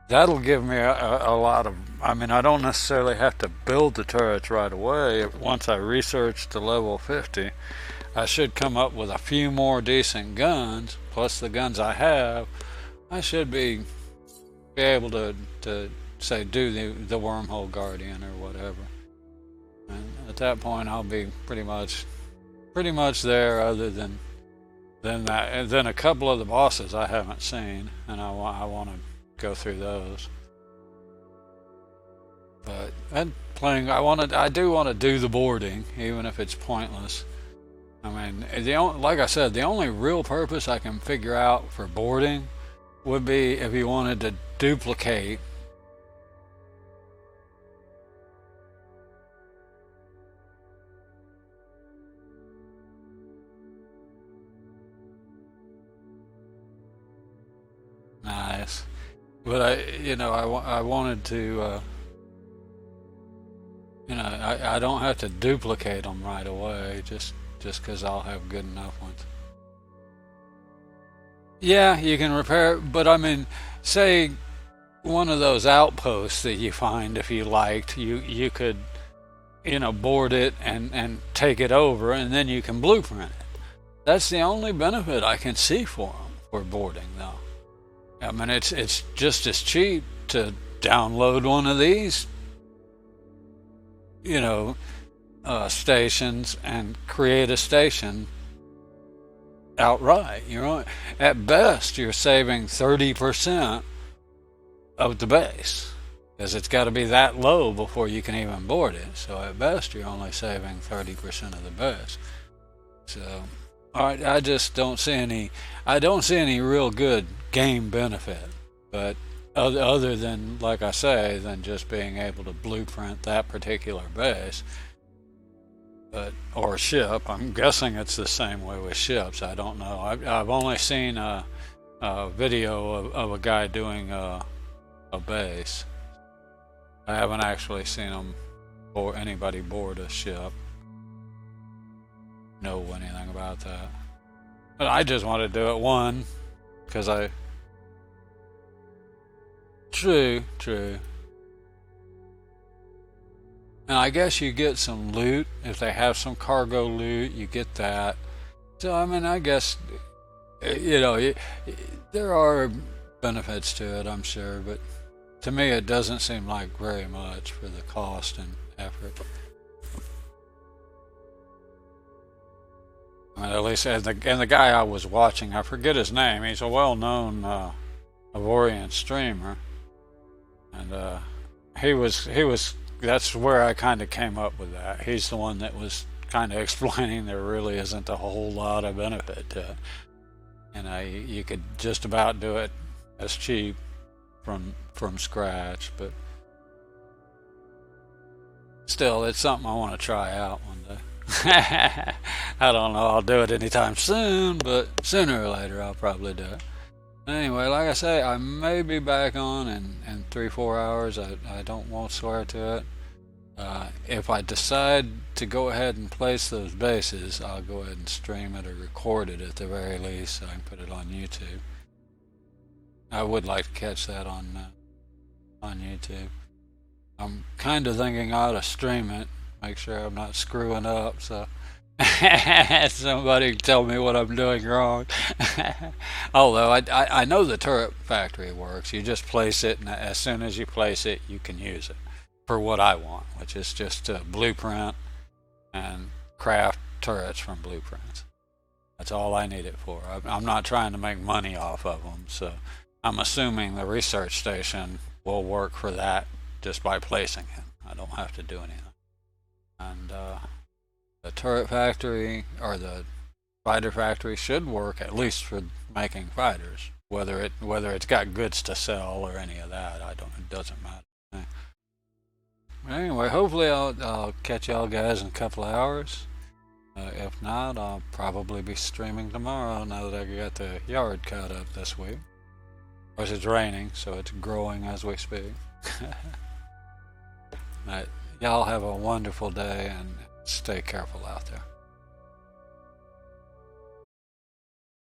That'll give me a lot of. I mean, I don't necessarily have to build the turrets right away. Once I research to level 50, I should come up with a few more decent guns, plus the guns I have. I should be able to say do the wormhole guardian or whatever, and at that point I'll be pretty much there, other than that, and then a couple of the bosses I haven't seen, and I want to go through those. But I do want to do the boarding, even if it's pointless. I mean, like I said, the only real purpose I can figure out for boarding would be if you wanted to duplicate But I wanted to, I don't have to duplicate them right away just because I'll have good enough ones. Yeah, you can repair it, but I mean, say one of those outposts that you find if you liked, you could board it and take it over, and then you can blueprint it. That's the only benefit I can see for them for boarding, though. I mean, it's just as cheap to download one of these, you know, stations and create a station outright. At best, you're saving 30% of the base because it's got to be that low before you can even board it. So at best, you're only saving 30% of the base. So I just don't see any. I don't see any real good game benefit, but other than, like I say, than just being able to blueprint that particular base, or ship. I'm guessing it's the same way with ships. I don't know. I've only seen a video of a guy doing a base. I haven't actually seen him or anybody board a ship. Know anything about that? But I just want to do it one because I. True. And I guess you get some loot. If they have some cargo loot, you get that. So, I mean, I guess, there are benefits to it, I'm sure, but to me, it doesn't seem like very much for the cost and effort. I mean, at least, and the guy I was watching, I forget his name. He's a well-known Avorion streamer, and he was. That's where I kind of came up with that. He's the one that was kind of explaining there really isn't a whole lot of benefit to it. You could just about do it as cheap from scratch, but still, it's something I want to try out one day. I don't know I'll do it anytime soon, but sooner or later I'll probably do it. Anyway, like I say, I may be back on in 3-4 hours. I won't swear to it. If I decide to go ahead and place those bases, I'll go ahead and stream it or record it at the very least so I can put it on YouTube. I would like to catch that on YouTube. I'm kind of thinking I ought to stream it, make sure I'm not screwing up, so somebody tell me what I'm doing wrong. Although I know the turret factory works. You just place it, and as soon as you place it, you can use it for what I want, which is just to blueprint and craft turrets from blueprints. That's all I need it for. I'm not trying to make money off of them, so I'm assuming the research station will work for that just by placing it. I don't have to do anything. And the turret factory or the fighter factory should work at least for making fighters. Whether it's got goods to sell or any of that, it doesn't matter. Anyway, hopefully I'll catch y'all guys in a couple of hours. If not, I'll probably be streaming tomorrow now that I got the yard cut up this week. Of course, it's raining, so it's growing as we speak. Right. Y'all have a wonderful day and stay careful out there.